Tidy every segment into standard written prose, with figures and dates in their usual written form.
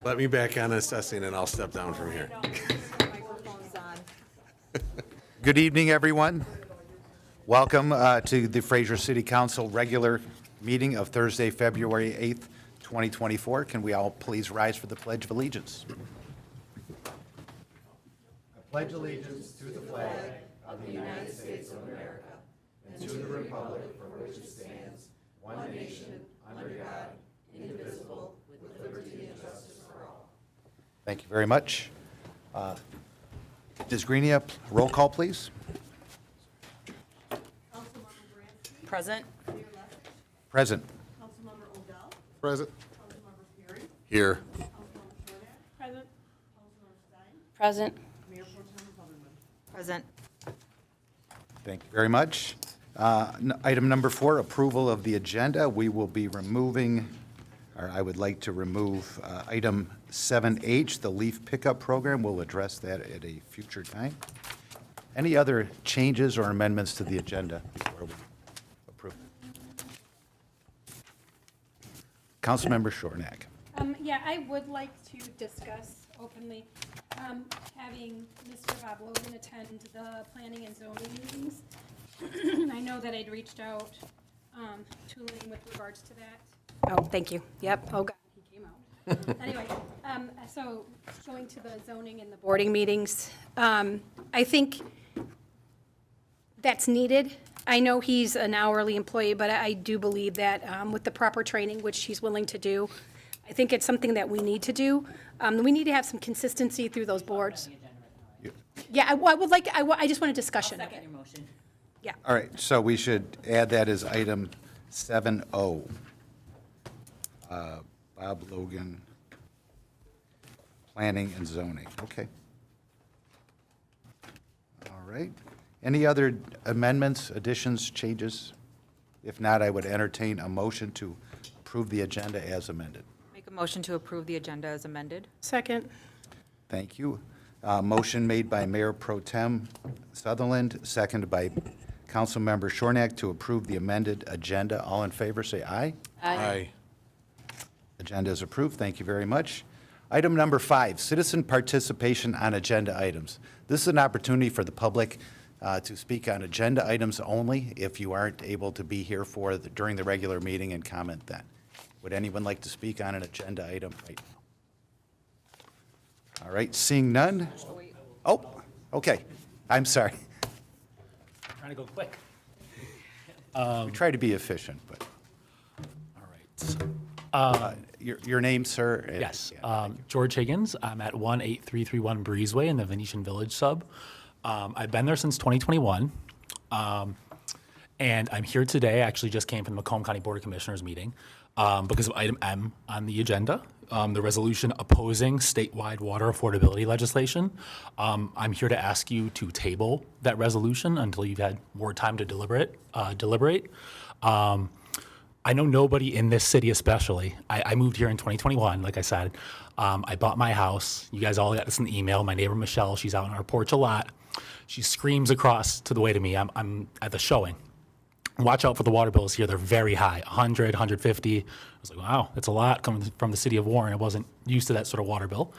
Let me back on assessing and I'll step down from here. Microphone's on. Good evening, everyone. Welcome to the Fraser City Council regular meeting of Thursday, February 8th, 2024. Can we all please rise for the Pledge of Allegiance? I pledge allegiance to the flag of the United States of America and to the republic for which it stands, one nation, under God, indivisible, with liberty and justice for all. Thank you very much. Ms. Greenia, roll call, please. Present. Present. Councilmember Odell. Present. Councilmember Perry. Here. Councilmember Shornack. Present. Councilmember Stein. Present. Mayor Pro Tem Hubbardman. Present. Thank you very much. Item number 4, approval of the agenda. We will be removing, or I would like to remove item 7H, the leaf pickup program. We'll address that at a future time. Any other changes or amendments to the agenda before we approve? Councilmember Shornack. Yeah, I would like to discuss openly having Mr. Bob Logan attend the planning and zoning meetings. I know that I'd reached out to Lane with regards to that. Oh, thank you. Yep. Oh, God, he came out. Anyway, so going to the zoning and the boarding meetings, I think that's needed. I know he's an hourly employee, but I do believe that with the proper training, which he's willing to do, I think it's something that we need to do. We need to have some consistency through those boards. Yeah, I would like, I just want a discussion of it. Yeah. All right, so we should add that as item 7O. Bob Logan, planning and zoning. Okay. All right. Any other amendments, additions, changes? If not, I would entertain a motion to approve the agenda as amended. Make a motion to approve the agenda as amended. Second. Thank you. Motion made by Mayor Pro Tem Sutherland, seconded by Councilmember Shornack to approve the amended agenda. All in favor, say aye. Aye. Agenda is approved. Thank you very much. Item number 5, citizen participation on agenda items. This is an opportunity for the public to speak on agenda items only if you aren't able to be here during the regular meeting and comment then. Would anyone like to speak on an agenda item right now? All right, seeing none? Oh, okay. I'm sorry. Trying to go quick. We try to be efficient, but All right. your name, sir? Yes, Yeah. George Higgins. I'm at 18331 Breezeway in the Venetian Village sub. I've been there since 2021, and I'm here today. I actually just came from the Macomb County Board of Commissioners meeting because of item M on the agenda, the resolution opposing statewide water affordability legislation. I'm here to ask you to table that resolution until you've had more time to deliberate. I know nobody in this city especially. I moved here in 2021, like I said. I bought my house. You guys all got this in the email. My neighbor Michelle, she's out on our porch a lot. She screams across to the way to me. I'm at the showing. Watch out for the water bills here. They're very high, 100, 150. I was like, wow, that's a lot coming from the city of Warren. I wasn't used to that sort of water bill.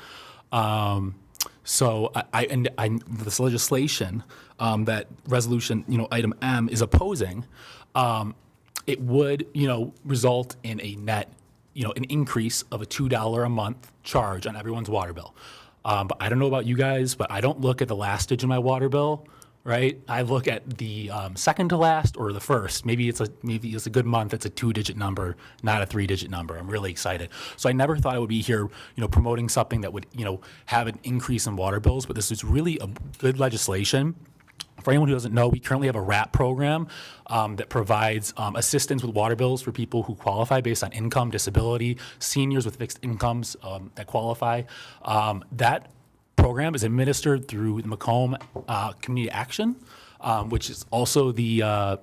So this legislation, that resolution, item M is opposing, it would, result in a net, an increase of a $2 a month charge on everyone's water bill. But I don't know about you guys, but I don't look at the last digit of my water bill, right? I look at the second to last or the first. Maybe it's a good month. It's a 2-digit number, not a 3-digit number. I'm really excited. So I never thought I would be here, promoting something that would, have an increase in water bills. But this is really a good legislation. For anyone who doesn't know, we currently have a RAP program that provides assistance with water bills for people who qualify based on income, disability, seniors with fixed incomes that qualify. That program is administered through the Macomb Community Action, which is also the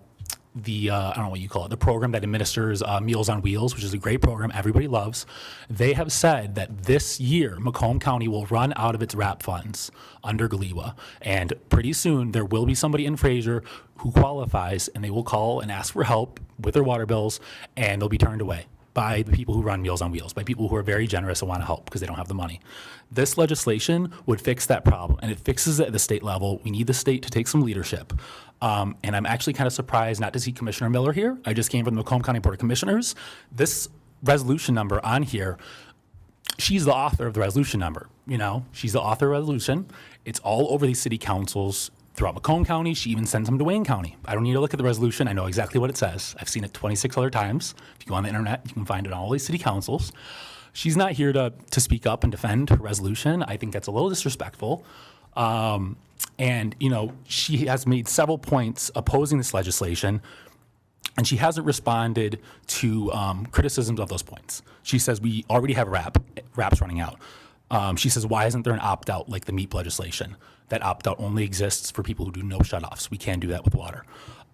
I don't know what you call it, the program that administers Meals on Wheels, which is a great program everybody loves. They have said that this year, Macomb County will run out of its RAP funds under GLEWA. And pretty soon, there will be somebody in Fraser who qualifies, and they will call and ask for help with their water bills, and they'll be turned away. by the people who run Meals on Wheels, by people who are very generous and want to help because they don't have the money. This legislation would fix that problem, and it fixes it at the state level. We need the state to take some leadership. And I'm actually kind of surprised not to see Commissioner Miller here. I just came from the Macomb County Board of Commissioners. This resolution number on here, she's the author of the resolution number, you know? She's the author of the resolution. It's all over these city councils throughout Macomb County. She even sends them to Wayne County. I don't need to look at the resolution. I know exactly what it says. I've seen it 26 other times. If you go on the internet, you can find it on all these city councils. She's not here to speak up and defend her resolution. I think that's a little disrespectful. And, you know, she has made several points opposing this legislation, and she hasn't responded to criticisms of those points. She says we already have RAPs running out. She says, why isn't there an opt-out like the MEAP legislation? That opt-out only exists for people who do no shutoffs. We can't do that with water.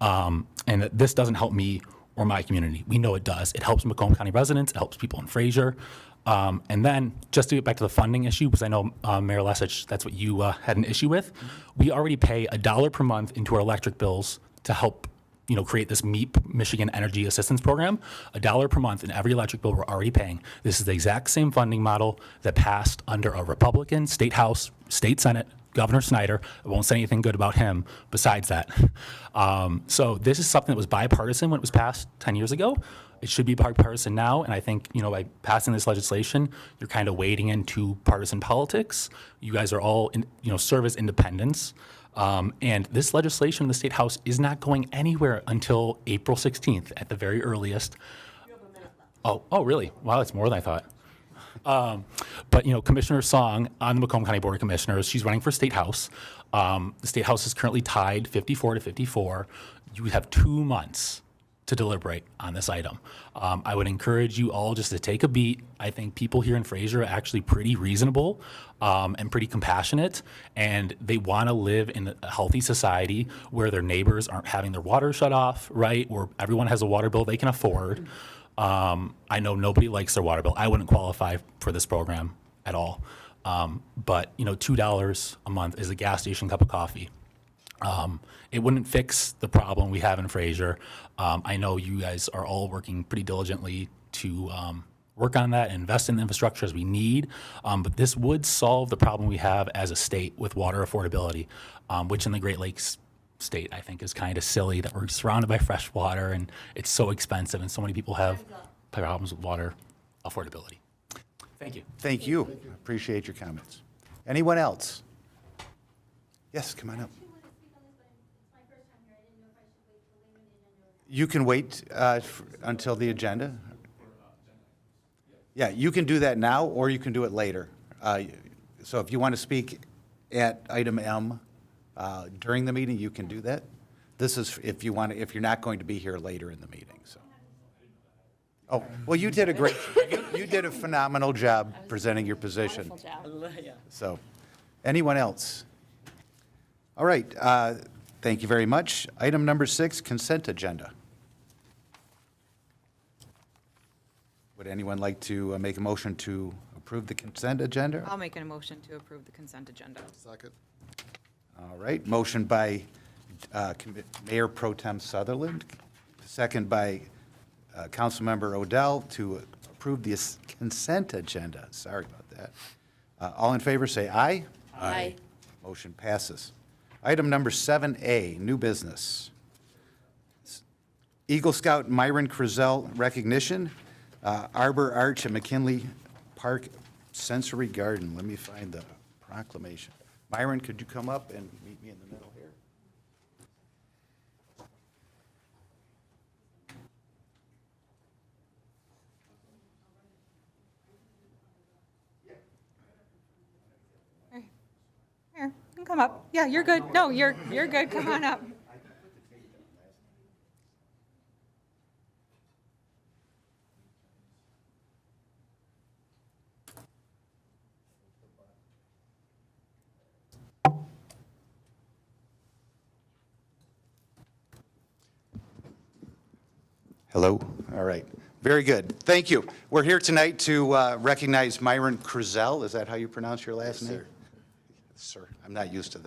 And this doesn't help me or my community. We know it does. It helps Macomb County residents. It helps people in Fraser. And then just to get back to the funding issue, because I know Mayor Lesich, that's what you had an issue with. We already pay $1 per month into our electric bills to help, you know, create this MEAP, Michigan Energy Assistance Program. $1 per month in every electric bill we're already paying. This is the exact same funding model that passed under a Republican state House, state Senate, Governor Snyder. I won't say anything good about him besides that. So this is something that was bipartisan when it was passed 10 years ago. It should be bipartisan now, and I think, you know, by passing this legislation, you're kind of wading into partisan politics. You guys are all, serve as independents. And this legislation in the State House is not going anywhere until April 16th at the very earliest. Oh, really? Wow, that's more than I thought. But, you know, Commissioner Song on the Macomb County Board of Commissioners, she's running for State House. The State House is currently tied 54 to 54. You have 2 months to deliberate on this item. I would encourage you all just to take a beat. I think people here in Fraser are actually pretty reasonable and pretty compassionate, and they want to live in a healthy society where their neighbors aren't having their water shut off, right? Where everyone has a water bill they can afford. I know nobody likes their water bill. I wouldn't qualify for this program at all. But, you know, $2 a month is a gas station cup of coffee. It wouldn't fix the problem we have in Fraser. I know you guys are all working pretty diligently to work on that and invest in the infrastructure as we need. But this would solve the problem we have as a state with water affordability, which in the Great Lakes state, I think, is kind of silly that we're surrounded by fresh water and it's so expensive and so many people have problems with water affordability. Thank you. Thank you. Appreciate your comments. Anyone else? Yes, come on up. You can wait until the agenda. Yeah, you can do that now, or you can do it later. So if you want to speak at item M during the meeting, you can do that. This is if you want to, if you're not going to be here later in the meeting. So. Oh, well, you did a great, you did a phenomenal job presenting your position. So, anyone else? All right. Thank you very much. Item number 6, consent agenda. Would anyone like to make a motion to approve the consent agenda? I'll make a motion to approve the consent agenda. Second. All right, motion by Mayor Pro Tem Sutherland, second by Councilmember Odell to approve the consent agenda. Sorry about that. All in favor say aye. Aye. Motion passes. Item number 7A, new business. Eagle Scout Myron Crizel recognition, Arbor Arch at McKinley Park Sensory Garden. Let me find the proclamation. Myron, could you come up and meet me in the middle here? Here, you can come up. Yeah, you're good. No, you're good. Come on up. Hello. All right. Very good. Thank you. We're here tonight to recognize Myron Crizel. Is that how you pronounce your last name? Sir. I'm not used to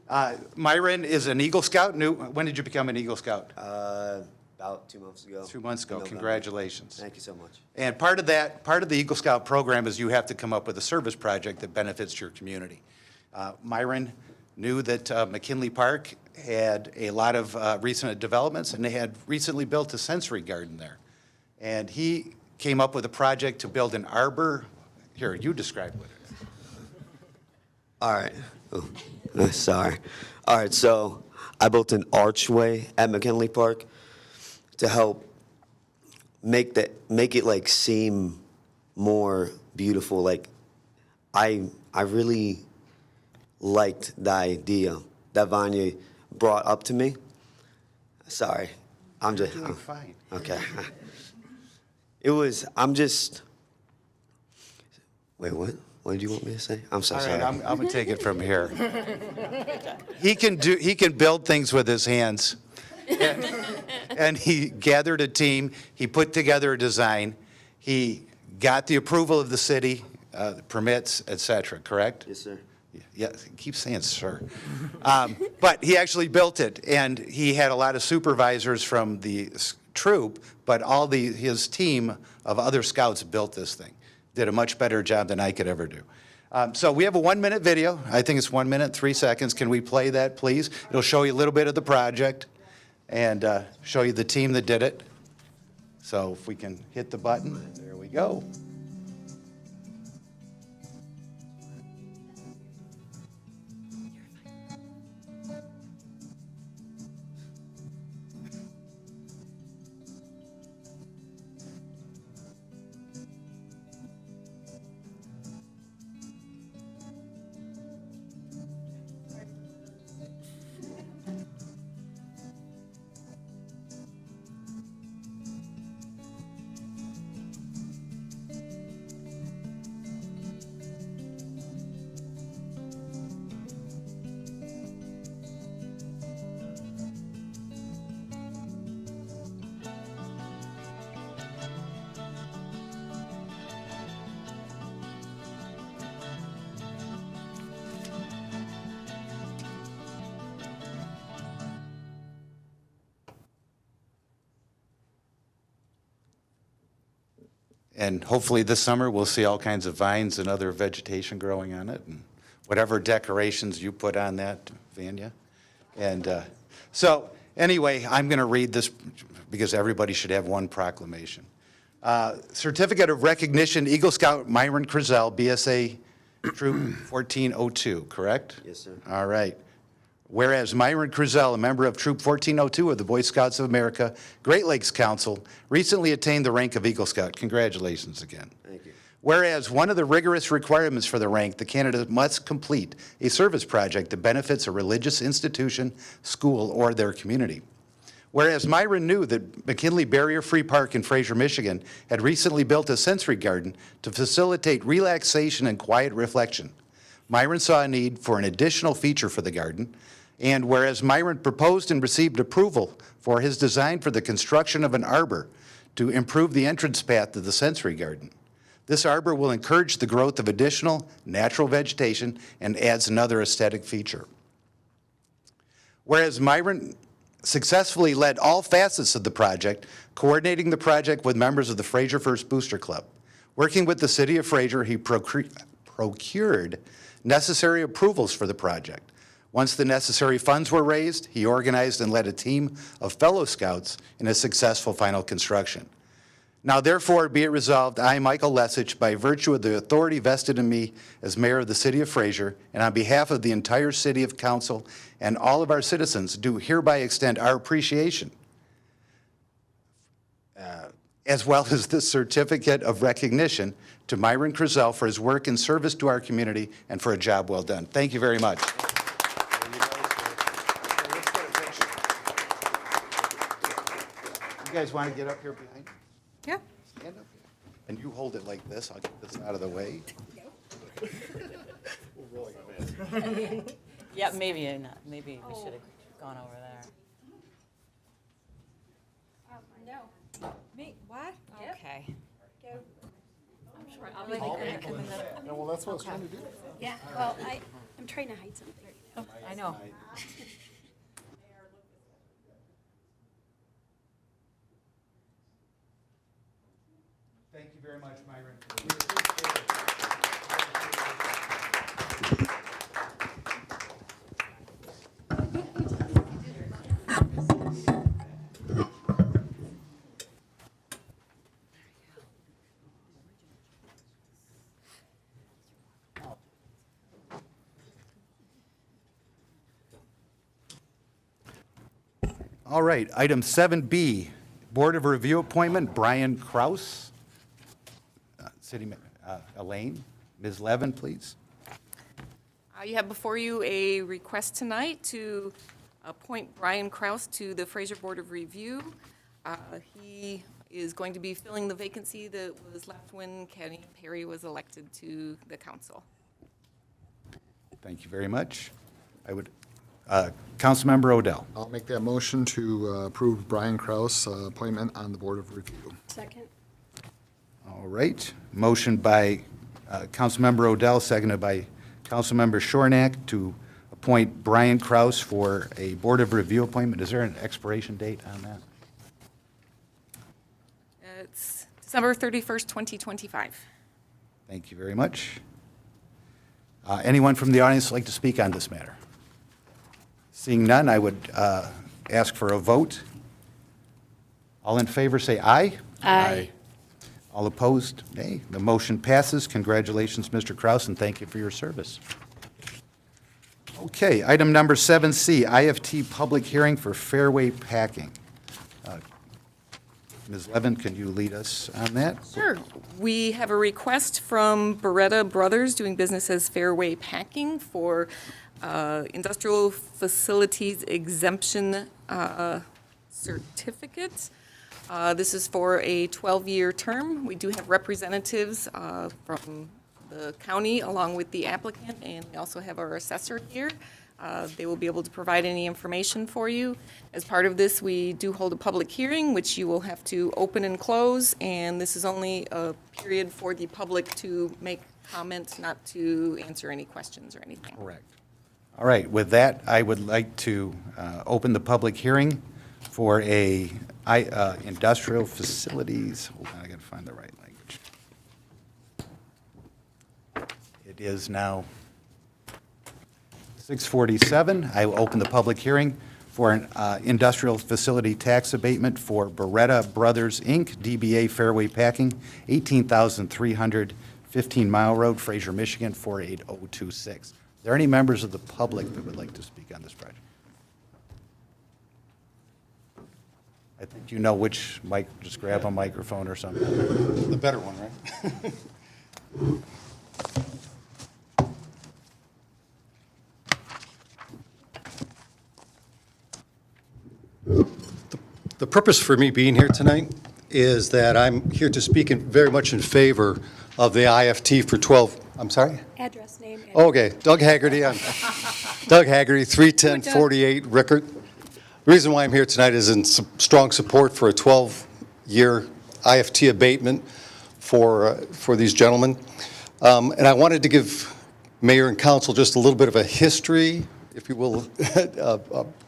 that. Myron is an Eagle Scout. When did you become an Eagle Scout? About About 2 months ago. 2 months ago. in November. Congratulations. Thank you so much. And part of the Eagle Scout program is you have to come up with a service project that benefits your community. Myron knew that McKinley Park had a lot of recent developments, and they had recently built a sensory garden there. And he came up with a project to build an arbor. Here, you describe what it is. All right. Oh, sorry. All right, so I built an archway at McKinley Park to help make it like seem more beautiful. Like I really liked the idea that Vanya brought up to me. Sorry, I'm just You're doing fine. okay. Wait, what? What did you want me to say? I'm so All sorry. right, I'm going to take it from here. He can build things with his hands. And he gathered a team, he put together a design, he got the approval of the city, permits, et cetera, correct? Yes, sir. Yeah, keep saying sir. But he actually built it, and he had a lot of supervisors from the troop, but his team of other scouts built this thing. Did a much better job than I could ever do. So we have a 1-minute video. I think it's 1 minute, 3 seconds. Can we play that, please? It'll show you a little bit of the project and show you the team that did it. So if we can hit the button, there we go. And hopefully this summer, we'll see all kinds of vines and other vegetation growing on it, and whatever decorations you put on that, Vanya. And so anyway, I'm going to read this because everybody should have one proclamation. Certificate of Recognition, Eagle Scout Myron Crizel, BSA Troop 1402, correct? Yes, sir. All right. Whereas Myron Crizel, a member of Troop 1402 of the Boy Scouts of America, Great Lakes Council, recently attained the rank of Eagle Scout. Congratulations again. Thank you. Whereas one of the rigorous requirements for the rank, the candidate must complete a service project that benefits a religious institution, school, or their community. Whereas Myron knew that McKinley Barrier-Free Park in Fraser, Michigan had recently built a sensory garden to facilitate relaxation and quiet reflection. Myron saw a need for an additional feature for the garden, and whereas Myron proposed and received approval for his design for the construction of an arbor to improve the entrance path to the sensory garden. This arbor will encourage the growth of additional natural vegetation and adds another aesthetic feature. Whereas Myron successfully led all facets of the project, coordinating the project with members of the Fraser First Booster Club. Working with the City of Fraser, he procured necessary approvals for the project. Once the necessary funds were raised, he organized and led a team of fellow scouts in a successful final construction. Now therefore be it resolved, I, Michael Lesich, by virtue of the authority vested in me as mayor of the City of Fraser, and on behalf of the entire City of Council and all of our citizens, do hereby extend our appreciation, as well as this certificate of recognition to Myron Crizel for his work and service to our community and for a job well done. Thank you very much. You guys want to get up here behind? Yeah. Stand up here. And you hold it like this. I'll get this out of the way. Yeah, maybe not. Maybe we should have gone over there. No. Me, what? Okay. Go. I'm sure I'll be like, Well, that's what I was trying to do. Yeah, well, I'm trying to hide something. oh, I know. Thank you very much, Myron. All right, item 7B, Board of Review appointment, Brian Kraus. Elaine, Ms. Levin, please. You have before you a request tonight to appoint Brian Kraus to the Fraser Board of Review. He is going to be filling the vacancy that was left when Kenny Perry was elected to the council. Thank you very much. Councilmember Odell. I'll make that motion to approve Brian Kraus' appointment on the Board of Review. Second. All right, motion by Councilmember Odell, seconded by Councilmember Shornack to appoint Brian Kraus for a Board of Review appointment. Is there an expiration date on that? It's December 31st, 2025. Thank you very much. Anyone from the audience like to speak on this matter? Seeing none, I would ask for a vote. All in favor, say aye. Aye. All opposed, nay. The motion passes. Congratulations, Mr. Kraus, and thank you for your service. Okay, item number 7C, IFT public hearing for fairway packing. Ms. Levin, can you lead us on that? Sure. We have a request from Beretta Brothers, doing business as Fairway Packing, for industrial facilities exemption certificate. This is for a 12-year term. We do have representatives from the county along with the applicant, and we also have our assessor here. They will be able to provide any information for you. As part of this, we do hold a public hearing, which you will have to open and close, and this is only a period for the public to make comments, not to answer any questions or anything. Correct. All right, with that, I would like to open the public hearing for industrial facilities. Hold on, I gotta find the right language. It is now 6:47. I will open the public hearing for an industrial facility tax abatement for Beretta Brothers, Inc., DBA Fairway Packing, 18,300 15 Mile Road, Fraser, Michigan, 48026. Are there any members of the public that would like to speak on this project? I think you know which mic, just grab a microphone or something. The better one, right? The purpose for me being here tonight is that I'm here to speak very much in favor of the IFT for 12, I'm sorry? Address, name. and- Okay, Doug Haggerty, I'm Doug Haggerty, 31048 Rickert. The reason why I'm here tonight is in strong support for a 12-year IFT abatement for these gentlemen. And I wanted to give Mayor and Council just a little bit of a history, if you will,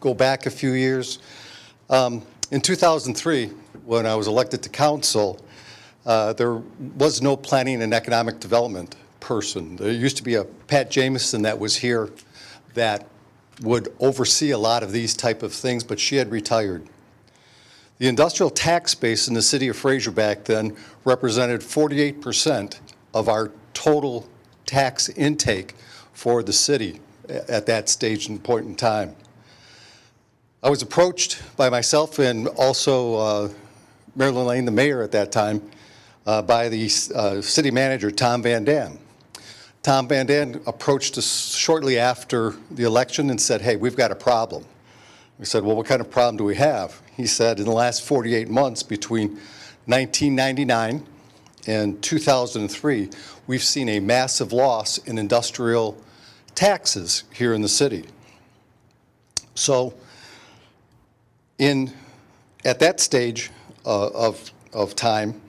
go back a few years. In 2003, when I was elected to council, there was no planning and economic development person. There used to be a Pat Jameson that was here that would oversee a lot of these type of things, but she had retired. The industrial tax base in the city of Fraser back then represented 48% of our total tax intake for the city at that stage and point in time. I was approached by myself and also Marilyn Lane, the mayor at that time, by the city manager, Tom Van Dam. Tom Van Dam approached us shortly after the election and said, hey, we've got a problem. We said, well, what kind of problem do we have? He said, in the last 48 months between 1999 and 2003, we've seen a massive loss in industrial taxes here in the city. So at that stage of time,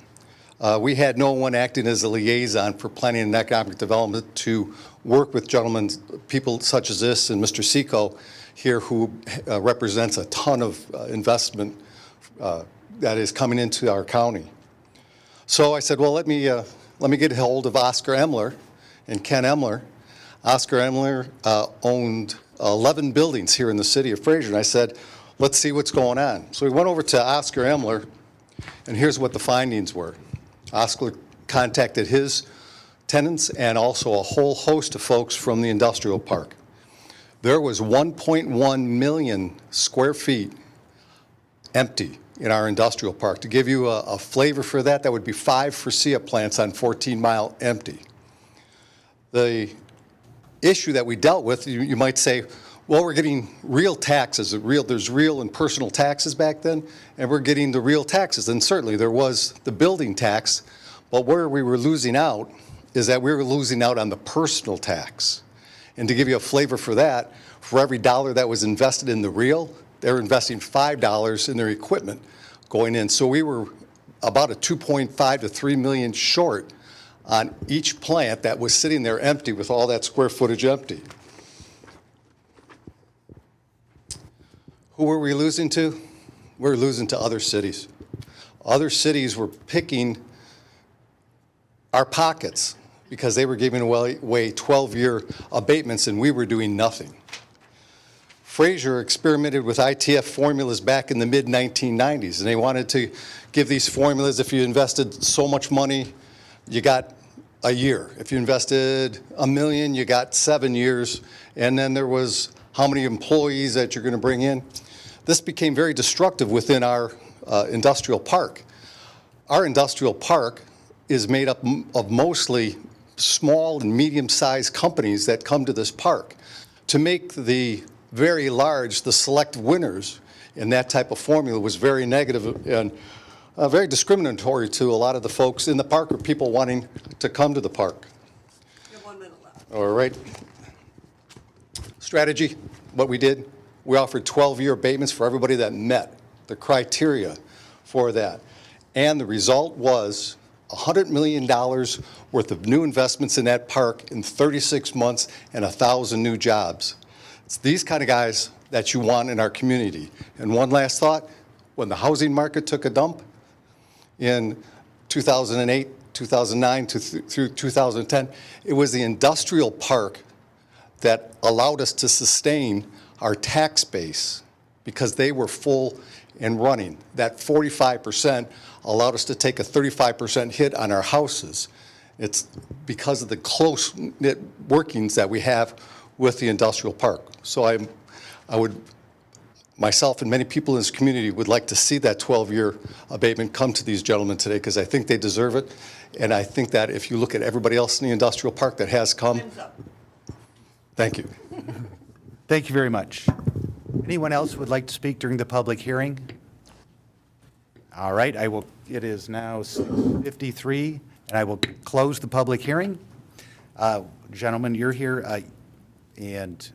we had no one acting as a liaison for planning and economic development to work with gentlemen, people such as this and Mr. Seco here, who represents a ton of investment that is coming into our county. So I said, well, let me get a hold of Oscar Emler and Ken Emler. Oscar Emler owned 11 buildings here in the city of Fraser, and I said, let's see what's going on. So we went over to Oscar Emler, and here's what the findings were. Oscar contacted his tenants and also a whole host of folks from the industrial park. There was 1.1 million square feet empty in our industrial park. To give you a flavor for that, that would be 5 Forcia plants on 14 Mile empty. The issue that we dealt with, you might say, well, we're getting real taxes. There's real and personal taxes back then, and we're getting the real taxes. And certainly there was the building tax, but where we were losing out is that we were losing out on the personal tax. And to give you a flavor for that, for every dollar that was invested in the real, they're investing $5 in their equipment going in. So we were about a 2.5 to 3 million short on each plant that was sitting there empty with all that square footage empty. Who were we losing to? We were losing to other cities. Other cities were picking our pockets because they were giving away 12-year abatements and we were doing nothing. Fraser experimented with ITF formulas back in the mid-1990s, and they wanted to give these formulas. If you invested so much money, you got a year. If you invested $1 million, you got 7 years. And then there was how many employees that you're going to bring in. This became very destructive within our industrial park. Our industrial park is made up of mostly small and medium-sized companies that come to this park. To make the very large, the select winners in that type of formula was very negative and very discriminatory to a lot of the folks in the park or people wanting to come to the park. You have 1 minute left. All right. Strategy, what we did, we offered 12-year abatements for everybody that met the criteria for that. And the result was $100 million worth of new investments in that park in 36 months and 1,000 new jobs. It's these kind of guys that you want in our community. And one last thought, when the housing market took a dump in 2008, 2009 through 2010, it was the industrial park that allowed us to sustain our tax base because they were full and running. That 45% allowed us to take a 35% hit on our houses. It's because of the close-knit workings that we have with the industrial park. So I would, myself and many people in this community would like to see that 12-year abatement come to these gentlemen today because I think they deserve it. And I think that if you look at everybody else in the industrial park that has come, thank you. Thank you very much. Anyone else would like to speak during the public hearing? All right, it is now 6:53, and I will close the public hearing. Gentlemen, you're here, and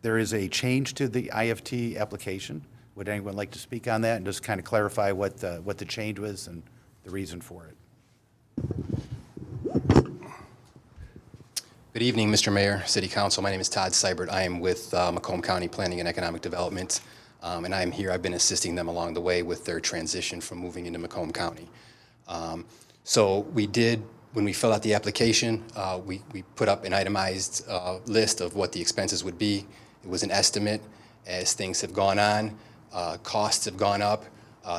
there is a change to the IFT application. Would anyone like to speak on that and just kind of clarify what the change was and the reason for it? Good evening, Mr. Mayor, City Council. My name is Todd Seibert. I am with Macomb County Planning and Economic Development, and I am here. I've been assisting them along the way with their transition from moving into Macomb County. So we did, when we filled out the application, we put up an itemized list of what the expenses would be. It was an estimate. As things have gone on, costs have gone up.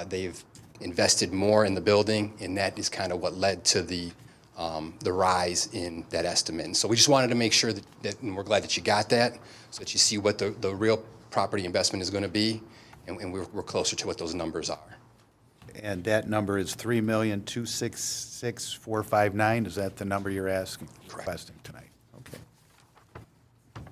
They've invested more in the building, and that is kind of what led to the rise in that estimate. And so we just wanted to make sure that and we're glad that you got that, so that you see what the real property investment is going to be, and we're closer to what those numbers are. And that number is $3,266,459. Is that the number you're asking, requesting tonight? Okay. All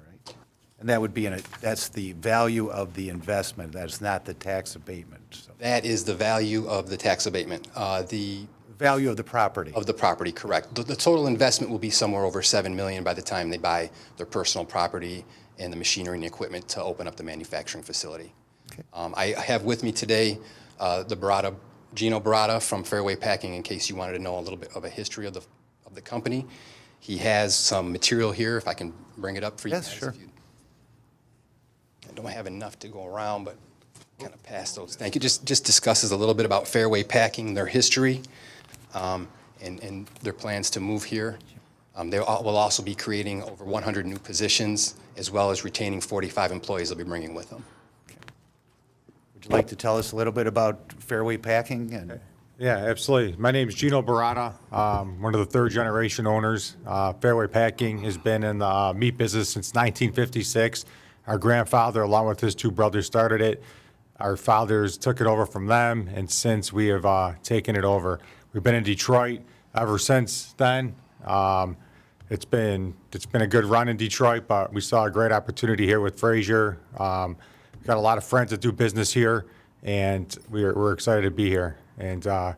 right. And that would be that's the value of the investment. That's not the tax abatement. So. That is the value of the tax abatement. The value of the property. Of the property, correct. The total investment will be somewhere over $7 million by the time they buy their personal property and the machinery and equipment to open up the manufacturing facility. Okay. I have with me today Gino Barada from Fairway Packing, in case you wanted to know a little bit of a history of the company. He has some material here, if I can bring it up for you guys. Yes, sure. I don't have enough to go around, but kind of pass those. Thank you. Just discusses a little bit about Fairway Packing, their history. and their plans to move here. Will also be creating over 100 new positions, as well as retaining 45 employees they'll be bringing with them. Would you like to tell us a little bit about Fairway Packing? And Yeah, absolutely. My name is Gino Barata, one of the third-generation owners. Fairway Packing has been in the meat business since 1956. Our grandfather, along with his two brothers, started it. Our fathers took it over from them, and since we have taken it over. We've been in Detroit ever since then. It's been a good run in Detroit, but we saw a great opportunity here with Fraser. We've got a lot of friends that do business here, and we're excited to be here. And I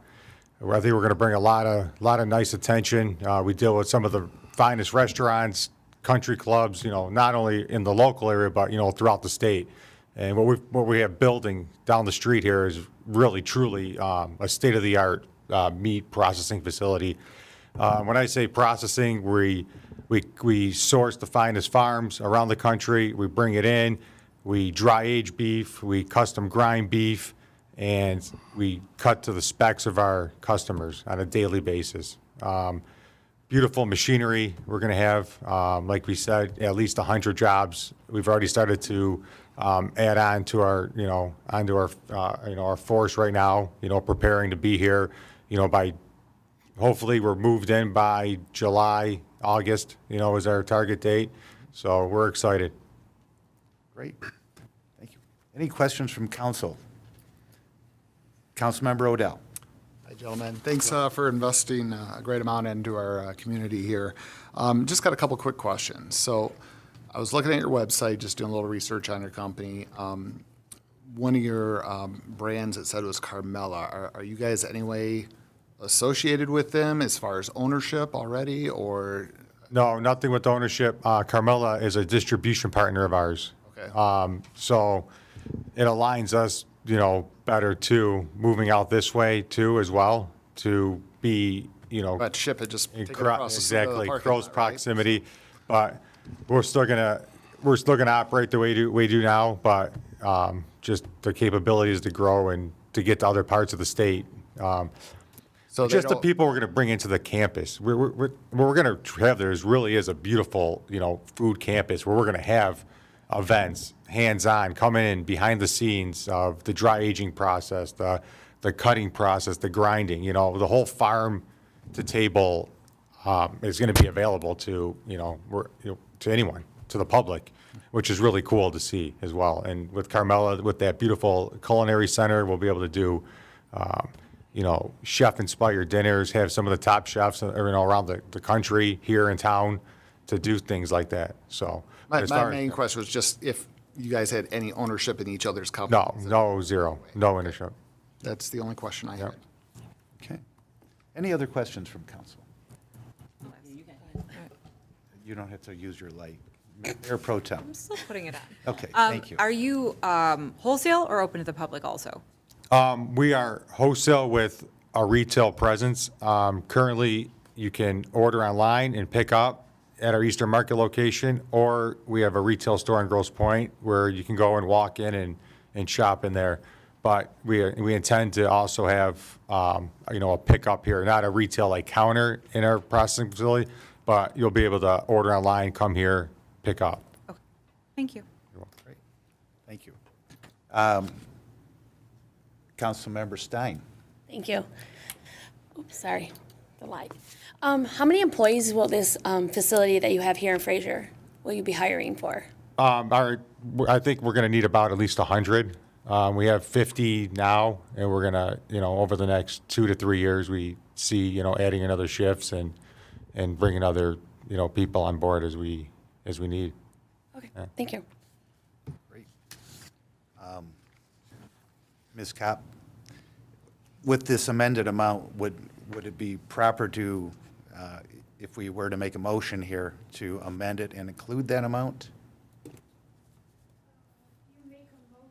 think we're going to bring a lot of nice attention. We deal with some of the finest restaurants, country clubs, not only in the local area, but throughout the state. And what we have building down the street here is really truly a state-of-the-art meat processing facility. When I say processing, we source the finest farms around the country. We bring it in. We dry age beef. We custom grind beef. And we cut to the specs of our customers on a daily basis. Beautiful machinery we're going to have. Like we said, at least 100 jobs. We've already started to add on to our, our force right now. Preparing to be here. By hopefully we're moved in by July, August. Is our target date. So we're excited. great. Thank you. Any questions from council? Councilmember Odell. Hi, gentlemen. Thanks for investing a great amount into our community here. Just got a couple quick questions. So I was looking at your website, just doing a little research on your company. One of your brands, it said it was Carmella. Are you guys any way associated with them as far as ownership already, or? No, nothing with ownership. Carmella is a distribution partner of ours. Okay. So it aligns us, better too, moving out this way too as well, to be, But ship it just take it Cro- across the exactly, parking close lot, right? proximity. But we're still gonna operate the way we do now, but just the capabilities to grow and to get to other parts of the state. So they Just the don't- people we're going to bring into the campus. What we're going to have there really is a beautiful, food campus where we're going to have events, hands-on, coming in behind the scenes of the dry aging process, the cutting process, the grinding. The whole farm to table is going to be available to to anyone, to the public, which is really cool to see as well. And with Carmella, with that beautiful culinary center, we'll be able to do. Chef-inspired dinners, have some of the top chefs around the country here in town to do things like that. So My as far as- main question was just if you guys had any ownership in each other's companies. No, zero, no ownership. That's the only question I had. Okay. Any other questions from council? You don't have to use your light. Mayor Pro Tem. I'm still putting it on. Okay, thank you. Are you wholesale or open to the public also? We are wholesale with a retail presence. Currently, you can order online and pick up at our Eastern Market location, or we have a retail store in Grosse Pointe where you can go and walk in and shop in there. But we intend to also have, a pickup here, not a retail like counter in our processing facility, but you'll be able to order online, come here, pick up. Okay. Thank you. Great. Thank you. Councilmember Stein. Thank you. Oops, sorry, the light. How many employees will this facility that you have here in Fraser, will you be hiring for? I think we're going to need about at least 100. We have 50 now, and we're going to, over the next 2 to 3 years, we see, adding another shifts and bringing other, people on board as we need. Okay, thank you. Great. Ms. Kopp, with this amended amount, would it be proper to, if we were to make a motion here, to amend it and include that amount? You make a motion.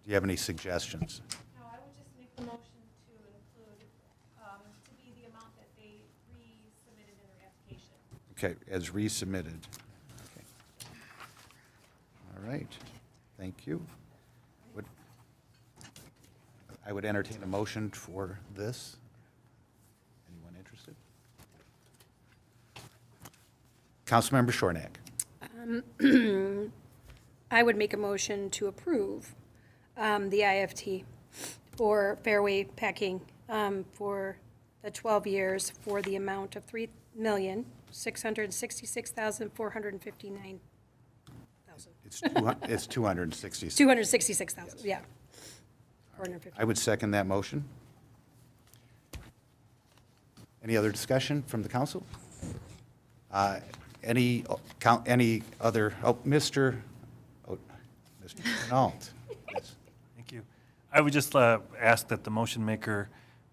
Do you have any suggestions? No, I would just make the motion to include, to be the amount that they resubmitted in their application. Okay, as resubmitted. Okay. All right, thank you. I would entertain a motion for this. Councilmember Shornack. I would make a motion to approve the IFT for Fairway Packing for the 12 years for the amount of $3,666,459. It's 260. 266,000, yeah. 450. I would second that motion. Any other discussion from the council? Any other, Mr. Nault. Yes. Thank you. I would just ask that the motion maker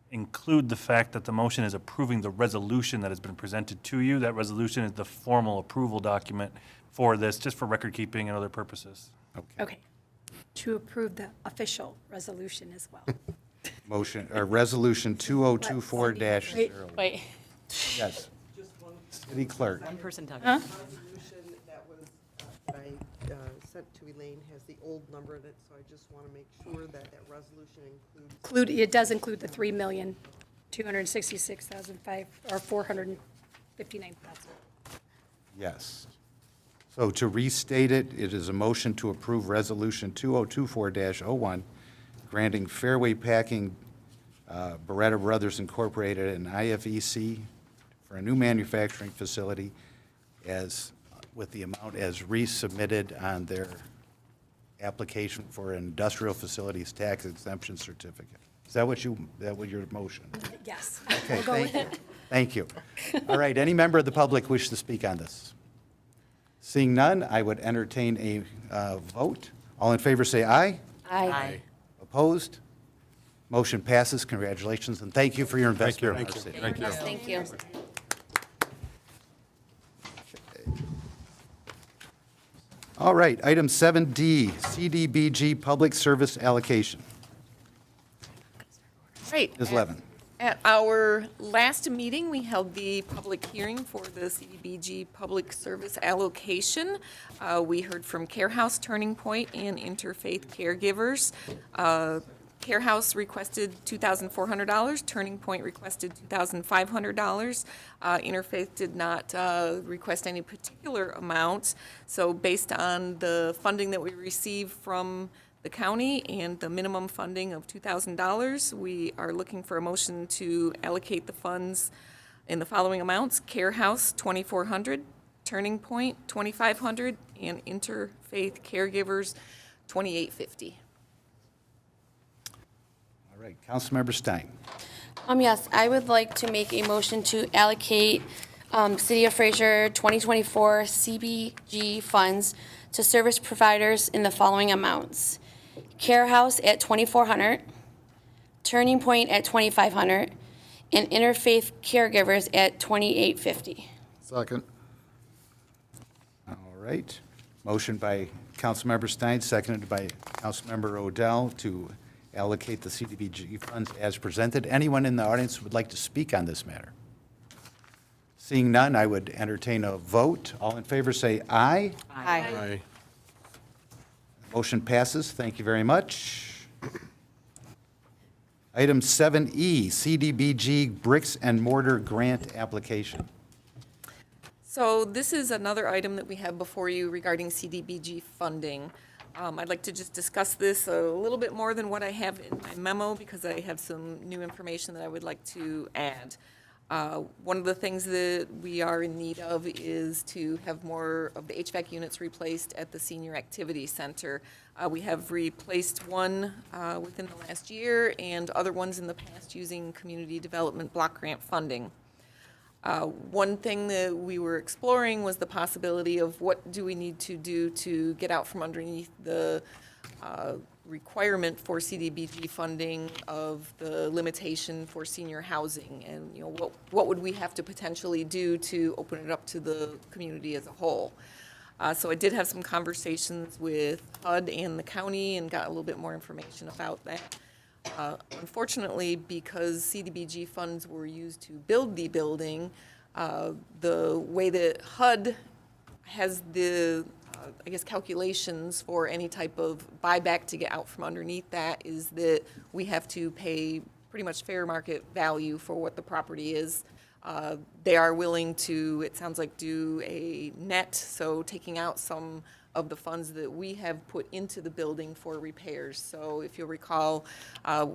include the fact that the motion is approving the resolution that has been presented to you. That resolution is the formal approval document for this, just for record keeping and other purposes. Okay. To approve the official resolution as well. Motion, or Resolution 2024-0. Wait. Yes. City Clerk. One person talking. Resolution that was, I sent to Elaine has the old number in it, so I just want to make sure that that resolution includes. It does include the 3,266,005, or 459,000. Yes. So to restate it, it is a motion to approve Resolution 2024-01, granting Fairway Packing, Beretta Brothers Incorporated, an IFEC for a new manufacturing facility as, with the amount as resubmitted on their application for an industrial facilities tax exemption certificate. Is that what your motion? Yes. Okay, We'll go with thank you. it. Thank you. All right, any member of the public wish to speak on this? Seeing none, I would entertain a vote. All in favor say aye. Aye. Opposed? Motion passes. Congratulations, and thank you for your investment in our city. Thank you. Yes, thank you. All right, item 7D, CDBG Public Service Allocation. Right. Ms. Levin. At our last meeting, we held the public hearing for the CDBG Public Service Allocation. We heard from Care House, Turning Point, and Interfaith Caregivers. Care House requested $2,400, Turning Point requested $2,500. Interfaith did not request any particular amount. So based on the funding that we received from the county and the minimum funding of $2,000, we are looking for a motion to allocate the funds in the following amounts: Care House, $2,400, Turning Point, $2,500, and Interfaith Caregivers, $2,850. All right, Councilmember Stein. Yes, I would like to make a motion to allocate City of Fraser 2024 CDBG funds to service providers in the following amounts: Care House at $2,400, Turning Point at $2,500, and Interfaith Caregivers at $2,850. Second. All right. Motion by Councilmember Stein, seconded by Councilmember Odell to allocate the CDBG funds as presented. Anyone in the audience who would like to speak on this matter? Seeing none, I would entertain a vote. All in favor say aye. Aye. Motion passes. Thank you very much. Item 7E, CDBG Bricks and Mortar Grant Application. So this is another item that we have before you regarding CDBG funding. I'd like to just discuss this a little bit more than what I have in my memo, because I have some new information that I would like to add. One of the things that we are in need of is to have more of the HVAC units replaced at the Senior Activity Center. We have replaced one within the last year, and other ones in the past using community development block grant funding. One thing that we were exploring was the possibility of what do we need to do to get out from underneath the requirement for CDBG funding of the limitation for senior housing, and what would we have to potentially do to open it up to the community as a whole. So I did have some conversations with HUD and the county and got a little bit more information about that. Unfortunately, because CDBG funds were used to build the building, the way that HUD has the calculations for any type of buyback to get out from underneath that is that we have to pay pretty much fair market value for what the property is. They are willing to, it sounds like, do a net, so taking out some of the funds that we have put into the building for repairs. So if you'll recall,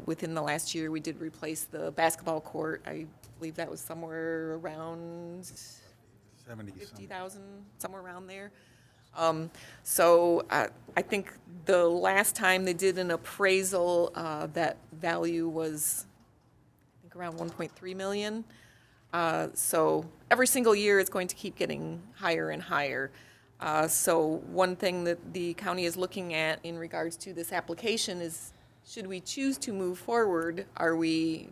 within the last year, we did replace the basketball court. I believe that was somewhere around 50,000, somewhere around there. So I think the last time they did an appraisal, that value was, I think, around 1.3 million. So every single year, it's going to keep getting higher and higher. So one thing that the county is looking at in regards to this application is, should we choose to move forward, are we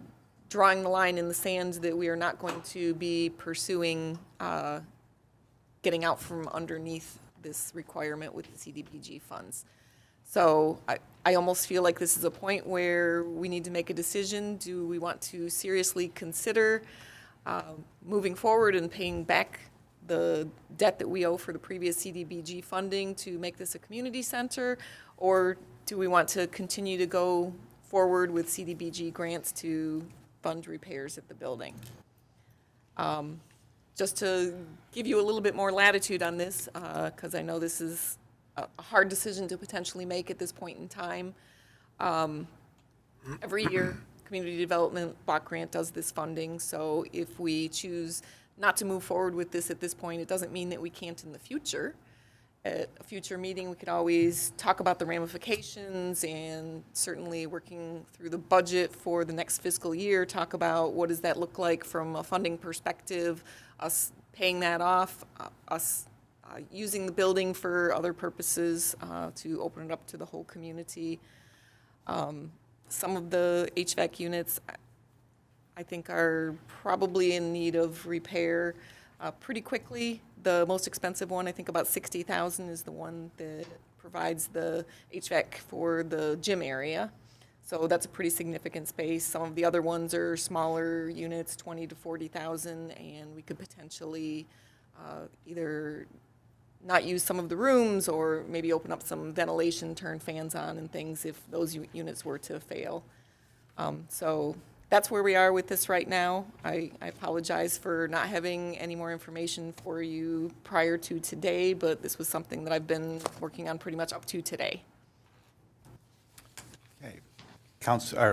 drawing the line in the sand that we are not going to be pursuing getting out from underneath this requirement with the CDBG funds? So I almost feel like this is a point where we need to make a decision. Do we want to seriously consider moving forward and paying back the debt that we owe for the previous CDBG funding to make this a community center? Or do we want to continue to go forward with CDBG grants to fund repairs at the building? Just to give you a little bit more latitude on this, because I know this is a hard decision to potentially make at this point in time. Every year, Community Development Block Grant does this funding, so if we choose not to move forward with this at this point, it doesn't mean that we can't in the future. At a future meeting, we could always talk about the ramifications, and certainly working through the budget for the next fiscal year, talk about what does that look like from a funding perspective, us paying that off, us using the building for other purposes, to open it up to the whole community. Some of the HVAC units, I think, are probably in need of repair pretty quickly. The most expensive one, I think about 60,000, is the one that provides the HVAC for the gym area. So that's a pretty significant space. Some of the other ones are smaller units, 20 to 40,000, and we could potentially either not use some of the rooms or maybe open up some ventilation, turn fans on and things if those units were to fail. So that's where we are with this right now. I apologize for not having any more information for you prior to today, but this was something that I've been working on pretty much up to today. Okay.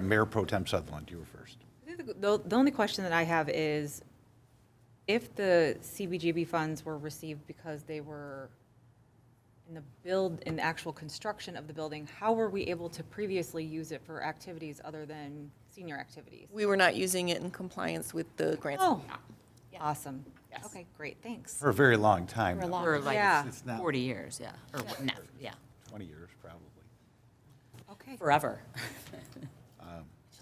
Mayor Pro Tem Sutherland, you were first. The only question that I have is, if the CBGB funds were received because they were in the actual construction of the building, how were we able to previously use it for activities other than senior activities? We were not using it in compliance with the grants. Oh, awesome. Okay, great, thanks. For a very long time. For like Yeah. It's not 40 years, yeah. Or what, no, yeah, 20 years, probably. Okay. forever.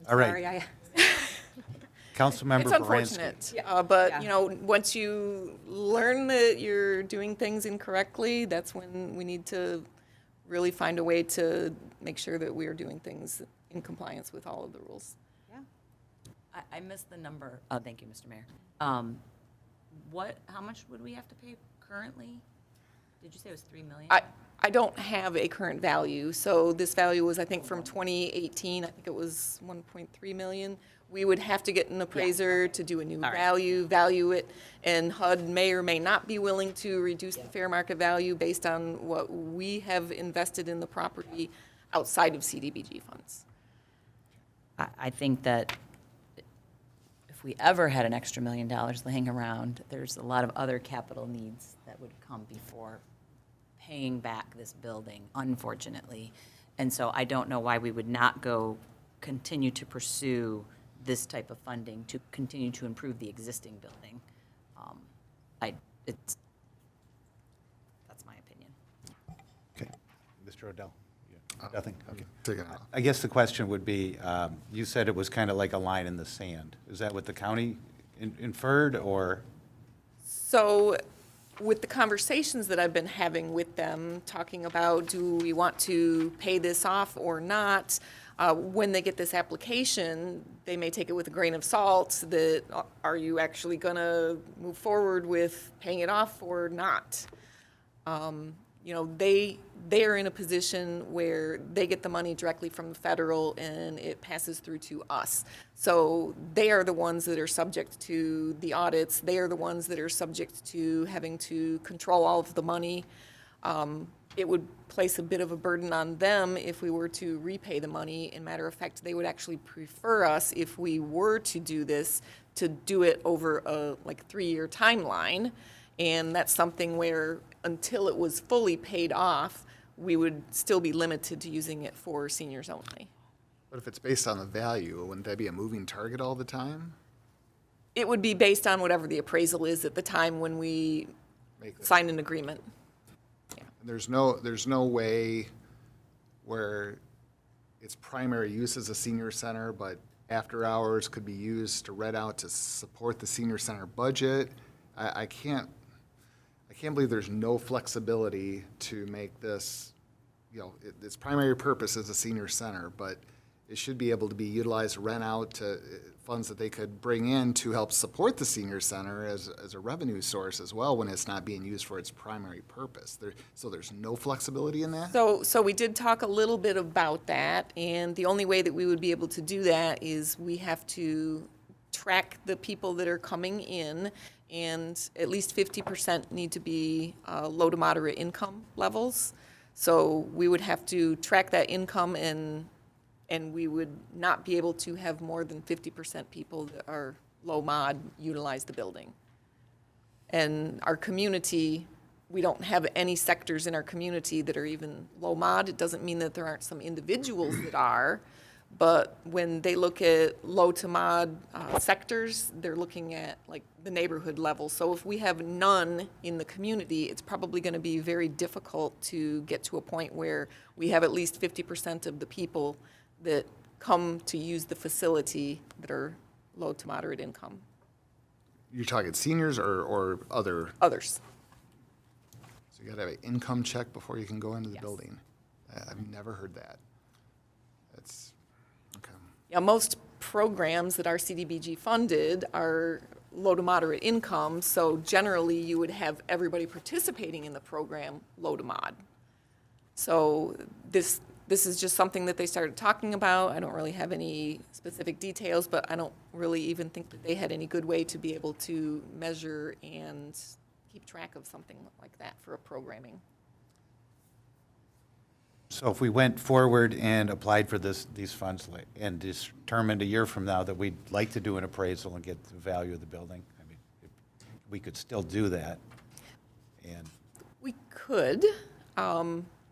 All right. Sorry, Councilmember It's Baranski. unfortunate, Yeah. but, Yeah. you know, once you learn that you're doing things incorrectly, that's when we need to really find a way to make sure that we are doing things in compliance with all of the rules. I missed the number. Oh, thank you, Mr. Mayor. How much would we have to pay currently? Did you say it was 3 million? I don't have a current value, so this value was, I think, from 2018, I think it was 1.3 million. We would have to get an appraiser to do a new value it, and HUD may or may not be willing to reduce the fair market value based on what we have invested in the property outside of CDBG funds. I think that if we ever had an extra $1 million laying around, there's a lot of other capital needs that would come before paying back this building, unfortunately. And so I don't know why we would not continue to pursue this type of funding to continue to improve the existing building. That's my opinion. Okay. Mr. Odell? Nothing? Okay. Take it out. I guess the question would be, you said it was kind of like a line in the sand. Is that what the county inferred, or? So with the conversations that I've been having with them, talking about, do we want to pay this off or not, when they get this application, they may take it with a grain of salt that, are you actually going to move forward with paying it off or not? they are in a position where they get the money directly from the federal and it passes through to us. So they are the ones that are subject to the audits. They are the ones that are subject to having to control all of the money. It would place a bit of a burden on them if we were to repay the money. In matter of fact, they would actually prefer us, if we were to do this, to do it over a 3-year timeline. And that's something where, until it was fully paid off, we would still be limited to using it for seniors only. But if it's based on the value, wouldn't that be a moving target all the time? It would be based on whatever the appraisal is at the time when we sign an agreement. And there's no way where its primary use is a senior center, but after hours could be used to rent out to support the senior center budget. I can't believe there's no flexibility to make this, its primary purpose is a senior center, but it should be able to be utilized to rent out to funds that they could bring in to help support the senior center as a revenue source as well when it's not being used for its primary purpose. So there's no flexibility in that? So we did talk a little bit about that, and the only way that we would be able to do that is we have to track the people that are coming in, and at least 50% need to be low to moderate income levels. So we would have to track that income, and we would not be able to have more than 50% people that are low mod utilize the building. And our community, we don't have any sectors in our community that are even low mod. It doesn't mean that there aren't some individuals that are, but when they look at low to mod sectors, they're looking at the neighborhood level. So if we have none in the community, it's probably going to be very difficult to get to a point where we have at least 50% of the people that come to use the facility that are low to moderate income. You're talking seniors or other? Others. So you gotta have an income check before you can go into the building? I've never heard that. That's, okay. Yeah, most programs that are CDBG funded are low to moderate income, so generally you would have everybody participating in the program low to mod. So this is just something that they started talking about. I don't really have any specific details, but I don't really even think that they had any good way to be able to measure and keep track of something like that for a programming. So if we went forward and applied for these funds and determined a year from now that we'd like to do an appraisal and get the value of the building, I mean, we could still do that. And We could,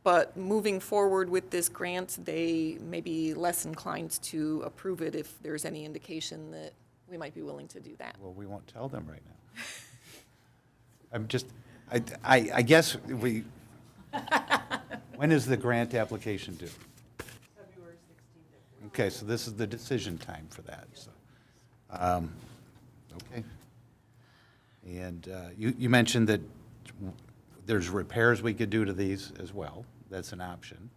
but moving forward with this grant, they may be less inclined to approve it if there's any indication that we might be willing to do that. well, we won't tell them right now. I guess when is the grant application due? February 16th. Okay, so this is the decision time for that, so. Okay. And you mentioned that there's repairs we could do to these as well. That's an option.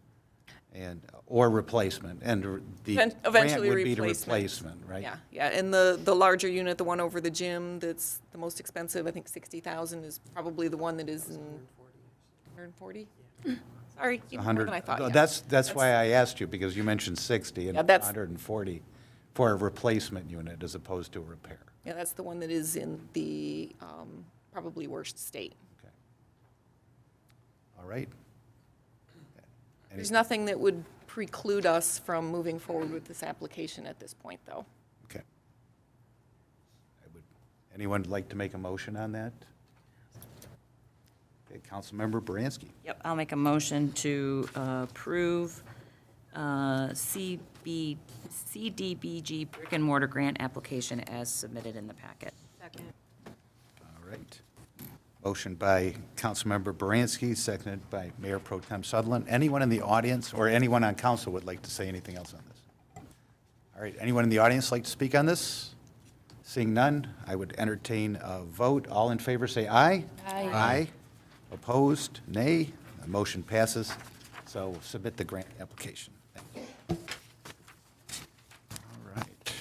Or replacement, and the grant Eventually would be to replacement. replacement, right? Yeah, and the larger unit, the one over the gym, that's the most expensive, I think 60,000 is probably the one that is in 140? Sorry, even more than I thought. Yeah. That's why I asked you, because you mentioned 60 and Yeah, that's- 140 for a replacement unit as opposed to a repair. Yeah, that's the one that is in the probably worst state. Okay. All right. There's nothing that would preclude us from moving forward with this application at this point, though. Okay. Anyone like to make a motion on that? Okay, Councilmember Baranski. Yep, I'll make a motion to approve CDBG brick and mortar grant application as submitted in the packet. Second. All right. Motion by Councilmember Baranski, seconded by Mayor Pro Tem Sutherland. Anyone in the audience or anyone on council would like to say anything else on this? All right, anyone in the audience like to speak on this? Seeing none, I would entertain a vote. All in favor, say aye. Aye. Aye. Opposed, nay. The motion passes. So submit the grant application. Thank you. All right.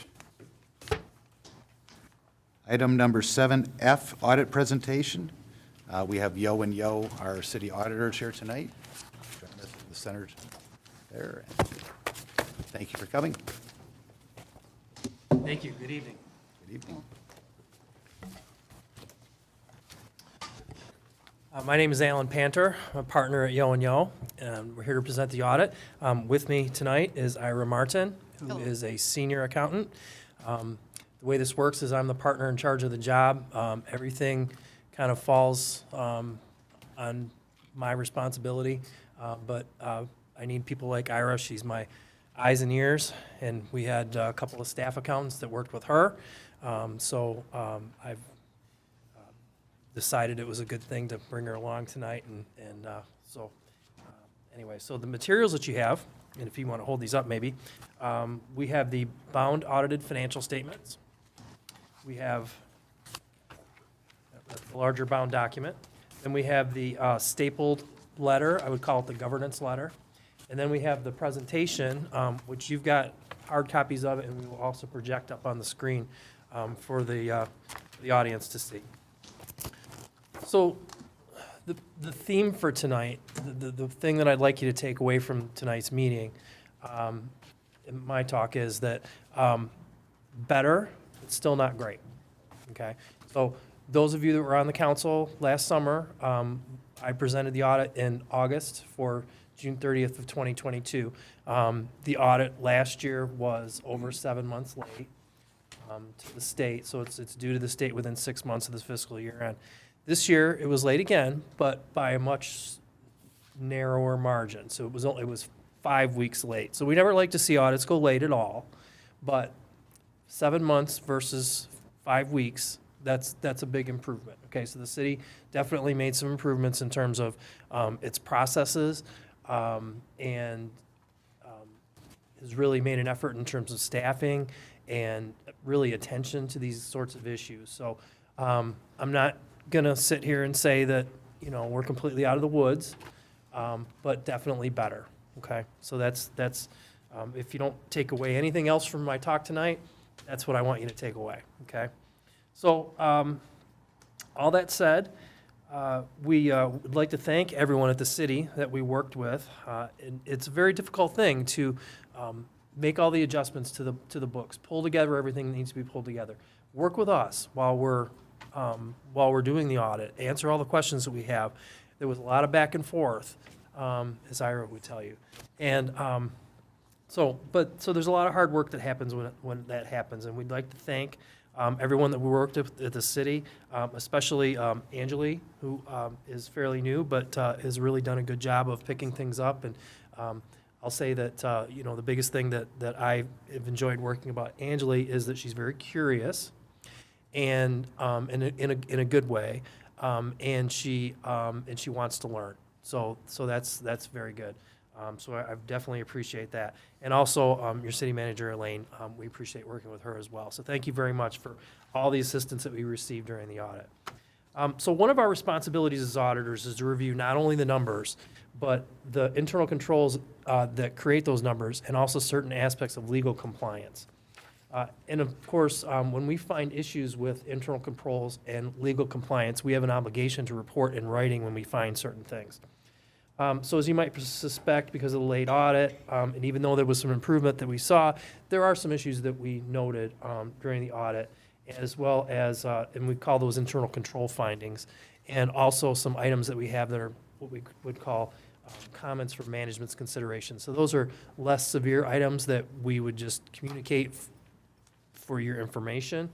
Item number 7F, audit presentation. We have Yo and Yo, our city auditors here tonight. Join us in the center there. Thank you for coming. Thank you. Good evening. Good evening. My name is Alan Panter. I'm a partner at Yo and Yo, and we're here to present the audit. With me tonight is Ira Martin, who is a senior accountant. The way this works is I'm the partner in charge of the job. Everything kind of falls on my responsibility, but I need people like Ira. She's my eyes and ears, and we had a couple of staff accountants that worked with her. So I've decided it was a good thing to bring her along tonight, and so anyway, so the materials that you have, and if you want to hold these up maybe, we have the bound audited financial statements. We have the larger bound document. Then we have the stapled letter, I would call it the governance letter. And then we have the presentation, which you've got hard copies of it, and we will also project up on the screen for the audience to see. So the theme for tonight, the thing that I'd like you to take away from tonight's meeting, in my talk, is that better, but still not great, okay? So those of you that were on the council last summer, I presented the audit in August for June 30th of 2022. The audit last year was over 7 months late to the state, so it's due to the state within 6 months of this fiscal year end. This year, it was late again, but by a much narrower margin. So it was 5 weeks late. So we never like to see audits go late at all, but 7 months versus 5 weeks, that's a big improvement. Okay, so the city definitely made some improvements in terms of its processes, and has really made an effort in terms of staffing and really attention to these sorts of issues. So I'm not gonna sit here and say that, you know, we're completely out of the woods, but definitely better, okay? So that's if you don't take away anything else from my talk tonight, that's what I want you to take away, okay? So all that said, we would like to thank everyone at the city that we worked with. It's a very difficult thing to make all the adjustments to the books, pull together everything that needs to be pulled together. Work with us while we're doing the audit, answer all the questions that we have. There was a lot of back and forth, as Ira would tell you. And so there's a lot of hard work that happens when that happens, and we'd like to thank everyone that we worked with at the city, especially Angeli, who is fairly new, but has really done a good job of picking things up. And I'll say that, you know, the biggest thing that I have enjoyed working about Angeli is that she's very curious, and in a good way, and she wants to learn. So that's very good. So I definitely appreciate that. And also your city manager, Elaine, we appreciate working with her as well. So thank you very much for all the assistance that we received during the audit. So one of our responsibilities as auditors is to review not only the numbers, but the internal controls that create those numbers, and also certain aspects of legal compliance. And of course, when we find issues with internal controls and legal compliance, we have an obligation to report in writing when we find certain things. So as you might suspect, because of the late audit, and even though there was some improvement that we saw, there are some issues that we noted during the audit, as well as, and we call those internal control findings, and also some items that we have that are what we would call comments for management's consideration. So those are less severe items that we would just communicate for your information.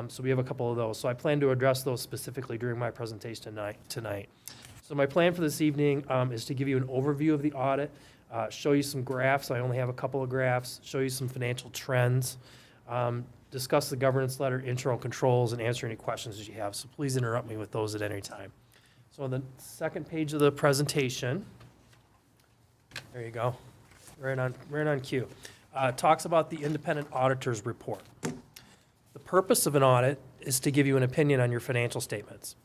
So we have a couple of those. So I plan to address those specifically during my presentation tonight. So my plan for this evening is to give you an overview of the audit, show you some graphs. I only have a couple of graphs. Show you some financial trends, discuss the governance letter, internal controls, and answer any questions that you have. So please interrupt me with those at any time. So on the second page of the presentation, there you go, right on cue. Talks about the independent auditor's report. The purpose of an audit is to give you an opinion on your financial statements,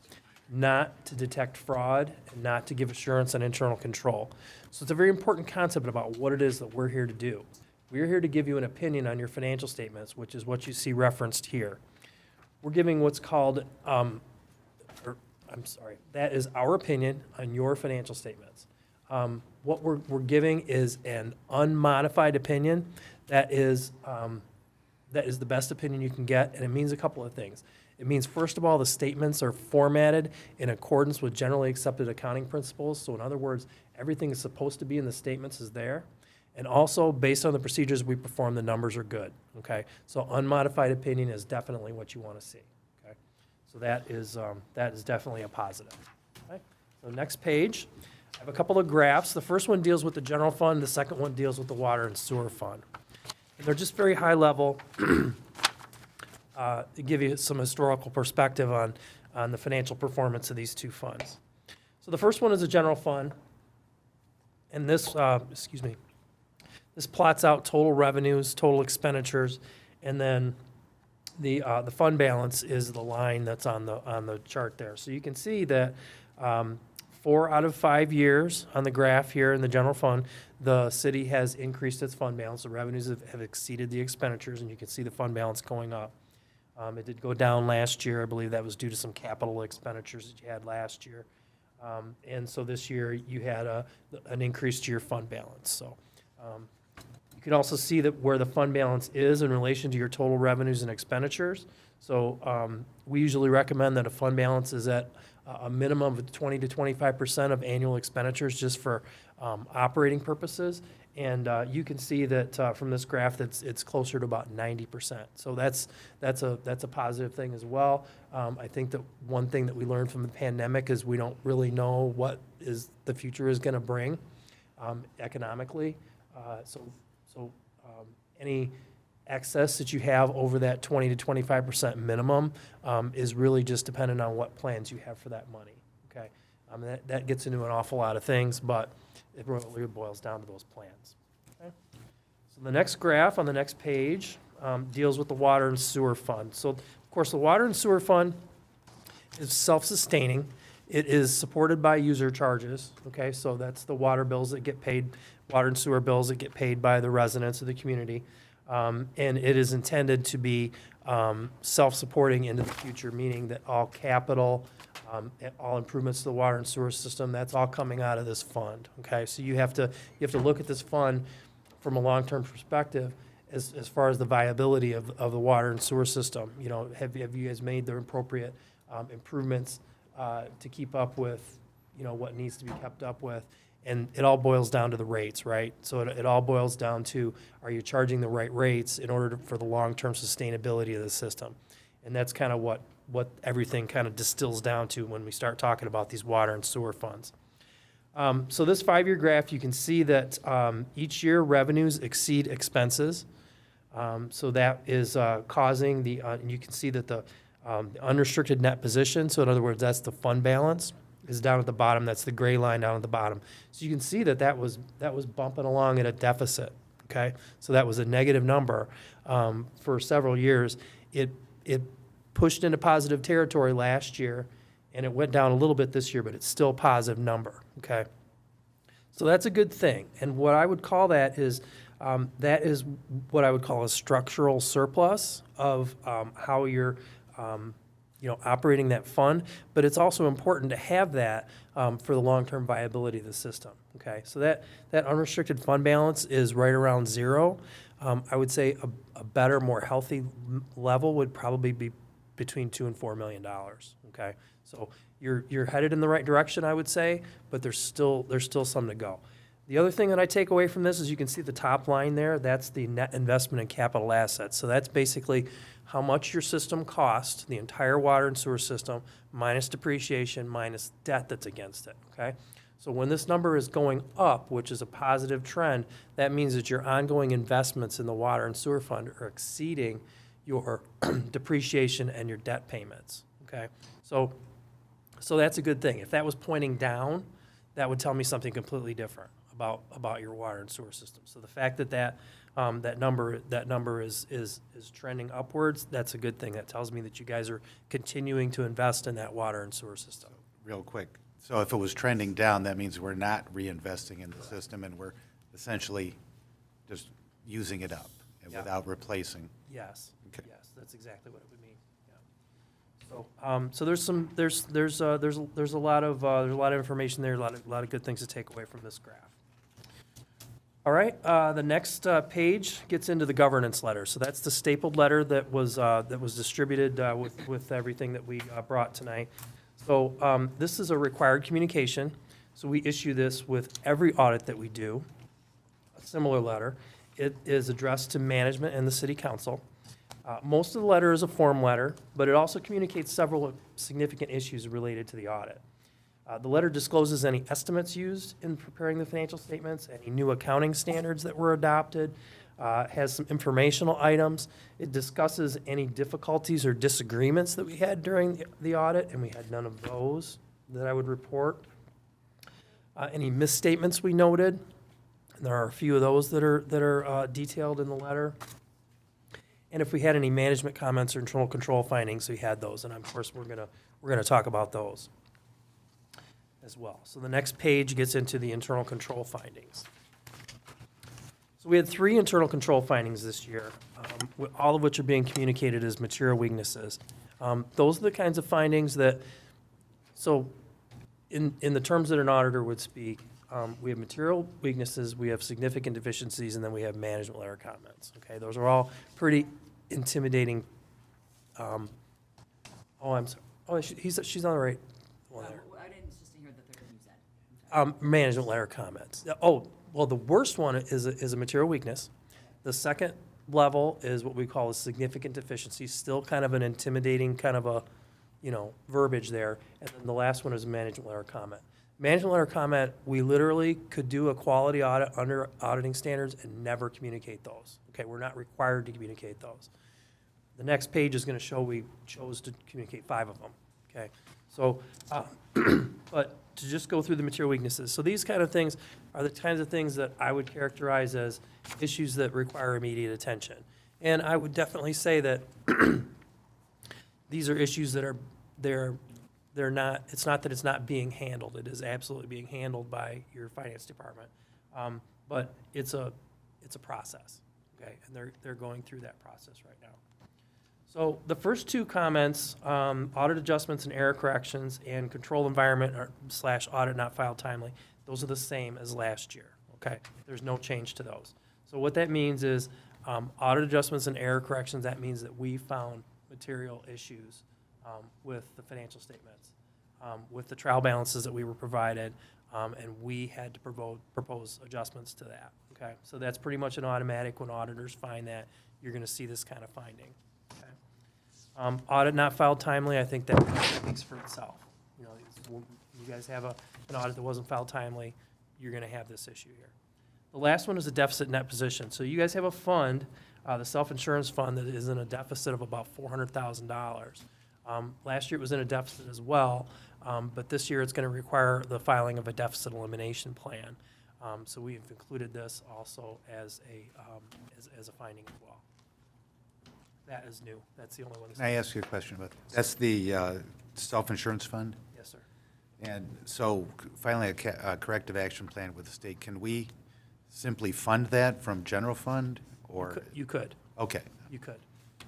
not to detect fraud, and not to give assurance on internal control. So it's a very important concept about what it is that we're here to do. We're here to give you an opinion on your financial statements, which is what you see referenced here. We're giving what's called, I'm sorry, that is our opinion on your financial statements. What we're giving is an unmodified opinion. That is the best opinion you can get, and it means a couple of things. It means, first of all, the statements are formatted in accordance with generally accepted accounting principles. So in other words, everything is supposed to be in the statements is there. And also, based on the procedures we perform, the numbers are good, okay? So unmodified opinion is definitely what you want to see, okay? So that is definitely a positive, okay? So next page, I have a couple of graphs. The first one deals with the general fund. The second one deals with the water and sewer fund. And they're just very high level to give you some historical perspective on the financial performance of these two funds. So the first one is a general fund. And this, this plots out total revenues, total expenditures, and then the fund balance is the line that's on the chart there. So you can see that 4 out of 5 years on the graph here in the general fund, the city has increased its fund balance. The revenues have exceeded the expenditures, and you can see the fund balance going up. It did go down last year. I believe that was due to some capital expenditures that you had last year. And so this year you had an increase to your fund balance. So you can also see that where the fund balance is in relation to your total revenues and expenditures. So we usually recommend that a fund balance is at a minimum of 20 to 25% of annual expenditures just for operating purposes. And you can see that from this graph that it's closer to about 90%. So that's a positive thing as well. I think that one thing that we learned from the pandemic is we don't really know what the future is going to bring economically. So any excess that you have over that 20 to 25% minimum is really just dependent on what plans you have for that money. Okay, that gets into an awful lot of things, but it really boils down to those plans. Okay? So the next graph on the next page deals with the water and sewer fund. So of course the water and sewer fund is self-sustaining. It is supported by user charges. Okay, so that's the water bills that get paid, water and sewer bills that get paid by the residents of the community. And it is intended to be self-supporting into the future, meaning that all capital, all improvements to the water and sewer system, that's all coming out of this fund. Okay, so you have to look at this fund from a long-term perspective as far as the viability of the water and sewer system. You know, have you guys made the appropriate improvements to keep up with, you know, what needs to be kept up with? And it all boils down to the rates, right? So it all boils down to, are you charging the right rates in order for the long-term sustainability of the system? And that's kind of what everything kind of distills down to when we start talking about these water and sewer funds. So this 5-year graph, you can see that each year revenues exceed expenses. So that is causing and you can see that the unrestricted net position, so in other words, that's the fund balance, is down at the bottom. That's the gray line down at the bottom. So you can see that was bumping along at a deficit. Okay, so that was a negative number for several years. It pushed into positive territory last year, and it went down a little bit this year, but it's still a positive number. Okay, so that's a good thing. And what I would call that is what I would call a structural surplus of how you're operating that fund, but it's also important to have that for the long-term viability of the system. Okay, so that unrestricted fund balance is right around zero. I would say a better, more healthy level would probably be between $2 and $4 million. Okay, so you're headed in the right direction, I would say, but there's still some to go. The other thing that I take away from this is you can see the top line there. That's the net investment in capital assets. So that's basically how much your system costs, the entire water and sewer system, minus depreciation, minus debt that's against it, okay? So when this number is going up, which is a positive trend, that means that your ongoing investments in the water and sewer fund are exceeding your depreciation and your debt payments, okay? So that's a good thing. If that was pointing down, that would tell me something completely different about your water and sewer system. So the fact that number is trending upwards, that's a good thing. That tells me that you guys are continuing to invest in that water and sewer system. Real quick, so if it was trending down, that means we're not reinvesting in the system and we're essentially just using it up without replacing. Yes, Okay. yes, that's exactly what it would mean. Yeah. So there's a lot of information there, a lot of good things to take away from this graph. All right, the next page gets into the governance letter. So that's the stapled letter that was distributed with everything that we brought tonight. So this is a required communication. So we issue this with every audit that we do, a similar letter. It is addressed to management and the city council. Most of the letter is a form letter, but it also communicates several significant issues related to the audit. The letter discloses any estimates used in preparing the financial statements, any new accounting standards that were adopted, has some informational items. It discusses any difficulties or disagreements that we had during the audit, and we had none of those that I would report. Any misstatements we noted, and there are a few of those that are detailed in the letter. And if we had any management comments or internal control findings, we had those, and of course, we're gonna talk about those as well. So the next page gets into the internal control findings. So we had 3 internal control findings this year, all of which are being communicated as material weaknesses. Those are the kinds of findings that, so in the terms that an auditor would speak, we have material weaknesses, we have significant deficiencies, and then we have management letter comments. Okay, those are all pretty intimidating. Oh, I'm sorry. Oh, she's on the right one there. I didn't just hear the third you said. Management letter comments. Oh, well, the worst one is a material weakness. The second level is what we call a significant deficiency, still kind of an intimidating kind of a, verbiage there. And then the last one is a management letter comment. Management letter comment, we literally could do a quality audit under auditing standards and never communicate those. Okay, we're not required to communicate those. The next page is going to show we chose to communicate 5 of them. Okay, so, but to just go through the material weaknesses. So these kind of things are the kinds of things that I would characterize as issues that require immediate attention. And I would definitely say that these are issues that they're not, it's not that it's not being handled. It is absolutely being handled by your finance department. But it's a process, okay? And they're going through that process right now. So the first 2 comments, audit adjustments and error corrections and control environment / audit not filed timely, those are the same as last year, okay? There's no change to those. So what that means is audit adjustments and error corrections, that means that we found material issues with the financial statements, with the trial balances that we were provided, and we had to propose adjustments to that, okay? So that's pretty much an automatic. When auditors find that, you're gonna see this kind of finding, okay? Audit not filed timely, I think that speaks for itself. You guys have an audit that wasn't filed timely, you're gonna have this issue here. The last one is a deficit net position. So you guys have a fund, the self-insurance fund, that is in a deficit of about $400,000. Last year it was in a deficit as well, but this year it's going to require the filing of a deficit elimination plan. So we've included this also as a finding as well. That is new. That's the only one. Can I ask you a question about that? That's the self-insurance fund? Yes, sir. And so finally, a corrective action plan with the state. Can we simply fund that from general fund, or? You could. Okay. You could.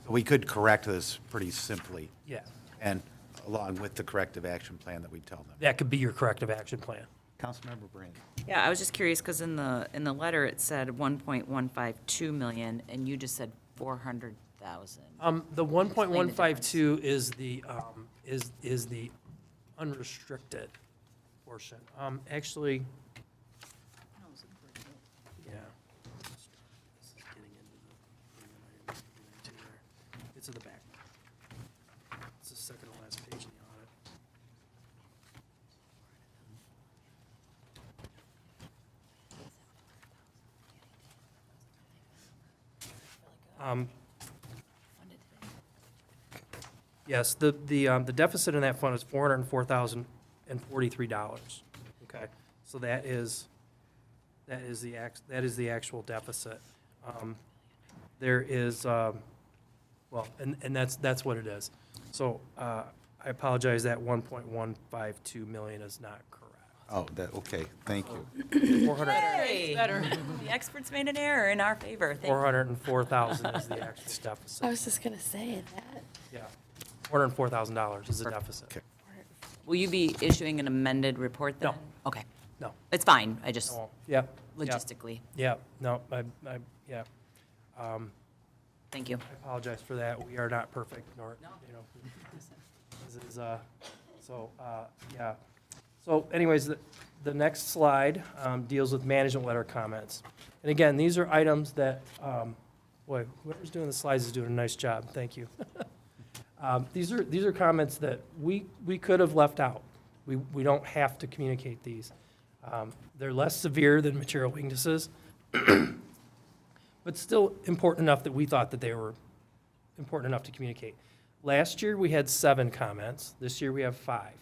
So we could correct this pretty simply. Yeah. And along with the corrective action plan that we tell them. That could be your corrective action plan. Councilmember Brand. Yeah, I was just curious, because in the letter, it said 1.152 million, and you just said 400,000. The 1.152 is the unrestricted portion. Actually, yeah. This is getting into it's at the back. It's the second to last page in the audit. Yes, the deficit in that fund is $404,043. Okay, so that is the actual deficit. There is well, and that's what it is. So I apologize, that 1.152 million is not correct. Oh, okay, thank you. 400. Hey, the experts made an error in our favor. Thank you. 404,000 is the actual deficit. I was just gonna say that. Yeah. $404,000 is the deficit. Will you be issuing an amended report then? No. Okay. No. It's fine, I just, Oh, yeah. logistically, Yeah, no, yeah. thank you. I apologize for that. We are not perfect, nor, you know, this is, yeah. So anyways, the next slide deals with management letter comments. And again, these are items that, boy, whoever's doing the slides is doing a nice job. Thank you. These are comments that we could have left out. We don't have to communicate these. They're less severe than material weaknesses, but still important enough that we thought that they were important enough to communicate. Last year, we had 7 comments. This year, we have 5.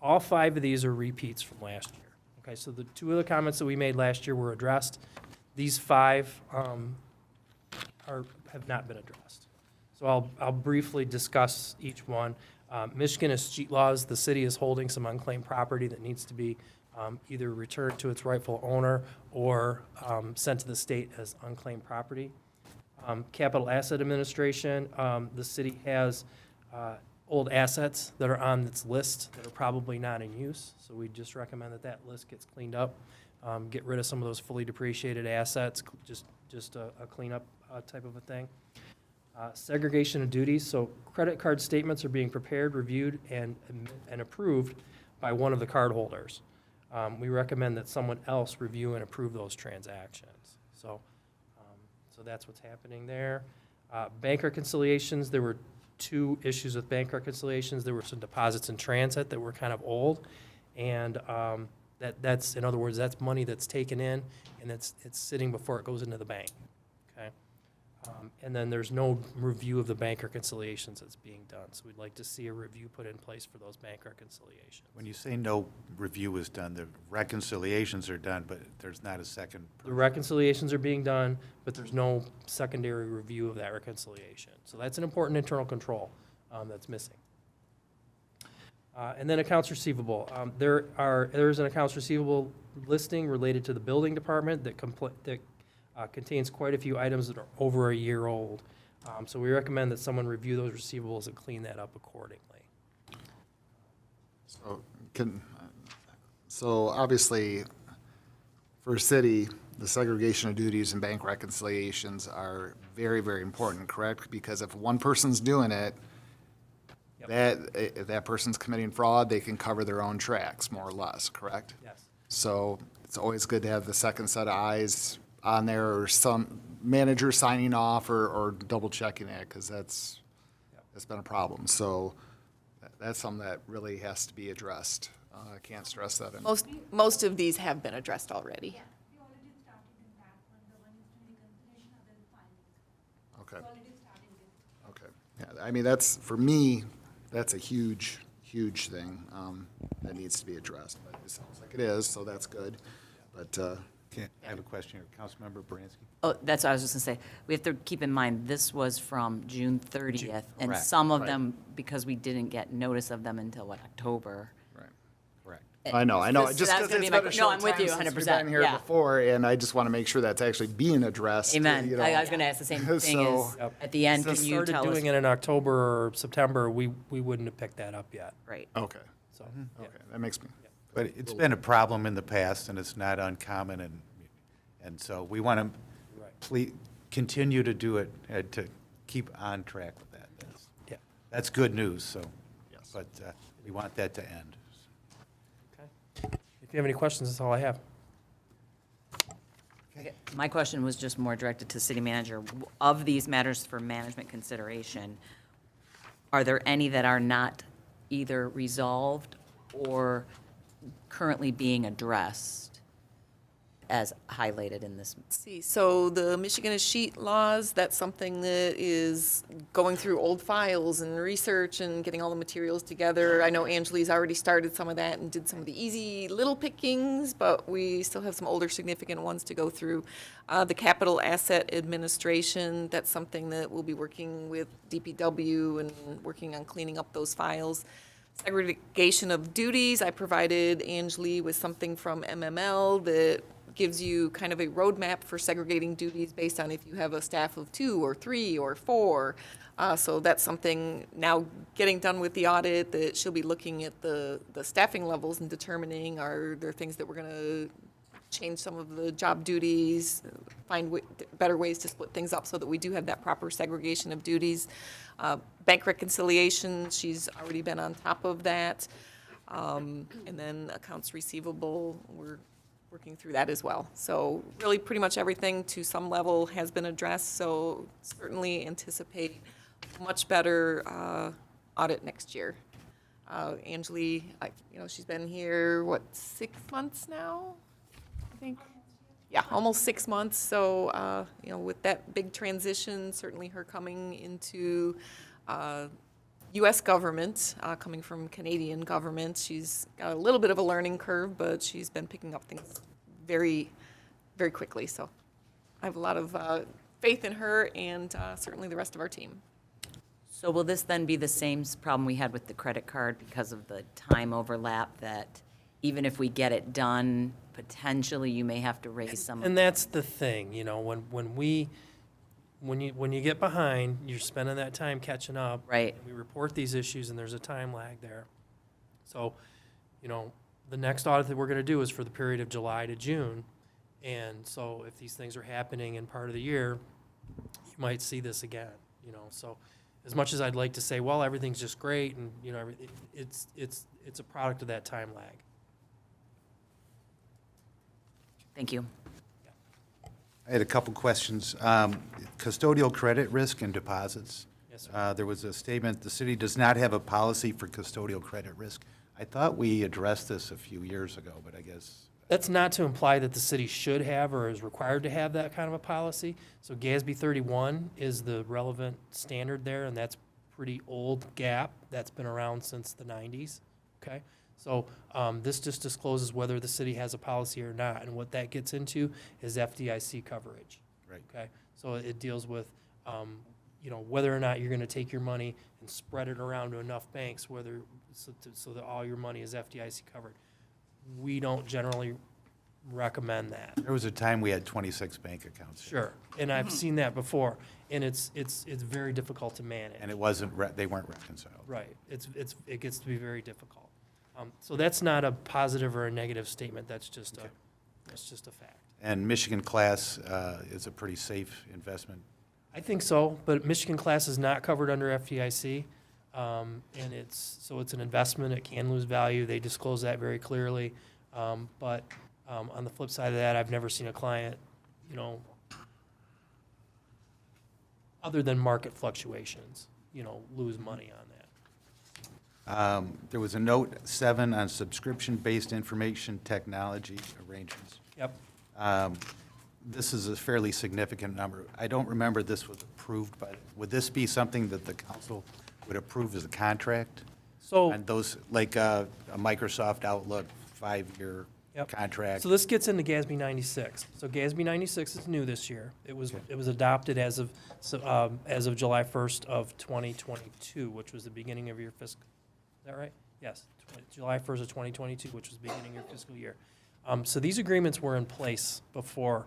All 5 of these are repeats from last year. Okay, so the 2 of the comments that we made last year were addressed. These 5 have not been addressed. So I'll briefly discuss each one. Michigan is street laws. The city is holding some unclaimed property that needs to be either returned to its rightful owner or sent to the state as unclaimed property. Capital Asset Administration, the city has old assets that are on its list that are probably not in use. So we just recommend that that list gets cleaned up. Get rid of some of those fully depreciated assets, just a cleanup type of a thing. Segregation of duties, so credit card statements are being prepared, reviewed, and approved by one of the card holders. We recommend that someone else review and approve those transactions. So that's what's happening there. Bank reconciliations, there were 2 issues with bank reconciliations. There were some deposits in transit that were kind of old, and that's, in other words, that's money that's taken in, and it's sitting before it goes into the bank, okay? And then there's no review of the bank reconciliations that's being done, so we'd like to see a review put in place for those bank reconciliations. When you say no review is done, the reconciliations are done, but there's not a second. The reconciliations are being done, but there's no secondary review of that reconciliation. So that's an important internal control that's missing. And then accounts receivable. There's an accounts receivable listing related to the building department that contains quite a few items that are over a year old. So we recommend that someone review those receivables and clean that up accordingly. So obviously, for a city, the segregation of duties and bank reconciliations are very, very important, correct? Because if one person's doing it, if that person's committing fraud, they can cover their own tracks, more or less, correct? Yes. So it's always good to have the second set of eyes on there, or some manager signing off or double checking it, because that's been a problem. So that's something that really has to be addressed. I can't stress that enough. Most of these have been addressed already. Okay. Okay. Yeah, I mean, that's, for me, that's a huge, huge thing that needs to be addressed. But it sounds like it is, so that's good. But I have a question here. Councilmember Baranski? Oh, that's what I was just gonna say. We have to keep in mind, this was from June 30th, and correct, some of right. them, because we didn't get notice of them until, October? Right. Correct. I know. Just- Just that was because gonna it's be my been a que- no, short I'm with time you since we've 100%, been here yeah. before, and I just want to make sure that's actually being addressed. Amen. you know. I was gonna ask the same thing So- as, at the end, If can we you started tell us? doing it in October or September, we wouldn't have picked that up yet. Right. Okay. So, Okay, that makes me. But it's been a problem in the past, and it's not uncommon, and so we want to continue to do it, to keep on track with that. Yeah. That's good news, so. Yes. But we want that to end. Okay. If you have any questions, that's all I have. My question was just more directed to the city manager. Of these matters for management consideration, are there any that are not either resolved or currently being addressed as highlighted in this? See, so the Michigan sheet laws, that's something that is going through old files and research and getting all the materials together. I know Angeli's already started some of that and did some of the easy little pickings, but we still have some older significant ones to go through. The Capital Asset Administration, that's something that we'll be working with DPW and working on cleaning up those files. Segregation of duties, I provided Angeli with something from MML that gives you kind of a roadmap for segregating duties based on if you have a staff of 2 or 3 or 4. So that's something now getting done with the audit, that she'll be looking at the staffing levels and determining, are there things that we're going to change some of the job duties, find better ways to split things up so that we do have that proper segregation of duties. Bank reconciliation, she's already been on top of that. And then accounts receivable, we're working through that as well. So really pretty much everything to some level has been addressed, so certainly anticipate much better audit next year. Angeli, she's been here, 6 months now? I think, yeah, almost 6 months. So, with that big transition, certainly her coming into U.S. government, coming from Canadian government, she's got a little bit of a learning curve, but she's been picking up things very, very quickly. So I have a lot of faith in her and certainly the rest of our team. So will this then be the same problem we had with the credit card because of the time overlap, that even if we get it done, potentially you may have to raise some? And that's the thing, when you get behind, you're spending that time catching up. Right. We report these issues and there's a time lag there. So, the next audit that we're gonna do is for the period of July to June. And so if these things are happening in part of the year, you might see this again, so as much as I'd like to say, well, everything's just great and, it's a product of that time lag. Thank you. I had a couple questions. Custodial credit risk and deposits. Yes, sir. There was a statement, the city does not have a policy for custodial credit risk. I thought we addressed this a few years ago, but I guess. That's not to imply that the city should have or is required to have that kind of a policy. So GASB 31 is the relevant standard there, and that's pretty old GAAP. That's been around since the 90s, okay? So this just discloses whether the city has a policy or not, and what that gets into is FDIC coverage. Right. Okay, so it deals with, whether or not you're gonna take your money and spread it around to enough banks, so that all your money is FDIC covered. We don't generally recommend that. There was a time we had 26 bank accounts. Sure, and I've seen that before, and it's very difficult to manage. And it they weren't reconciled. Right, it gets to be very difficult. So that's not a positive or a negative statement, that's just a fact. And Michigan Class is a pretty safe investment. I think so, but Michigan Class is not covered under FDIC. And it's an investment, it can lose value, they disclose that very clearly. But on the flip side of that, I've never seen a client, other than market fluctuations, lose money on that. There was a note 7 on subscription-based information technology arrangements. Yep. This is a fairly significant number. I don't remember this was approved, but would this be something that the council would approve as a contract? So. And those, like a Microsoft Outlook 5-year Yep. contract? So this gets into GASB 96. So GASB 96 is new this year. It was adopted as of July 1st of 2022, which was the beginning of your fiscal. Is that right? Yes, July 1st of 2022, which was the beginning of your fiscal year. So these agreements were in place before.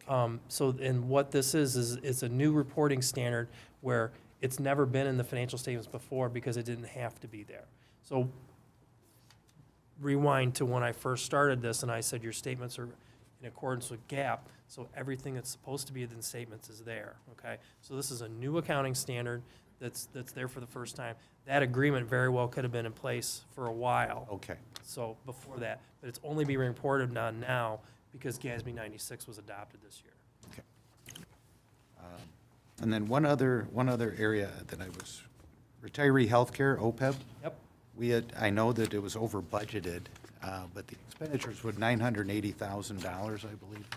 And what this is it's a new reporting standard where it's never been in the financial statements before because it didn't have to be there. So rewind to when I first started this and I said your statements are in accordance with GAAP, so everything that's supposed to be in the statements is there, okay? So this is a new accounting standard that's there for the first time. That agreement very well could have been in place for a while. Okay. So before that, but it's only being reported on now because GASB 96 was adopted this year. Okay. And then one other area that I was, retiree healthcare, OPEB. Yep. I know that it was over budgeted, but the expenditures were $980,000, I believe.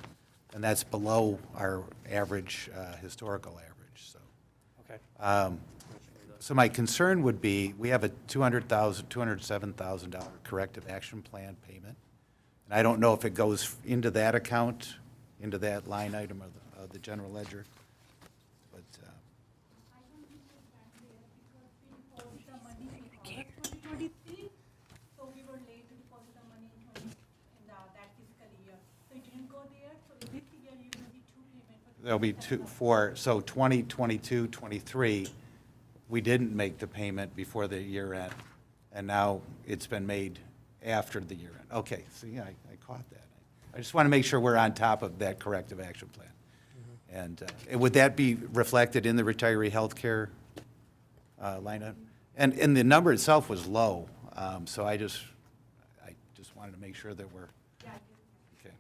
And that's below our average, historical average, so. Okay. So my concern would be, we have a $207,000 corrective action plan payment. And I don't know if it goes into that account, into that line item of the general ledger. But, So we were late to deposit the money in that fiscal year. So it didn't go there. There'll be two, four, so 2022, 23, we didn't make the payment before the year end, and now it's been made after the year end. Okay, see, I caught that. I just want to make sure we're on top of that corrective action plan. And would that be reflected in the retiree health care line item? And the number itself was low, so I just wanted to make sure that we're, okay.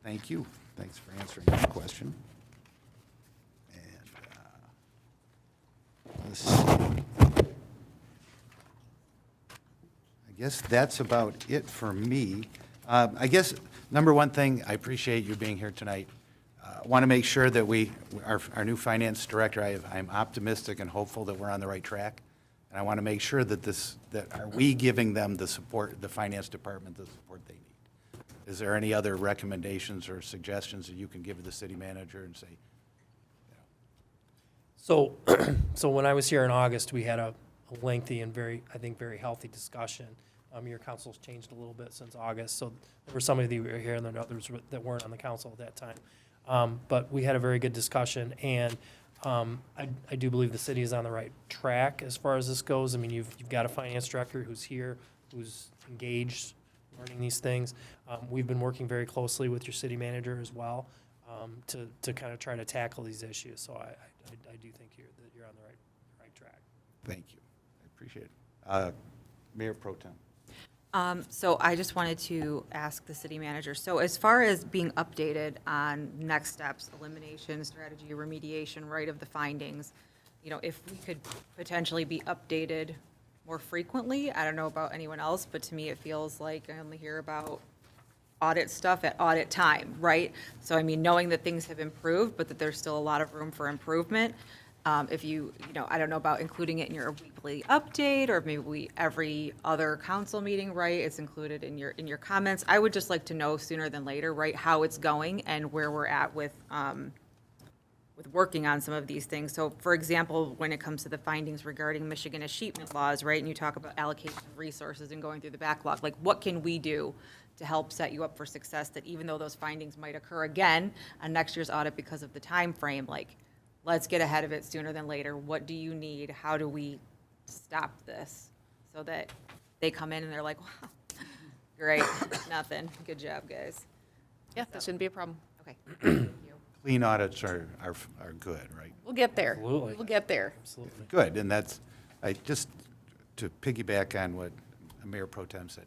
Thank you. Thanks for answering that question. And let's see. I guess that's about it for me. I guess, number one thing, I appreciate you being here tonight. I want to make sure that our new finance director, I'm optimistic and hopeful that we're on the right track. And I want to make sure that are we giving them the support, the finance department, the support they need? Is there any other recommendations or suggestions that you can give to the city manager and say, So, so when I was here in August, we had a lengthy and I think, very healthy discussion. Your council's changed a little bit since August, so there were some of you who were here and there were others that weren't on the council at that time. But we had a very good discussion, and I do believe the city is on the right track as far as this goes. I mean, you've got a finance director who's here, who's engaged, learning these things. We've been working very closely with your city manager as well to kind of try to tackle these issues. So I do think that you're on the right track. thank you, I appreciate it. Mayor Pro Tem. So I just wanted to ask the city manager, so as far as being updated on next steps, elimination, strategy, remediation, right of the findings, if we could potentially be updated more frequently, I don't know about anyone else, but to me, it feels like I only hear about audit stuff at audit time, right? So I mean, knowing that things have improved, but that there's still a lot of room for improvement. If I don't know about including it in your weekly update, or maybe every other council meeting, right? It's included in your comments. I would just like to know sooner than later, right, how it's going and where we're at with working on some of these things. So for example, when it comes to the findings regarding Michigan achievement laws, right, and you talk about allocation of resources and going through the backlog, like what can we do to help set you up for success, that even though those findings might occur again on next year's audit because of the time frame, like, let's get ahead of it sooner than later. What do you need? How do we stop this so that they come in and they're like, wow, great, nothing. Good job, guys. Yeah, that shouldn't be a problem. Okay. Thank you. Clean audits are good, right? We'll get there. Absolutely. We'll get there. Absolutely. Good, and just to piggyback on what Mayor Pro Tem said,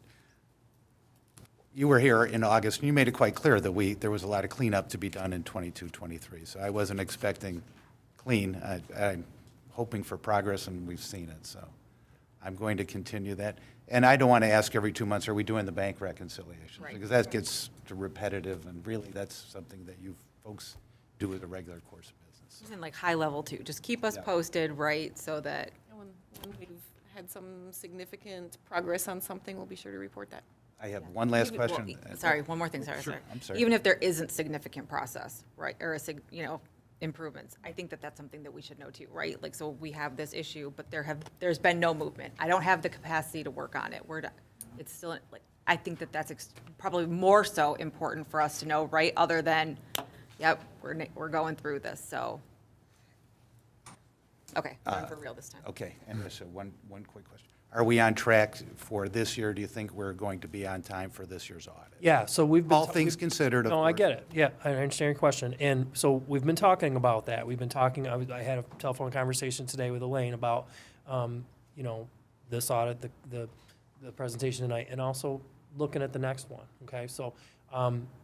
you were here in August, and you made it quite clear that there was a lot of cleanup to be done in 22, 23. So I wasn't expecting clean. I'm hoping for progress, and we've seen it. So I'm going to continue that. And I don't want to ask every 2 months, are we doing the bank reconciliations? Right. Because that gets repetitive, and really, that's something that you folks do as a regular course of business. Just in like high level too, just keep us posted, right, so that, And when we've had some significant progress on something, we'll be sure to report that. I have one last even- well, question. sorry, one more thing, sorry. I'm sorry. Even if there isn't significant process, right, or improvements, I think that that's something that we should know too, right? Like, so we have this issue, but there's been no movement. I don't have the capacity to work on it. It's still, like, I think that that's probably more so important for us to know, right? Other than, yep, we're going through this, so. Okay, going for real this time. Okay, and so one quick question. Are we on track for this year? Do you think we're going to be on time for this year's audit? Yeah, so we've been. All things considered, of No, I course. get it. Yeah, I understand your question. And so we've been talking about that. We've been talking, I had a telephone conversation today with Elaine about, this audit, the presentation tonight, and also looking at the next one, okay? So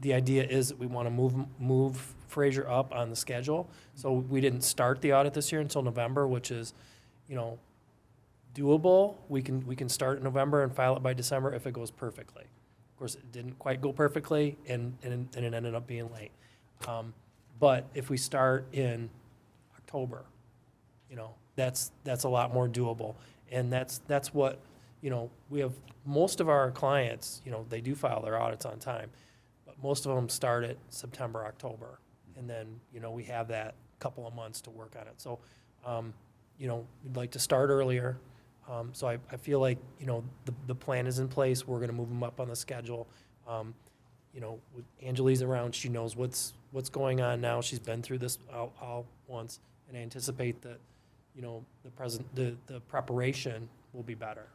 the idea is that we want to move Fraser up on the schedule. So we didn't start the audit this year until November, which is, doable. We can start in November and file it by December if it goes perfectly. Of course, it didn't quite go perfectly, and it ended up being late. But if we start in October, that's a lot more doable. And that's what, we have, most of our clients, they do file their audits on time, but most of them start at September, October. And then, we have that couple of months to work on it. So, we'd like to start earlier. So I feel like, the plan is in place. We're going to move them up on the schedule. With Angelie's around, she knows what's what's going on now. She's been through this all once, and I anticipate that, the preparation will be better.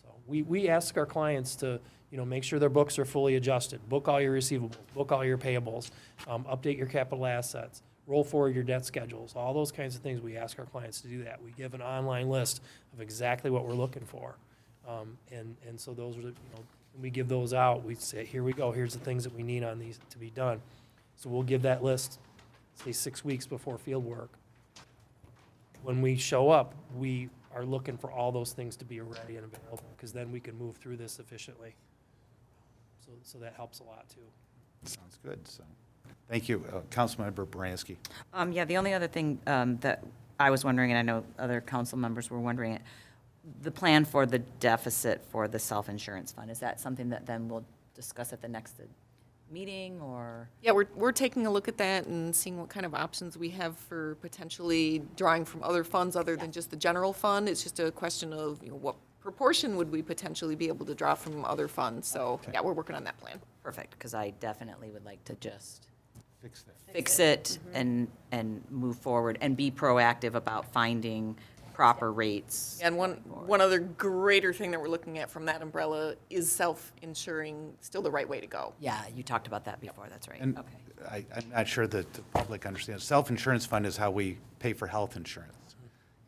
So we ask our clients to, make sure their books are fully adjusted, book all your receivables, book all your payables, update your capital assets, roll forward your debt schedules, all those kinds of things. We ask our clients to do that. We give an online list of exactly what we're looking for. And so those are, we give those out. We say, here we go. Here's the things that we need on these to be done. So we'll give that list, say 6 weeks before field work. When we show up, we are looking for all those things to be ready and available, because then we can move through this efficiently. So that helps a lot too. Sounds good. So, thank you. Councilmember Boransky. Yeah, the only other thing that I was wondering, and I know other council members were wondering it, the plan for the deficit for the self-insurance fund, is that something that then we'll discuss at the next meeting, or? Yeah, we're taking a look at that and seeing what kind of options we have for potentially drawing from other funds other than just the general fund. It's just a question of, what proportion would we potentially be able to draw from other funds. So, yeah, we're working on that plan. Perfect, because I definitely would like to just Fix it and move forward and be proactive about finding proper rates. And one other greater thing that we're looking at from that umbrella is self-insuring still the right way to go. Yeah, you talked about that before, that's right. And Okay. I'm not sure that the public understands. Self-insurance fund is how we pay for health insurance.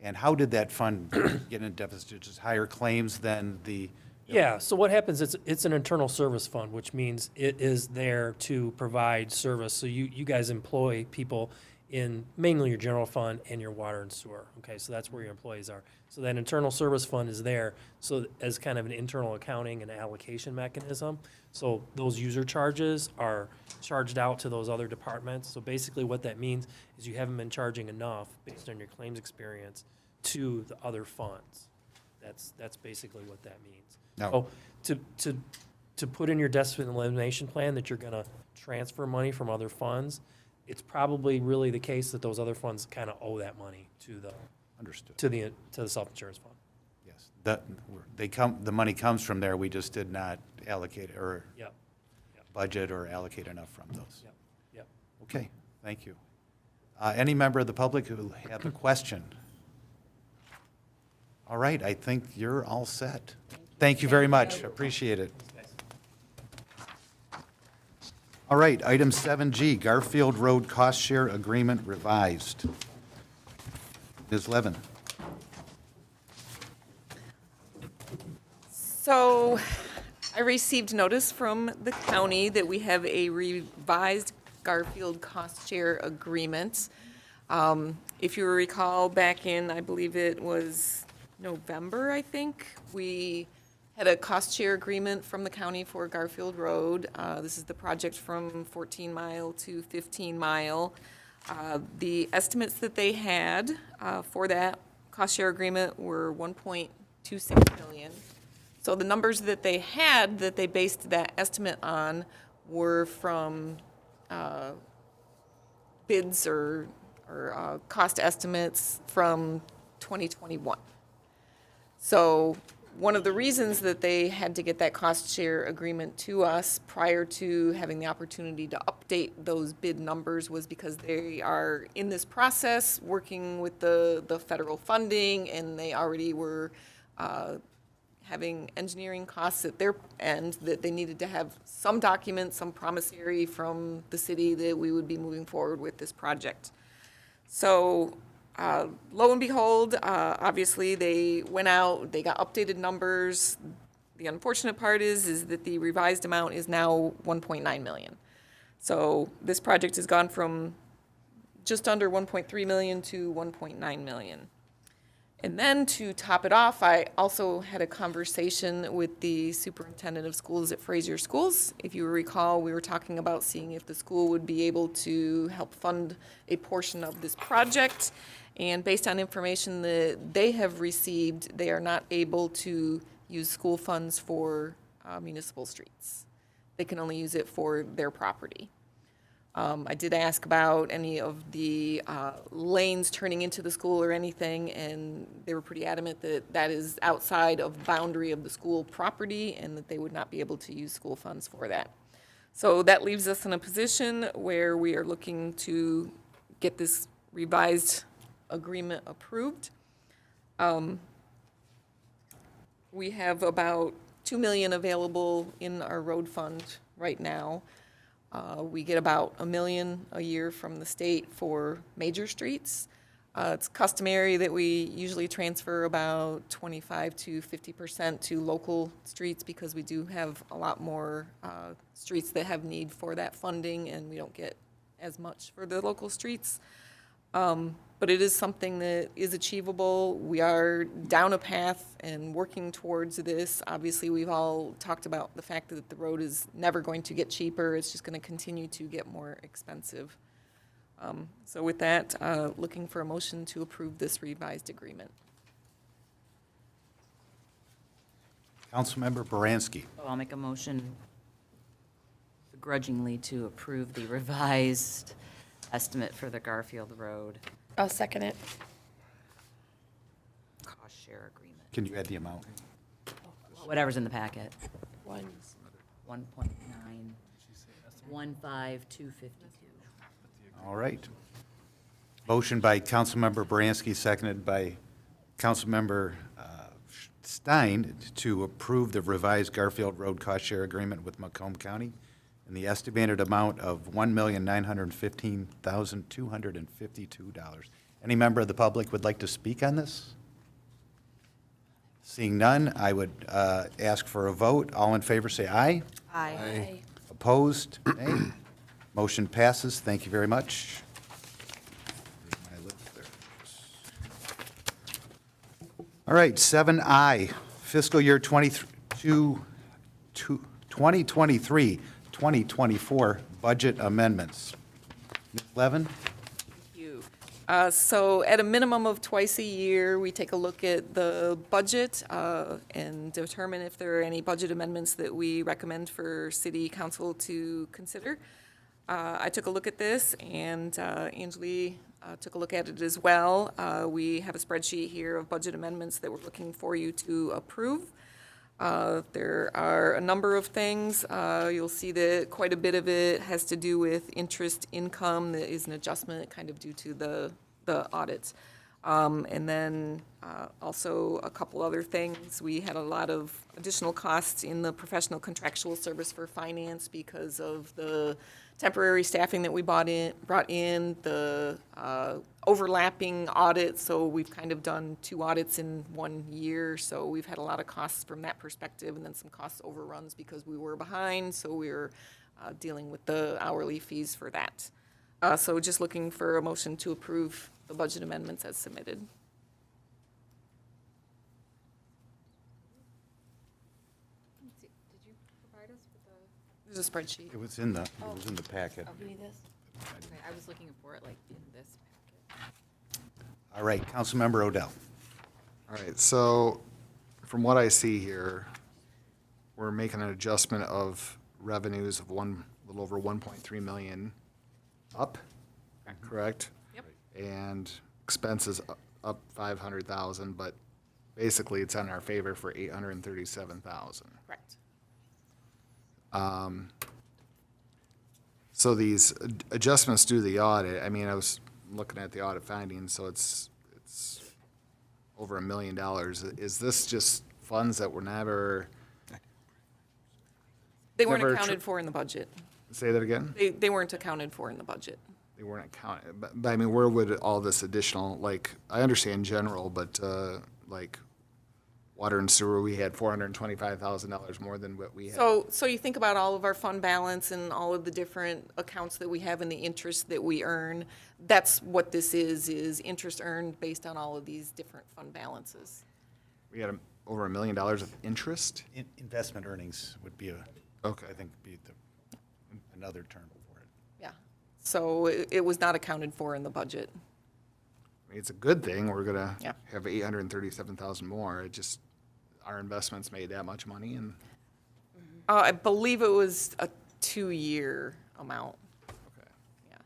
And how did that fund get in deficit? Just higher claims than the? Yeah, so what happens, it's an internal service fund, which means it is there to provide service. So you guys employ people in mainly your general fund and your water and sewer. Okay, so that's where your employees are. So that internal service fund is there so as kind of an internal accounting and allocation mechanism. So those user charges are charged out to those other departments. So basically what that means is you haven't been charging enough based on your claims experience to the other funds. That's basically what that means. No. So to put in your deficit elimination plan that you're gonna transfer money from other funds, it's probably really the case that those other funds kind of owe that money to the Understood. to the self-insurance fund. Yes. The money comes from there. We just did not allocate or Yep. budget or allocate enough from those. Yep. Yep. Okay, thank you. Any member of the public who have a question? All right, I think you're all set. Thank you very much. Appreciate it. All right, item 7G, Garfield Road Cost Share Agreement revised. Ms. Levin. So I received notice from the county that we have a revised Garfield cost share agreement. If you recall, back in, I believe it was November, I think, we had a cost share agreement from the county for Garfield Road. This is the project from 14 Mile to 15 Mile. The estimates that they had for that cost share agreement were 1.26 million. So the numbers that they had that they based that estimate on were from bids or cost estimates from 2021. So one of the reasons that they had to get that cost share agreement to us prior to having the opportunity to update those bid numbers was because they are in this process working with the federal funding, and they already were having engineering costs at their end, that they needed to have some document, some promissory from the city that we would be moving forward with this project. So lo and behold, obviously they went out, they got updated numbers. The unfortunate part is that the revised amount is now 1.9 million. So this project has gone from just under 1.3 million to 1.9 million. And then to top it off, I also had a conversation with the superintendent of schools at Fraser Schools. If you recall, we were talking about seeing if the school would be able to help fund a portion of this project. And based on information that they have received, they are not able to use school funds for municipal streets. They can only use it for their property. I did ask about any of the lanes turning into the school or anything, and they were pretty adamant that that is outside of boundary of the school property and that they would not be able to use school funds for that. So that leaves us in a position where we are looking to get this revised agreement approved. We have about 2 million available in our road fund right now. We get about $1 million a year from the state for major streets. It's customary that we usually transfer about 25 to 50% to local streets because we do have a lot more streets that have need for that funding, and we don't get as much for the local streets. But it is something that is achievable. We are down a path and working towards this. Obviously, we've all talked about the fact that the road is never going to get cheaper. It's just going to continue to get more expensive. So with that, looking for a motion to approve this revised agreement. Councilmember Baranski. I'll make a motion begrudgingly to approve the revised estimate for the Garfield Road I'll second it. cost share agreement. Can you add the amount? Whatever's in the packet. 1. 1.9, 15252. All right. Motion by Councilmember Baranski, seconded by Councilmember Stein to approve the revised Garfield Road cost share agreement with Macomb County in the estimated amount of $1,915,252. Any member of the public would like to speak on this? Seeing none, I would ask for a vote. All in favor, say aye. Aye. Opposed? Nay. Motion passes. Thank you very much. Here's my list there. All right, 7I, fiscal year 2023-2024 budget amendments. Ms. Levin? So at a minimum of twice a year, we take a look at the budget and determine if there are any budget amendments that we recommend for city council to consider. I took a look at this, and Anjali took a look at it as well. We have a spreadsheet here of budget amendments that we're looking for you to approve. There are a number of things. You'll see that quite a bit of it has to do with interest income that is an adjustment kind of due to the audits. And then also a couple other things. We had a lot of additional costs in the professional contractual service for finance because of the temporary staffing that we brought in, the overlapping audits. So we've kind of done 2 audits in 1 year. So we've had a lot of costs from that perspective, and then some cost overruns because we were behind. So we were dealing with the hourly fees for that. So just looking for a motion to approve the budget amendments as submitted. Did you provide us with the? There's a spreadsheet. It was in the packet. You need this? Okay, I was looking for it like in this packet. All right, Councilmember Odell. All right, so from what I see here, we're making an adjustment of revenues of little over 1.3 million up, correct? Yep. And expenses up 500,000, but basically it's in our favor for 837,000. Correct. So these adjustments due to the audit, I mean, I was looking at the audit findings, so it's over $1 million. Is this just funds that were never? They weren't Never accounted for in the budget. Say that again? They weren't accounted for in the budget. They weren't accounted, but I mean, where would all this additional, like, I understand general, but, like, water and sewer, we had $425,000 more than what we had. So you think about all of our fund balance and all of the different accounts that we have and the interest that we earn. That's what this is interest earned based on all of these different fund balances. We had over $1 million of interest? Investment earnings would be Okay. I think, another term for it. Yeah. So it was not accounted for in the budget. I mean, it's a good thing, we're gonna Yeah. have 837,000 more, it just, our investments made that much money, and, I believe it was a 2-year amount. okay. Yeah.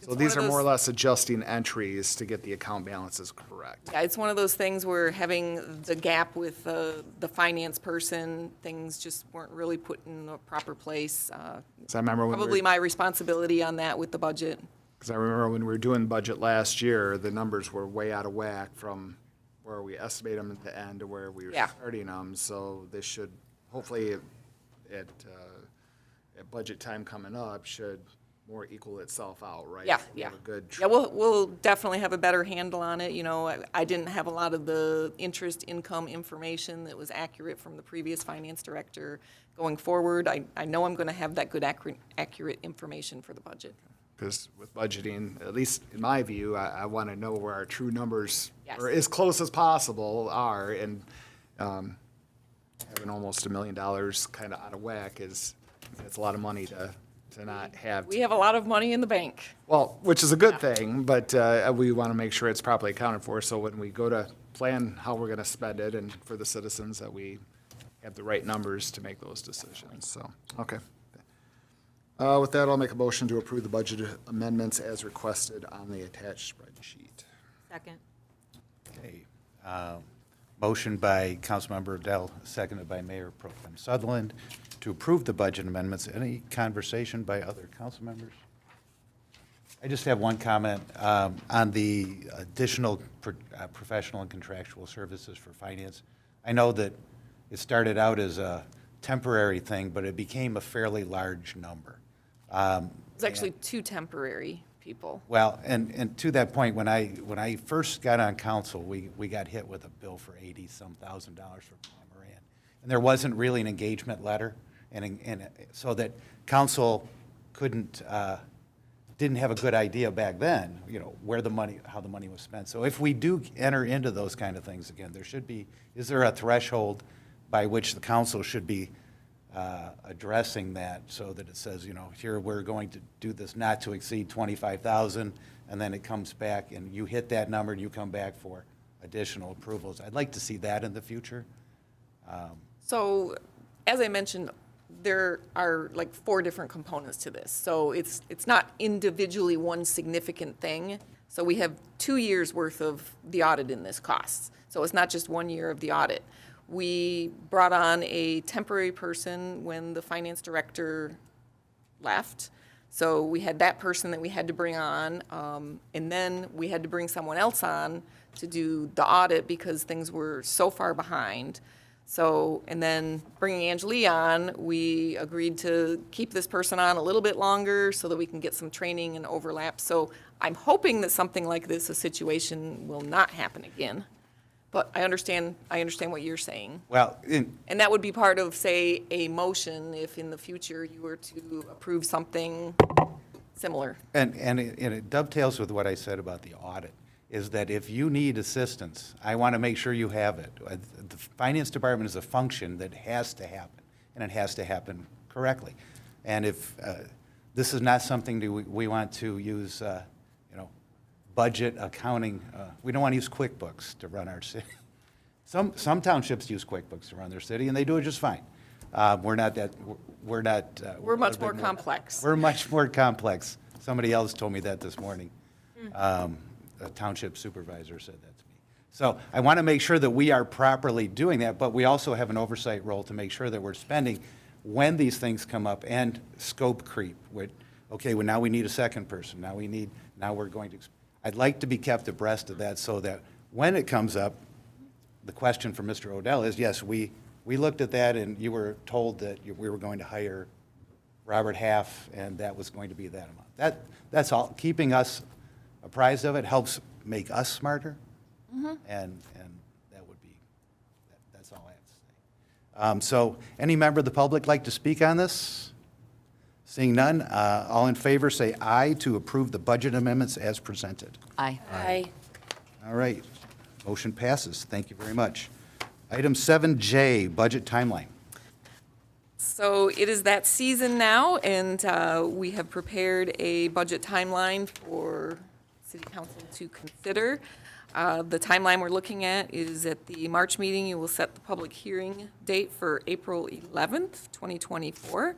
So one these of are more or those- less adjusting entries to get the account balances correct. Yeah, it's one of those things where having the gap with the finance person, things just weren't really put in a proper place. So I remember when we Probably were, my responsibility on that with the budget. because I remember when we were doing the budget last year, the numbers were way out of whack from where we estimate them at the end to where we were Yeah. starting them. So this should, hopefully, at budget time coming up, should more equal itself out, right? Yeah, We yeah. have a good Yeah, we'll definitely have a better handle on it. You know, I didn't have a lot of the interest income information that was accurate from the previous finance director. Going forward, I know I'm going to have that good accurate information for the budget. Because with budgeting, at least in my view, I want to know where our true numbers, Yes. or as close as possible, are. And having almost $1 million kind of out of whack it's a lot of money to not have. We have a lot of money in the bank. Well, which is a good thing, but we want to make sure it's properly accounted for. So when we go to plan how we're going to spend it and for the citizens, that we have the right numbers to make those decisions. So, okay. With that, I'll make a motion to approve the budget amendments as requested on the attached spreadsheet. Second. Okay. Motion by Councilmember Dell, seconded by Mayor Pro Tem Sutherland to approve the budget amendments. Any conversation by other council members? I just have one comment on the additional professional and contractual services for finance. I know that it started out as a temporary thing, but it became a fairly large number. It's actually 2 temporary people. Well, and to that point, when I first got on council, we got hit with a bill for $80-some thousand for Moran. And there wasn't really an engagement letter, and so that council didn't have a good idea back then, you know, how the money was spent. So if we do enter into those kind of things again, is there a threshold by which the council should be addressing that, so that it says, you know, here we're going to do this not to exceed 25,000, and then it comes back and you hit that number and you come back for additional approvals. I'd like to see that in the future. So, as I mentioned, there are like 4 different components to this. So it's not individually one significant thing. So we have 2 years worth of the audit in this cost. So it's not just 1 year of the audit. We brought on a temporary person when the finance director left. So we had that person that we had to bring on, and then we had to bring someone else on to do the audit because things were so far behind. So, and then bringing Angelique on, we agreed to keep this person on a little bit longer so that we can get some training and overlap. So I'm hoping that something like this, a situation, will not happen again. But I understand what you're saying. Well, And that would be part of, say, a motion if in the future you were to approve something similar. And it dovetails with what I said about the audit, is that if you need assistance, I want to make sure you have it. The finance department is a function that has to happen, and it has to happen correctly. And if this is not something that we want to use, budget accounting, we don't want to use QuickBooks to run our city. Some townships use QuickBooks to run their city, and they do it just fine. We're not that, we're not. We're much more complex. We're much more complex. Somebody else told me that this morning. A township supervisor said that to me. So I want to make sure that we are properly doing that, but we also have an oversight role to make sure that we're spending when these things come up, and scope creep. Okay, well, now we need a second person. Now we're going to. I'd like to be kept abreast of that so that when it comes up, the question for Mr. Odell is, yes, we looked at that and you were told that we were going to hire Robert Half and that was going to be that amount. That's all. Keeping us apprised of it helps make us smarter. Mm-hmm. And that would be, that's all I have to say. So any member of the public like to speak on this? Seeing none, all in favor say aye to approve the budget amendments as presented. Aye. Aye. All right, motion passes. Thank you very much. Item 7J, budget timeline. So it is that season now, and we have prepared a budget timeline for City Council to consider. The timeline we're looking at is at the March meeting, you will set the public hearing date for April 11th, 2024.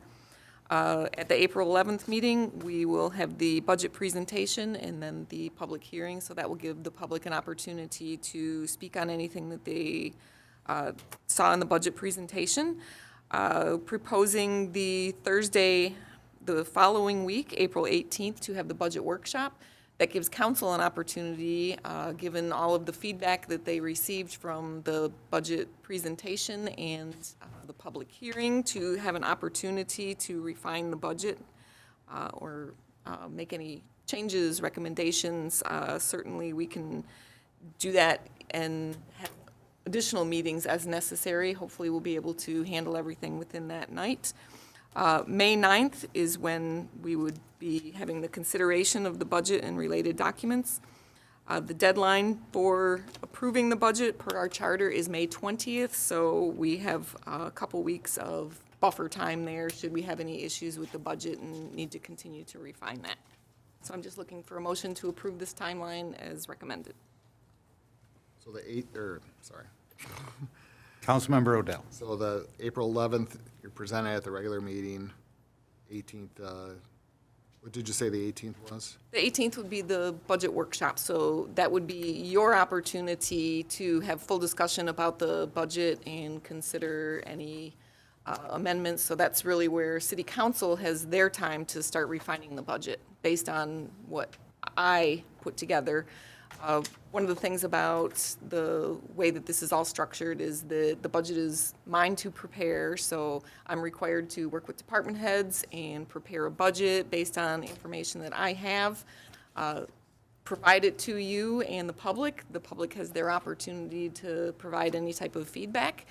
At the April 11th meeting, we will have the budget presentation and then the public hearing, so that will give the public an opportunity to speak on anything that they saw in the budget presentation. Proposing the Thursday, the following week, April 18th, to have the budget workshop. That gives council an opportunity, given all of the feedback that they received from the budget presentation and the public hearing, to have an opportunity to refine the budget or make any changes, recommendations. Certainly, we can do that and have additional meetings as necessary. Hopefully, we'll be able to handle everything within that night. May 9th is when we would be having the consideration of the budget and related documents. The deadline for approving the budget per our charter is May 20th, so we have a couple weeks of buffer time there should we have any issues with the budget and need to continue to refine that. So I'm just looking for a motion to approve this timeline as recommended. So sorry. Councilmember Odell. So the April 11th, you're presenting at the regular meeting, 18th, what did you say the 18th was? The 18th would be the budget workshop, so that would be your opportunity to have full discussion about the budget and consider any amendments. So that's really where City Council has their time to start refining the budget based on what I put together. One of the things about the way that this is all structured is the budget is mine to prepare, so I'm required to work with department heads and prepare a budget based on information that I have, provide it to you and the public. The public has their opportunity to provide any type of feedback,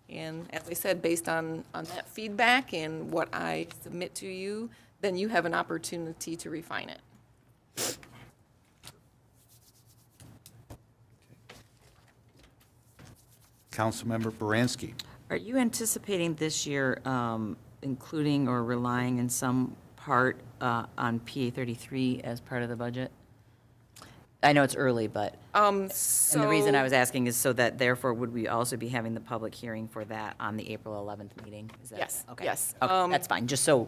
and as I said, based on that feedback and what I submit to you, then you have an opportunity to refine it. Councilmember Baranski. Are you anticipating this year including or relying in some part on PA 33 as part of the budget? I know it's early, but, and the reason I was asking is so that therefore would we also be having the public hearing for that on the April 11th meeting? Is that, Yes, okay. yes. Okay, that's fine, just so.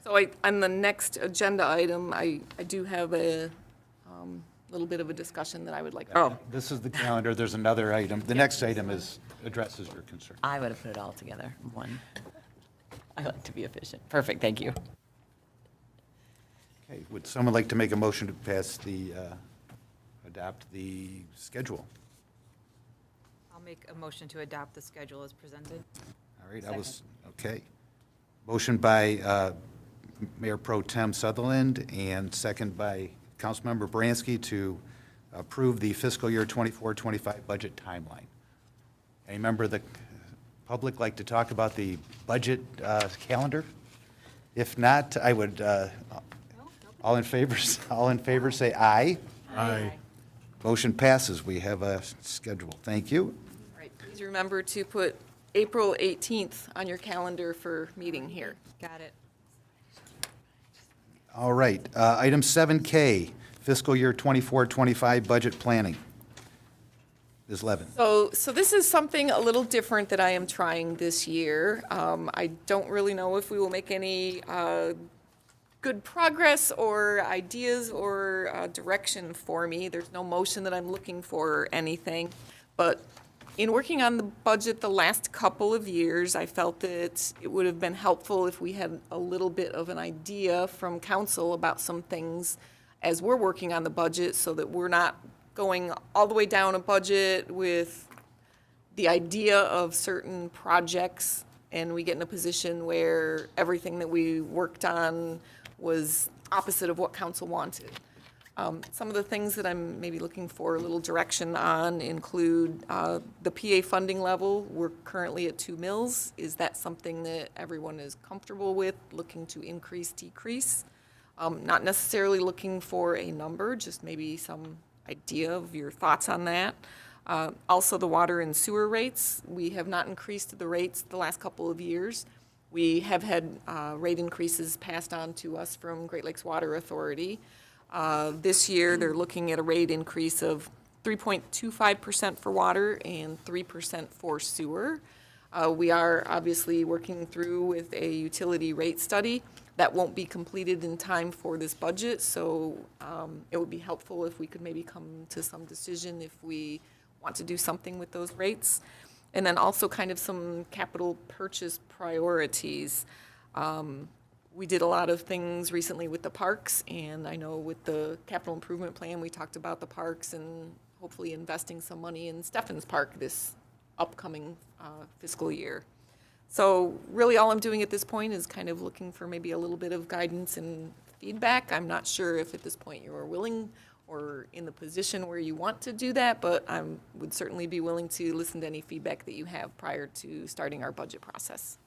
So on the next agenda item, I do have a little bit of a discussion that I would like to have. This is the calendar. There's another item. The next item addresses your concern. I would have put it all together in one. I like to be efficient. Perfect, thank you. Okay, would someone like to make a motion to pass adopt the schedule? I'll make a motion to adopt the schedule as presented. All right, okay. Motion by Mayor Pro Tem Sutherland and second by Councilmember Baranski to approve the fiscal year 24-25 budget timeline. Any member of the public like to talk about the budget calendar? If not, I would, all in favor say aye. Aye. Motion passes. We have a schedule. Thank you. All right, please remember to put April 18th on your calendar for meeting here. Got it. All right, item 7K, fiscal year 24-25 budget planning. Ms. Levin. So this is something a little different that I am trying this year. I don't really know if we will make any good progress or ideas or direction for me. There's no motion that I'm looking for or anything. But in working on the budget the last couple of years, I felt that it would have been helpful if we had a little bit of an idea from council about some things as we're working on the budget so that we're not going all the way down a budget with the idea of certain projects and we get in a position where everything that we worked on was opposite of what council wanted. Some of the things that I'm maybe looking for a little direction on include the PA funding level. We're currently at 2 mils. Is that something that everyone is comfortable with, looking to increase, decrease? Not necessarily looking for a number, just maybe some idea of your thoughts on that. Also, the water and sewer rates. We have not increased the rates the last couple of years. We have had rate increases passed on to us from Great Lakes Water Authority. This year, they're looking at a rate increase of 3.25% for water and 3% for sewer. We are obviously working through with a utility rate study that won't be completed in time for this budget, so it would be helpful if we could maybe come to some decision if we want to do something with those rates. And then also kind of some capital purchase priorities. We did a lot of things recently with the parks, and I know with the capital improvement plan, we talked about the parks and hopefully investing some money in Steffens Park this upcoming fiscal year. So really all I'm doing at this point is kind of looking for maybe a little bit of guidance and feedback. I'm not sure if at this point you are willing or in the position where you want to do that, but I would certainly be willing to listen to any feedback that you have prior to starting our budget process.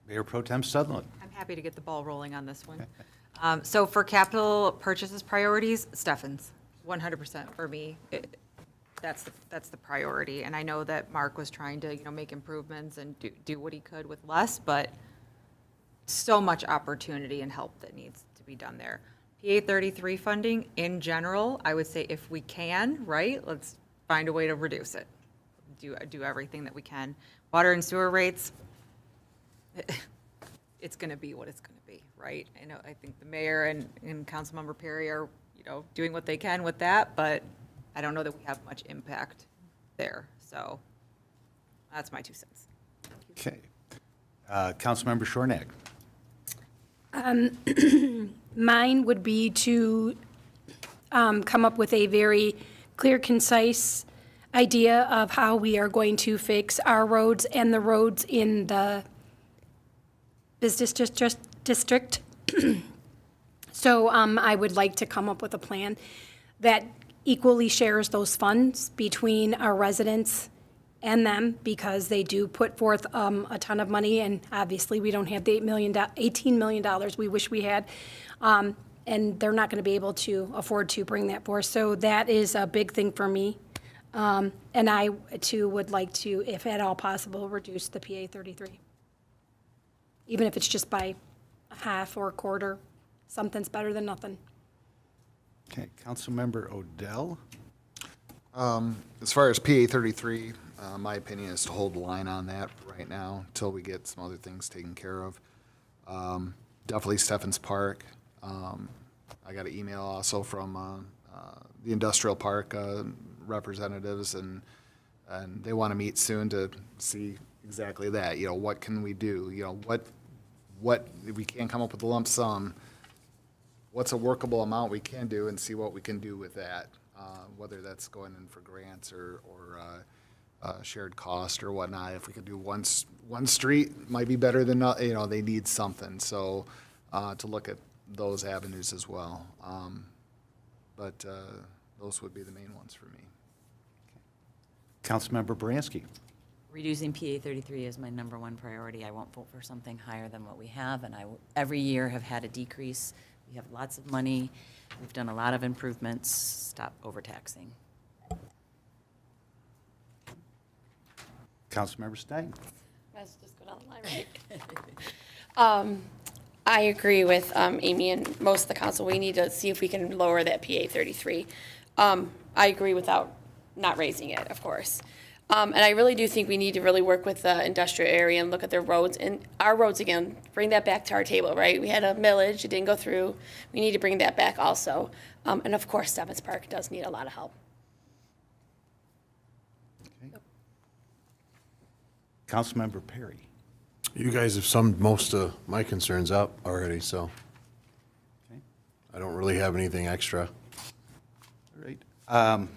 Mayor Pro Tem Sutherland. I'm happy to get the ball rolling on this one. So for capital purchases priorities, Steffens, 100% for me. That's the priority. And I know that Mark was trying to, make improvements and do what he could with less, but so much opportunity and help that needs to be done there. PA 33 funding, in general, I would say if we can, right, let's find a way to reduce it. Do everything that we can. Water and sewer rates, it's going to be what it's going to be, right? I think the mayor and Councilmember Perry are, doing what they can with that, but I don't know that we have much impact there. So that's my 2 cents. Okay. Councilmember Shornack. Mine would be to come up with a very clear, concise idea of how we are going to fix our roads and the roads in the business district. So I would like to come up with a plan that equally shares those funds between our residents and them, because they do put forth a ton of money, and obviously we don't have the $18 million we wish we had, and they're not going to be able to afford to bring that forth. So that is a big thing for me. And I, too, would like to, if at all possible, reduce the PA 33. Even if it's just by a half or a quarter, something's better than nothing. Okay, Councilmember Odell. As far as PA 33, my opinion is to hold the line on that right now until we get some other things taken care of. Definitely Steffens Park. I got an email also from the industrial park representatives, and they want to meet soon to see exactly that. What can we do? What if we can't come up with a lump sum? What's a workable amount we can do, and see what we can do with that, whether that's going in for grants or shared cost or whatnot. If we could do one street, might be better than not. They need something. So to look at those avenues as well. But those would be the main ones for me. Councilmember Baranski. Reducing PA 33 is my number one priority. I won't vote for something higher than what we have, and I every year have had a decrease. We have lots of money. We've done a lot of improvements. Stop overtaxing. Councilmember Stein. Let's just go down the line, right? I agree with Amy and most of the council. We need to see if we can lower that PA 33. I agree without not raising it, of course. And I really do think we need to really work with the industrial area and look at their roads. And our roads, again, bring that back to our table, right? We had a millage, it didn't go through. We need to bring that back also. And of course, Steffens Park does need a lot of help. Okay. Councilmember Perry. You guys have summed most of my concerns up already, so Okay. I don't really have anything extra. All right.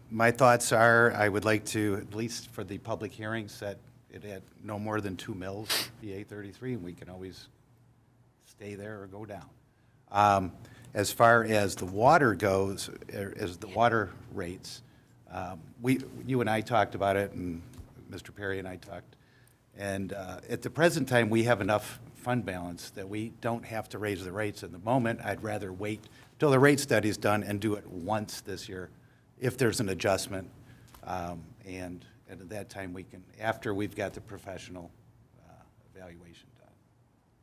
My thoughts are, I would like to, at least for the public hearing, set it at no more than 2 mils, PA 33, and we can always stay there or go down. As far as the water goes, as the water rates, you and I talked about it, and Mr. Perry and I talked, and at the present time, we have enough fund balance that we don't have to raise the rates at the moment. I'd rather wait till the rate study's done and do it once this year, if there's an adjustment, and at that time we can, after we've got the professional evaluation done,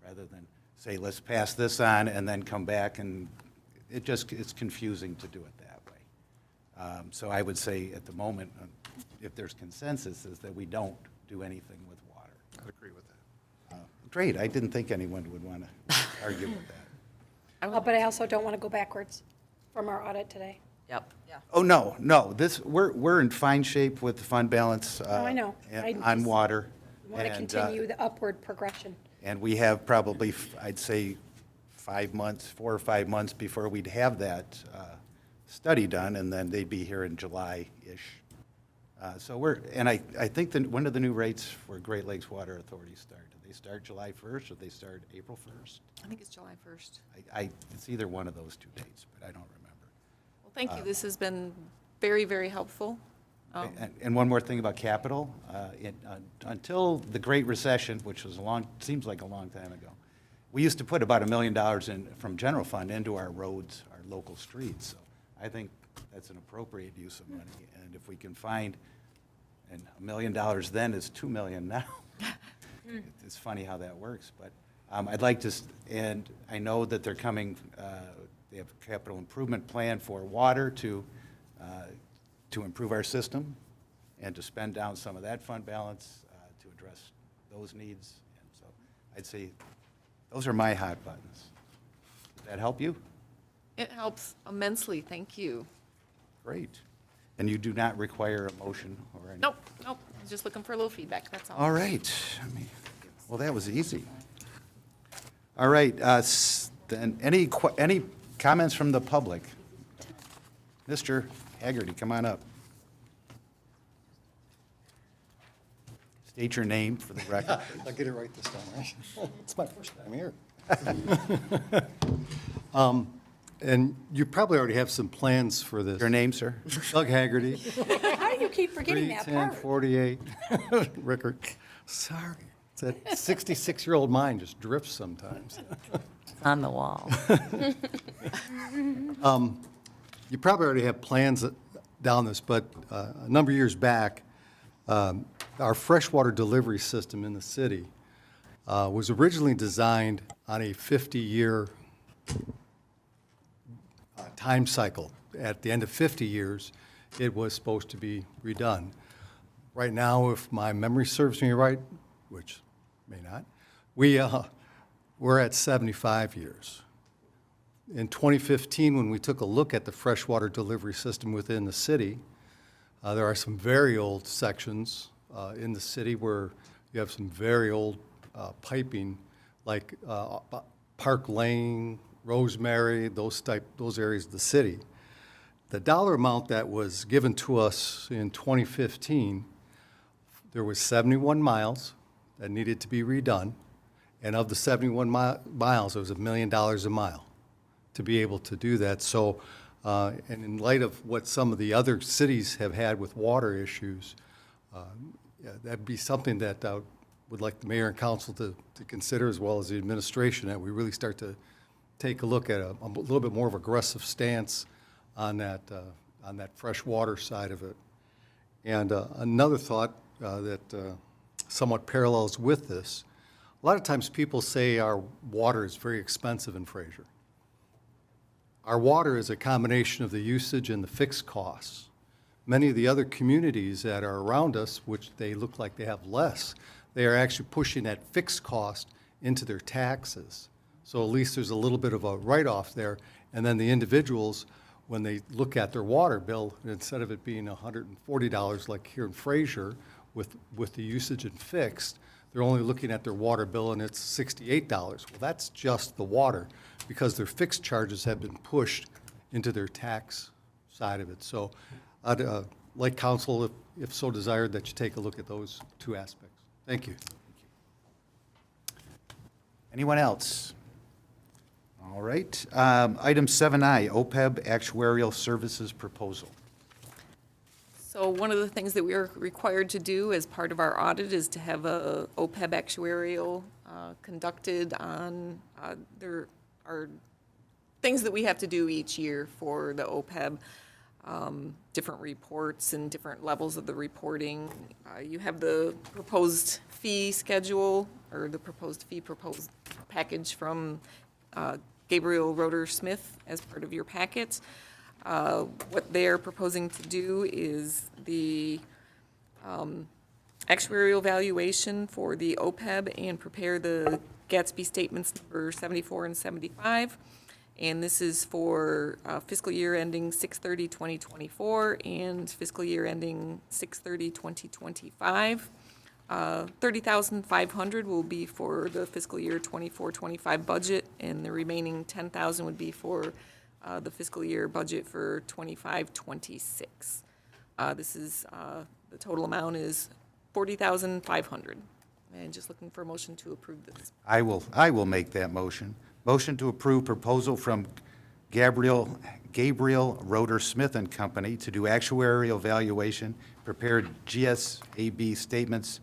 rather than say, let's pass this on and then come back, and it's confusing to do it that way. So I would say at the moment, if there's consensus, is that we don't do anything with water. I agree with that. Great, I didn't think anyone would want to argue with that. But I also don't want to go backwards from our audit today. Yep. Oh, no, no, we're in fine shape with the fund balance. I know. On water. Want to and, continue the upward progression. And we have probably, I'd say, 4 or 5 months before we'd have that study done, and then they'd be here in July-ish. So I think when do the new rates for Great Lakes Water Authority start? Do they start July 1st, or they start April 1st? I think it's July 1st. It's either one of those two dates, but I don't remember. Well, thank you. This has been very, very helpful. And one more thing about capital. Until the Great Recession, which was seems like a long time ago, we used to put about $1 million from general fund into our roads, our local streets. So I think that's an appropriate use of money. And if we can find, and $1 million then is $2 million now. It's funny how that works. But I'd like to, and I know that they're coming, they have a capital improvement plan for water to improve our system and to spend down some of that fund balance to address those needs. And so I'd say those are my hot buttons. Does that help you? It helps immensely. Thank you. Great. And you do not require a motion or anything? Nope, nope. I was just looking for a little feedback, that's all. All right. Well, that was easy. All right. Then any comments from the public? Mr. Haggerty, come on up. State your name for the record. I'll get it right this time, right? It's my first time here. And you probably already have some plans for this. Your name, sir? Doug Haggerty. How do you keep forgetting that part? 31048 Rickard. Sorry. That 66-year-old mind just drifts sometimes. On the wall. You probably already have plans down this, but a number of years back, our freshwater delivery system in the city was originally designed on a 50-year time cycle. At the end of 50 years, it was supposed to be redone. Right now, if my memory serves me right, which may not, we're at 75 years. In 2015, when we took a look at the freshwater delivery system within the city, there are some very old sections in the city where you have some very old piping, like Park Lane, Rosemary, those areas of the city. The dollar amount that was given to us in 2015, there was 71 miles that needed to be redone, and of the 71 miles, it was $1 million a mile to be able to do that. So, and in light of what some of the other cities have had with water issues, that'd be something that I would like the mayor and council to consider, as well as the administration, that we really start to take a look at a little bit more of aggressive stance on that fresh water side of it. And another thought that somewhat parallels with this, a lot of times people say our water is very expensive in Fraser. Our water is a combination of the usage and the fixed costs. Many of the other communities that are around us, which they look like they have less, they are actually pushing that fixed cost into their taxes. So at least there's a little bit of a write-off there. And then the individuals, when they look at their water bill, instead of it being $140 like here in Fraser with the usage and fixed, they're only looking at their water bill and it's $68. Well, that's just the water, because their fixed charges have been pushed into their tax side of it. So I'd like council, if so desired, that you take a look at those two aspects. Thank you. Anyone else? All right. Item 7I, OPEB Actuarial Services Proposal. So one of the things that we are required to do as part of our audit is to have a OPEB actuarial conducted on, there are things that we have to do each year for the OPEB, different reports and different levels of the reporting. You have the proposed fee schedule, or the proposed package from Gabriel Roeder Smith as part of your packet. What they're proposing to do is the actuarial valuation for the OPEB and prepare the Gatsby statements number 74 and 75. And this is for fiscal year ending 6/30/2024 and fiscal year ending 6/30/2025. 30,500 will be for the fiscal year 24-25 budget, and the remaining 10,000 would be for the fiscal year budget for 25-26. This is, the total amount is 40,500. And just looking for a motion to approve this. I will make that motion. Motion to approve proposal from Gabriel Roeder Smith and Company to do actuarial valuation, prepared GSAB statements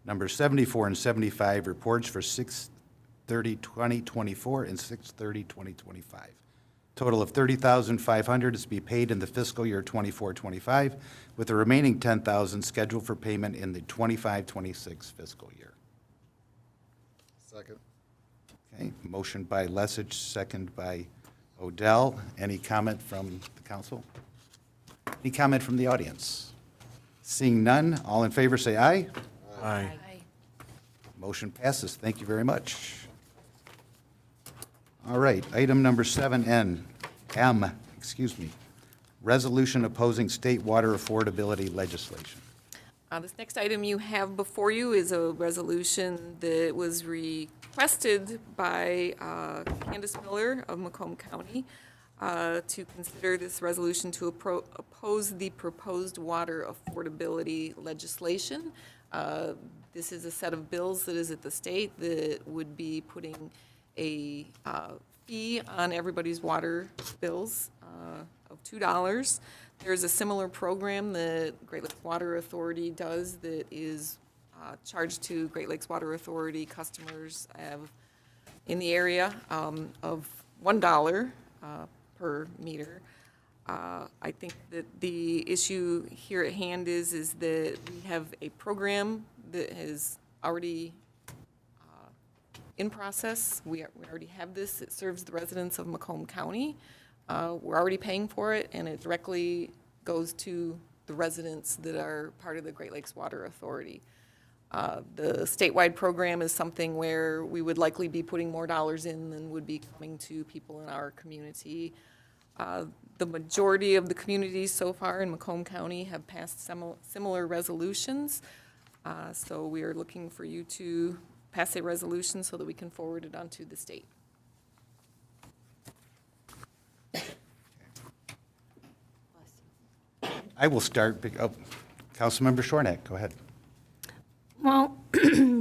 number 74 and 75, reports for 6/30/2024 and 6/30/2025. Total of $30,500 is to be paid in the fiscal year 24-25, with the remaining $10,000 scheduled for payment in the 25-26 fiscal year. Second. Okay, motion by Lessig, second by Odell. Any comment from the council? Any comment from the audience? Seeing none, all in favor say aye. Aye. Motion passes. Thank you very much. All right, item number 7M, resolution opposing state water affordability legislation. This next item you have before you is a resolution that was requested by Candace Miller of Macomb County to consider this resolution to oppose the proposed water affordability legislation. This is a set of bills that is at the state that would be putting a fee on everybody's water bills of $2. There's a similar program that Great Lakes Water Authority does that is charged to Great Lakes Water Authority customers in the area of $1 per meter. I think that the issue here at hand is that we have a program that is already in process. We already have this. It serves the residents of Macomb County. We're already paying for it, and it directly goes to the residents that are part of the Great Lakes Water Authority. The statewide program is something where we would likely be putting more dollars in than would be coming to people in our community. The majority of the communities so far in Macomb County have passed similar resolutions. So we are looking for you to pass a resolution so that we can forward it onto the state. I will start, Councilmember Shornack, go ahead. Well,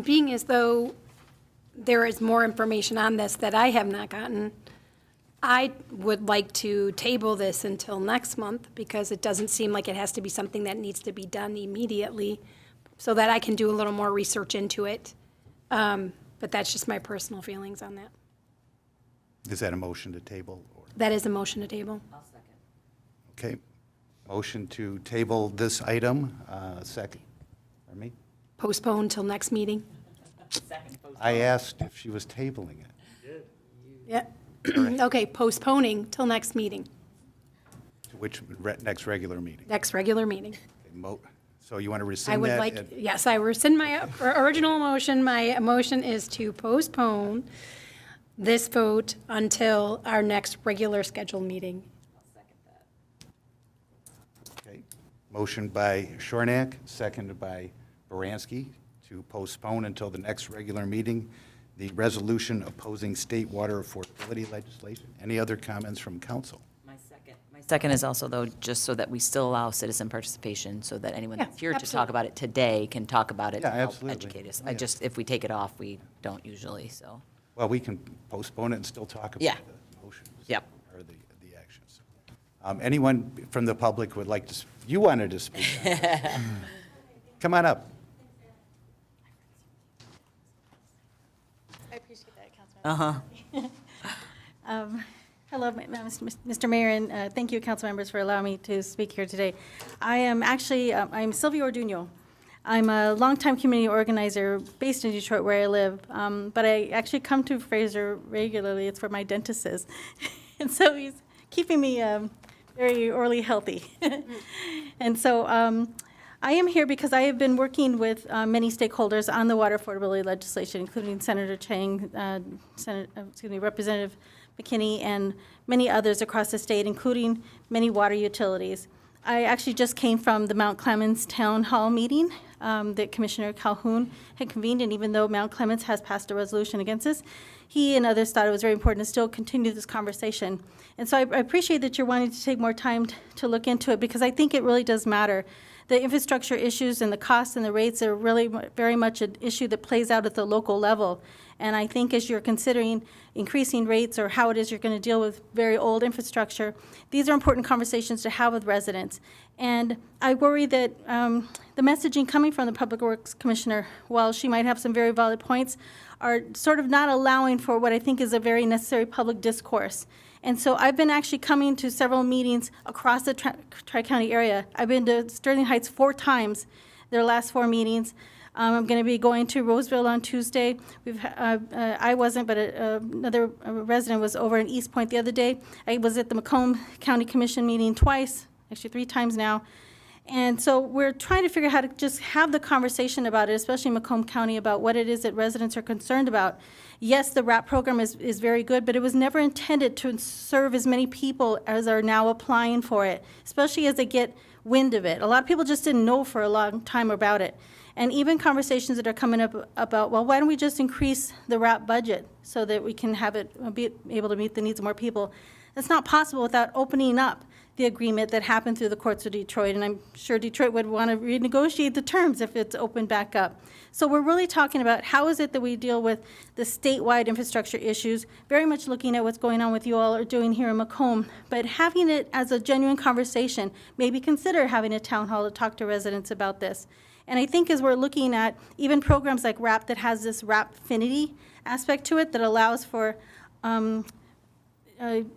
being as though there is more information on this that I have not gotten, I would like to table this until next month because it doesn't seem like it has to be something that needs to be done immediately so that I can do a little more research into it. But that's just my personal feelings on that. Is that a motion to table? Or? That is a motion to table. Okay, motion to table this item, second, pardon me? Postpone till next meeting. I asked if she was tabling it. Yeah. Okay, postponing till next meeting, To which next regular meeting? next regular meeting. Okay, So you want to I rescind would that? like, yes, I rescind my original motion. My motion is to postpone this vote until our next regular scheduled meeting. Okay. Motion by Shornack, seconded by Baranski, to postpone until the next regular meeting the resolution opposing state water affordability legislation. Any other comments from council? My second is also, though, just so that we still allow citizen participation, so that anyone that's here to talk about it today can talk about it Yeah, and help absolutely. educate us. Yeah. If we take it off, we don't usually, so. Well, we can postpone it and still talk about Yeah. the motions. Yep. Or the actions. Anyone from the public would like to, you wanted to speak on this. Come on up. I appreciate that, Councilman. Hello, Mr. Mayor, and thank you, council members, for allowing me to speak here today. I am actually, I'm Sylvia Orduno. I'm a longtime community organizer based in Detroit, where I live, but I actually come to Fraser regularly. It's where my dentist is. And so he's keeping me very early healthy. And so I am here because I have been working with many stakeholders on the water affordability legislation, including Senator Chang, Representative McKinney, and many others across the state, including many water utilities. I actually just came from the Mount Clemens Town Hall meeting that Commissioner Calhoun had convened, and even though Mount Clemens has passed a resolution against this, he and others thought it was very important to still continue this conversation. And so I appreciate that you're wanting to take more time to look into it, because I think it really does matter. The infrastructure issues and the costs and the rates are really very much an issue that plays out at the local level. And I think as you're considering increasing rates or how it is you're going to deal with very old infrastructure, these are important conversations to have with residents. And I worry that the messaging coming from the Public Works Commissioner, while she might have some very valid points, are sort of not allowing for what I think is a very necessary public discourse. And so I've been actually coming to several meetings across the Tri-County area. I've been to Sterling Heights 4 times, their last 4 meetings. I'm going to be going to Roseville on Tuesday. I wasn't, but another resident was over in East Point the other day. I was at the Macomb County Commission meeting twice, actually 3 times now. And so we're trying to figure out how to just have the conversation about it, especially in Macomb County, about what it is that residents are concerned about. Yes, the RAP program is very good, but it was never intended to serve as many people as are now applying for it, especially as they get wind of it. A lot of people just didn't know for a long time about it. And even conversations that are coming up about, well, why don't we just increase the RAP budget so that we can have it be able to meet the needs of more people? That's not possible without opening up the agreement that happened through the courts of Detroit, and I'm sure Detroit would want to renegotiate the terms if it's opened back up. So we're really talking about how is it that we deal with the statewide infrastructure issues, very much looking at what's going on with you all are doing here in Macomb, but having it as a genuine conversation, maybe consider having a town hall to talk to residents about this. And I think as we're looking at even programs like RAP that has this RAPfinity aspect to it that allows for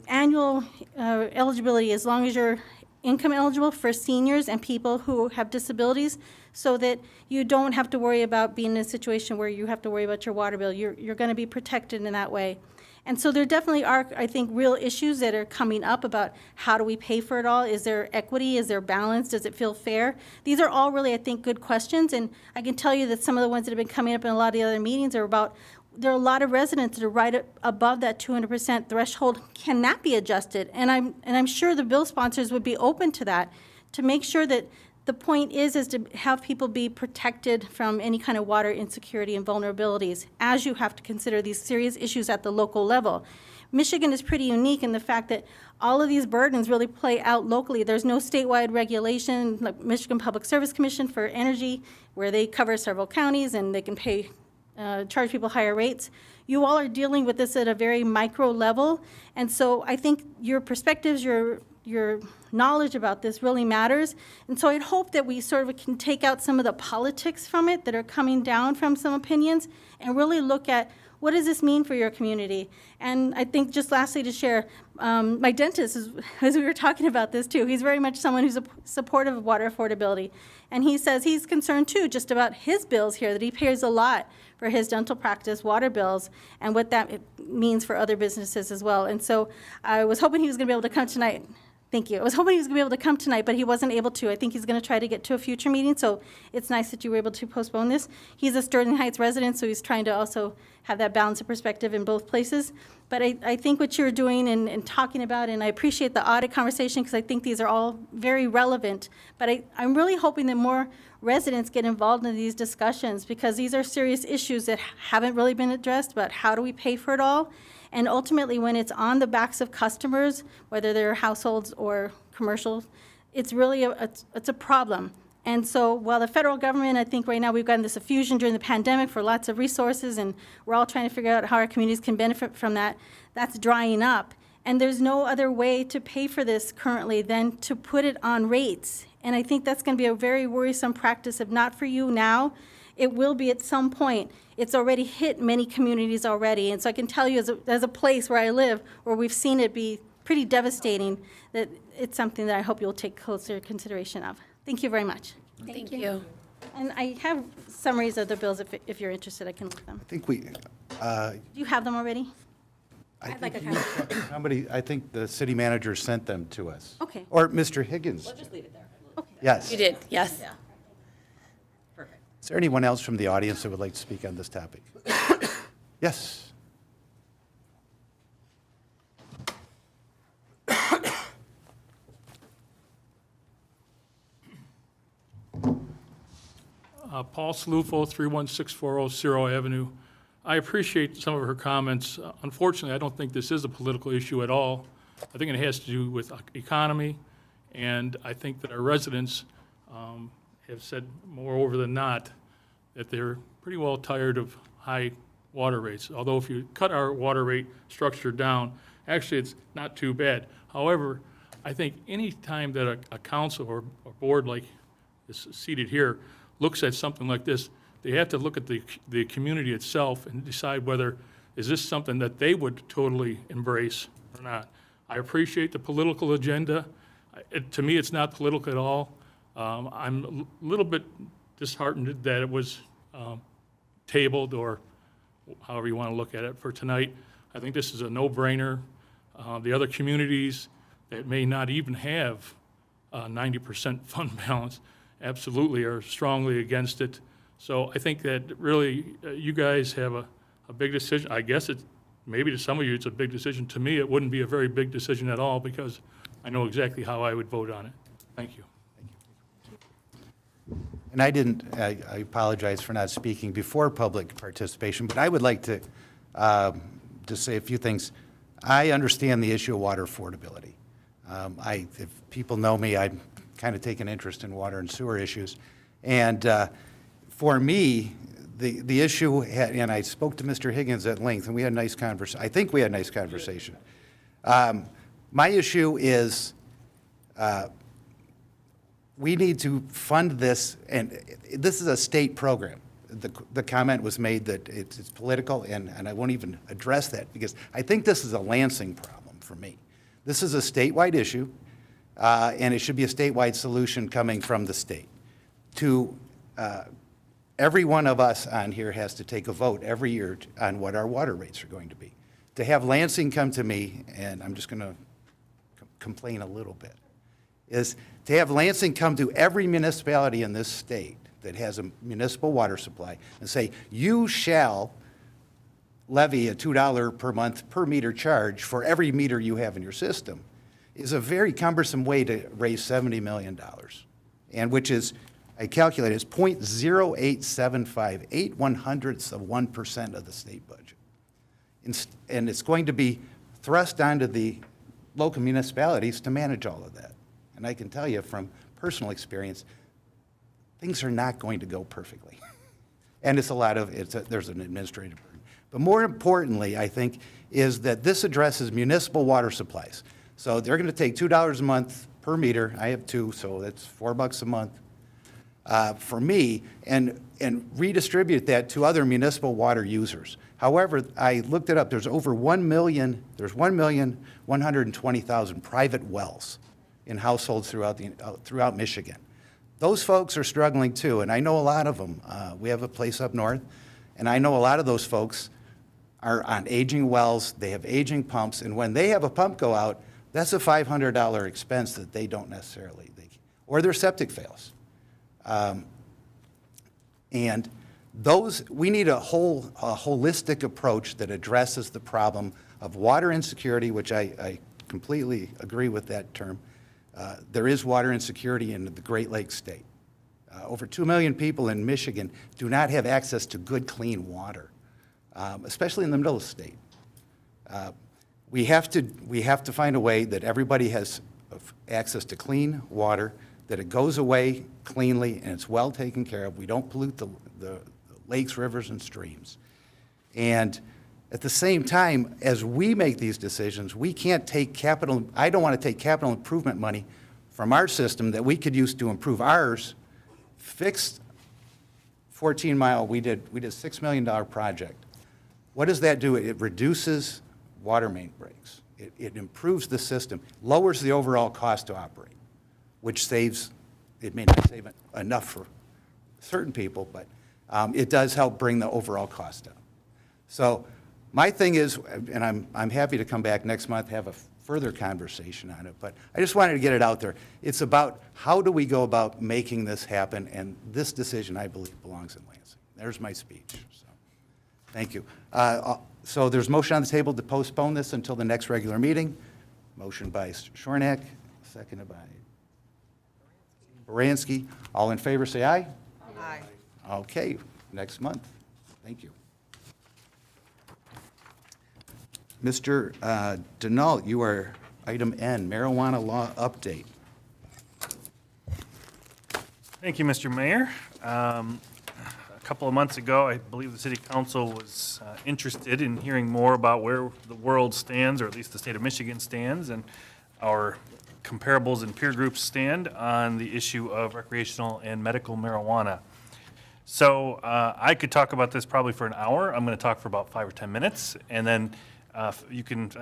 annual eligibility as long as you're income eligible for seniors and people who have disabilities, so that you don't have to worry about being in a situation where you have to worry about your water bill. You're going to be protected in that way. And so there definitely are, I think, real issues that are coming up about how do we pay for it all? Is there equity? Is there balance? Does it feel fair? These are all really, I think, good questions. And I can tell you that some of the ones that have been coming up in a lot of the other meetings are about, there are a lot of residents that are right above that 200% threshold. Can that be adjusted? And I'm sure the bill sponsors would be open to that, to make sure that the point is to have people be protected from any kind of water insecurity and vulnerabilities, as you have to consider these serious issues at the local level. Michigan is pretty unique in the fact that all of these burdens really play out locally. There's no statewide regulation, like Michigan Public Service Commission for energy, where they cover several counties and they can pay charge people higher rates. You all are dealing with this at a very micro level, and so I think your perspectives, your knowledge about this really matters. And so I'd hope that we sort of can take out some of the politics from it that are coming down from some opinions and really look at what does this mean for your community. And I think just lastly to share, my dentist, as we were talking about this too, he's very much someone who's supportive of water affordability. And he says he's concerned too just about his bills here, that he pays a lot for his dental practice water bills and what that means for other businesses as well. And so I was hoping he was going to be able to come tonight. Thank you. I was hoping he was going to be able to come tonight, but he wasn't able to. I think he's going to try to get to a future meeting, so it's nice that you were able to postpone this. He's a Sterling Heights resident, so he's trying to also have that balance of perspective in both places. But I think what you're doing and talking about, and I appreciate the audit conversation because I think these are all very relevant, but I'm really hoping that more residents get involved in these discussions because these are serious issues that haven't really been addressed about how do we pay for it all. And ultimately, when it's on the backs of customers, whether they're households or commercials, it's really it's a problem. And so while the federal government, I think right now we've gotten this effusion during the pandemic for lots of resources, and we're all trying to figure out how our communities can benefit from that, that's drying up. And there's no other way to pay for this currently than to put it on rates. And I think that's going to be a very worrisome practice, if not for you now, it will be at some point. It's already hit many communities already. And so I can tell you as a place where I live, where we've seen it be pretty devastating, that it's something that I hope you'll take closer consideration of. Thank you very much. Thank you. And I have summaries of the bills if you're interested, I can look them. I think we, Do you have them already? I think the city manager sent them to us. Okay. Or Mr. Higgins. We'll just leave it there. Yes. You did, yes. Is there anyone else from the audience that would like to speak on this topic? Yes. Paul Salufo, 31640 Ciro Avenue. I appreciate some of her comments. Unfortunately, I don't think this is a political issue at all. I think it has to do with economy, and I think that our residents have said more over than not that they're pretty well tired of high water rates. Although if you cut our water rate structure down, actually it's not too bad. However, I think any time that a council or board like is seated here looks at something like this, they have to look at the community itself and decide whether is this something that they would totally embrace or not. I appreciate the political agenda. To me, it's not political at all. I'm a little bit disheartened that it was tabled, or however you want to look at it, for tonight. I think this is a no-brainer. The other communities that may not even have 90% fund balance absolutely are strongly against it. So I think that really you guys have a big decision. I guess it's, maybe to some of you it's a big decision. To me, it wouldn't be a very big decision at all because I know exactly how I would vote on it. Thank you. And I apologize for not speaking before public participation, but I would like to just say a few things. I understand the issue of water affordability. If people know me, I kind of take an interest in water and sewer issues. And for me, the issue, and I spoke to Mr. Higgins at length, and we had a nice conversation. I think we had a nice conversation. My issue is we need to fund this, and this is a state program. The comment was made that it's political, and I won't even address that because I think this is a Lansing problem for me. This is a statewide issue, and it should be a statewide solution coming from the state. Every one of us on here has to take a vote every year on what our water rates are going to be. To have Lansing come to me, and I'm just going to complain a little bit, is to have Lansing come to every municipality in this state that has a municipal water supply and say, you shall levy a $2 per month per meter charge for every meter you have in your system, is a very cumbersome way to raise $70 million, and which is, I calculate, is 0.0875, 0.08% of the state budget. And it's going to be thrust onto the local municipalities to manage all of that. And I can tell you from personal experience, things are not going to go perfectly. And it's there's an administrative burden. But more importantly, I think, is that this addresses municipal water supplies. So they're going to take $2 a month per meter. I have two, so that's $4 a month for me, and redistribute that to other municipal water users. However, I looked it up. There's over 1,120,000 private wells in households throughout Michigan. Those folks are struggling too, and I know a lot of them. We have a place up north, and I know a lot of those folks are on aging wells. They have aging pumps, and when they have a pump go out, that's a $500 expense that they don't necessarily, or their septic fails. And we need a holistic approach that addresses the problem of water insecurity, which I completely agree with that term. There is water insecurity in the Great Lakes state. Over 2 million people in Michigan do not have access to good, clean water, especially in the middle of the state. We have to find a way that everybody has access to clean water, that it goes away cleanly and it's well taken care of. We don't pollute the lakes, rivers, and streams. And at the same time, as we make these decisions, we can't take I don't want to take capital improvement money from our system that we could use to improve ours, fixed 14-mile, we did a $6 million project. What does that do? It reduces water main breaks. It improves the system, lowers the overall cost to operate, which saves, it may not save enough for certain people, but it does help bring the overall cost down. So my thing is, and I'm happy to come back next month, have a further conversation on it, but I just wanted to get it out there. It's about how do we go about making this happen, and this decision, I believe, belongs in Lansing. There's my speech, so, thank you. So there's motion on the table to postpone this until the next regular meeting. Motion by Shornack, seconded by Baranski. All in favor, say aye. Aye. Okay, next month. Thank you. Mr. Denault, you are item N, marijuana law update. Thank you, Mr. Mayor. A couple of months ago, I believe the city council was interested in hearing more about where the world stands, or at least the state of Michigan stands, and our comparables and peer groups stand on the issue of recreational and medical marijuana. So I could talk about this probably for an hour. I'm going to talk for about 5 or 10 minutes, and then I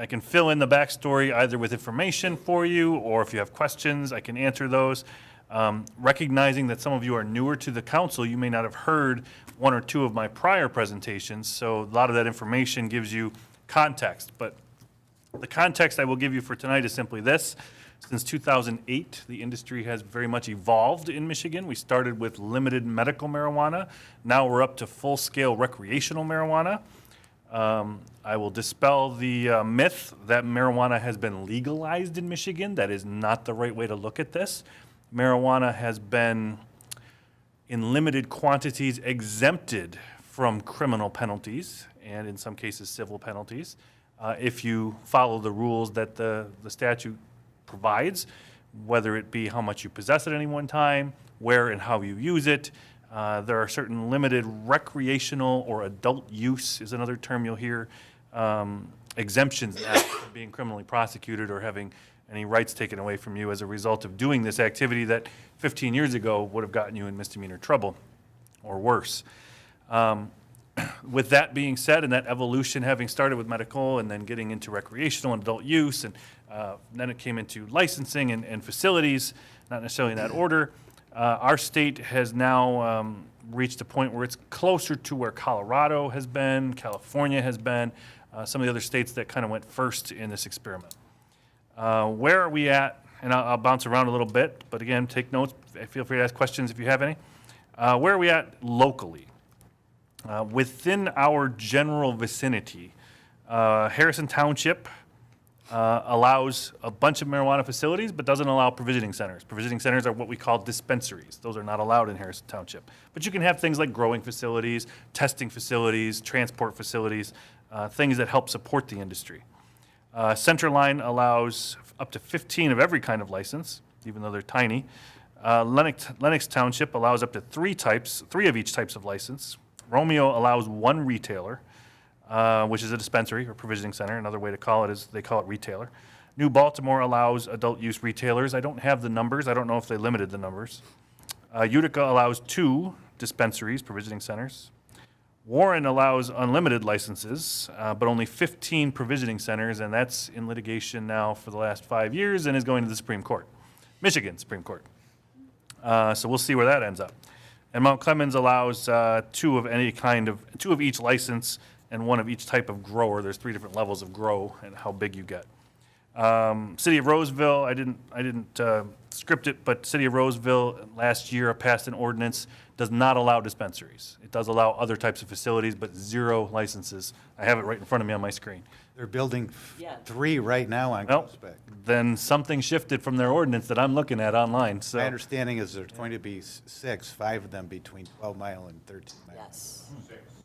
can fill in the backstory either with information for you, or if you have questions, I can answer those. Recognizing that some of you are newer to the council, you may not have heard one or two of my prior presentations, so a lot of that information gives you context. But the context I will give you for tonight is simply this. Since 2008, the industry has very much evolved in Michigan. We started with limited medical marijuana. Now we're up to full-scale recreational marijuana. I will dispel the myth that marijuana has been legalized in Michigan. That is not the right way to look at this. Marijuana has been, in limited quantities, exempted from criminal penalties, and in some cases, civil penalties, if you follow the rules that the statute provides, whether it be how much you possess at any one time, where and how you use it. There are certain limited recreational or adult use is another term you'll hear, exemptions from being criminally prosecuted or having any rights taken away from you as a result of doing this activity that 15 years ago would have gotten you in misdemeanor trouble or worse. With that being said, and that evolution having started with medical and then getting into recreational and adult use, and then it came into licensing and facilities, not necessarily in that order, our state has now reached a point where it's closer to where Colorado has been, California has been, some of the other states that kind of went first in this experiment. Where are we at? And I'll bounce around a little bit, but again, take notes. Feel free to ask questions if you have any. Where are we at locally? Within our general vicinity, Harrison Township allows a bunch of marijuana facilities, but doesn't allow provisioning centers. Provisioning centers are what we call dispensaries. Those are not allowed in Harrison Township. But you can have things like growing facilities, testing facilities, transport facilities, things that help support the industry. Centerline allows up to 15 of every kind of license, even though they're tiny. Lennox Township allows up to 3 of each types of license. Romeo allows 1 retailer, which is a dispensary or provisioning center. Another way to call it is they call it retailer. New Baltimore allows adult use retailers. I don't have the numbers. I don't know if they limited the numbers. Utica allows 2 dispensaries, provisioning centers. Warren allows unlimited licenses, but only 15 provisioning centers, and that's in litigation now for the last 5 years and is going to the Supreme Court, Michigan Supreme Court. So we'll see where that ends up. And Mount Clemens allows 2 of each license and 1 of each type of grower. There's 3 different levels of grow and how big you get. City of Roseville, I didn't script it, but City of Roseville last year passed an ordinance, does not allow dispensaries. It does allow other types of facilities, but 0 licenses. I have it right in front of me on my screen. They're building 3 right now on Groesbeck. Then something shifted from their ordinance that I'm looking at online. So My understanding is there's going to be 6, 5 of them between 12 Mile and 13 Mile. Yes.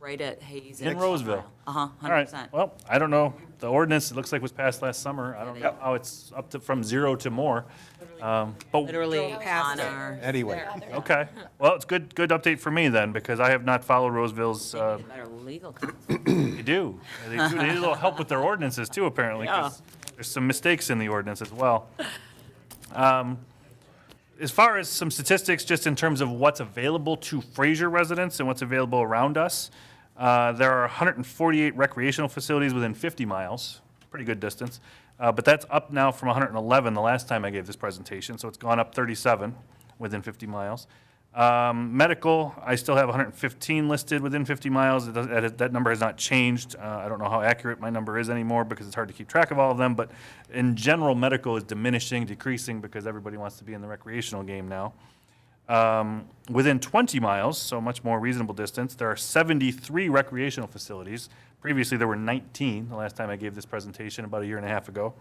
Right at Hayes. in Roseville. 100%. All right. Well, I don't know. The ordinance, it looks like was passed last summer. I don't know how it's up to from 0 to more. But Literally on our. Anyway. Okay. Well, it's good update for me then, because I have not followed Roseville's. Better legal counsel. They do. They need a little help with their ordinances too, apparently. 'Cause there's some mistakes in the ordinance as well. As far as some statistics, just in terms of what's available to Fraser residents and what's available around us, there are 148 recreational facilities within 50 miles, pretty good distance. But that's up now from 111 the last time I gave this presentation, so it's gone up 37 within 50 miles. Medical, I still have 115 listed within 50 miles. That number has not changed. I don't know how accurate my number is anymore because it's hard to keep track of all of them, but in general, medical is diminishing, decreasing because everybody wants to be in the recreational game now. Within 20 miles, so much more reasonable distance, there are 73 recreational facilities. Previously, there were 19 the last time I gave this presentation about a year and a half ago.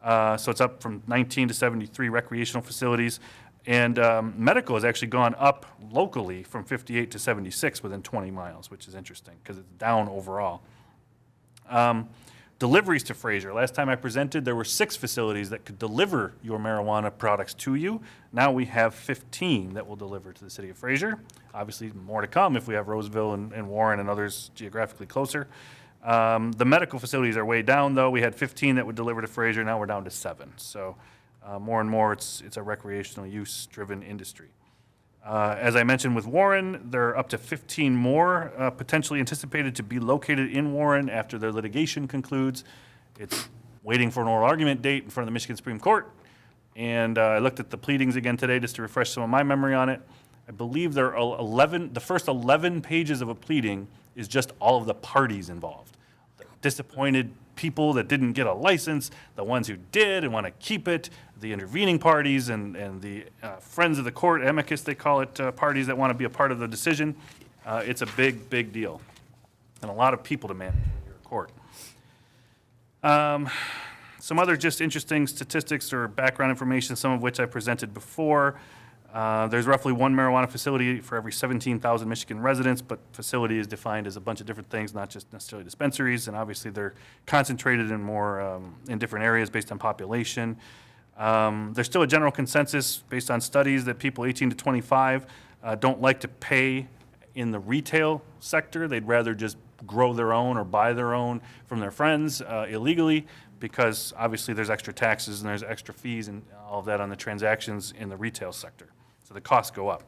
So it's up from 19 to 73 recreational facilities. And medical has actually gone up locally from 58 to 76 within 20 miles, which is interesting because it's down overall. Deliveries to Fraser. Last time I presented, there were 6 facilities that could deliver your marijuana products to you. Now we have 15 that will deliver to the city of Fraser. Obviously, more to come if we have Roseville and Warren and others geographically closer. The medical facilities are way down, though. We had 15 that would deliver to Fraser. Now we're down to 7. So more and more, it's a recreational use-driven industry. As I mentioned with Warren, there are up to 15 more potentially anticipated to be located in Warren after their litigation concludes. It's waiting for an oral argument date in front of the Michigan Supreme Court. And I looked at the pleadings again today just to refresh some of my memory on it. I believe there are the first 11 pages of a pleading is just all of the parties involved. The disappointed people that didn't get a license, the ones who did and want to keep it, the intervening parties and the friends of the court, amicus they call it, parties that want to be a part of the decision. It's a big, big deal. And a lot of people to manage in your court. Some other just interesting statistics or background information, some of which I presented before. There's roughly 1 marijuana facility for every 17,000 Michigan residents, but facility is defined as a bunch of different things, not just necessarily dispensaries, and obviously they're concentrated in more in different areas based on population. There's still a general consensus based on studies that people 18 to 25 don't like to pay in the retail sector. They'd rather just grow their own or buy their own from their friends illegally, because obviously there's extra taxes and there's extra fees and all of that on the transactions in the retail sector. So the costs go up.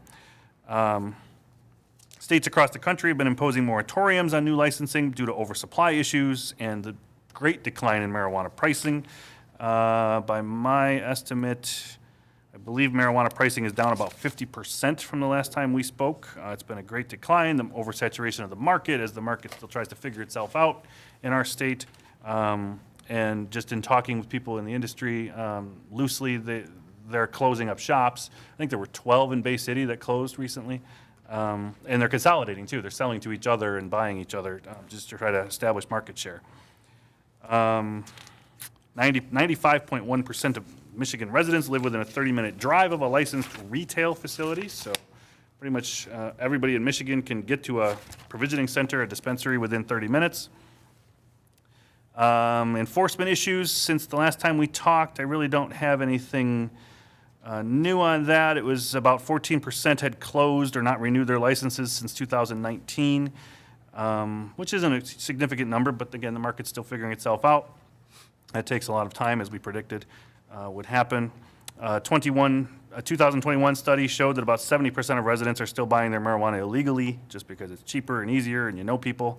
States across the country have been imposing moratoriums on new licensing due to oversupply issues and the great decline in marijuana pricing. By my estimate, I believe marijuana pricing is down about 50% from the last time we spoke. It's been a great decline, the oversaturation of the market as the market still tries to figure itself out in our state. And just in talking with people in the industry, loosely, they're closing up shops. I think there were 12 in Bay City that closed recently. And they're consolidating too. They're selling to each other and buying each other just to try to establish market share. 95.1% of Michigan residents live within a 30-minute drive of a licensed retail facility. So pretty much everybody in Michigan can get to a provisioning center, a dispensary within 30 minutes. Enforcement issues, since the last time we talked, I really don't have anything new on that. It was about 14% had closed or not renewed their licenses since 2019, which isn't a significant number, but again, the market's still figuring itself out. That takes a lot of time, as we predicted would happen. A 2021 study showed that about 70% of residents are still buying their marijuana illegally just because it's cheaper and easier and you know people.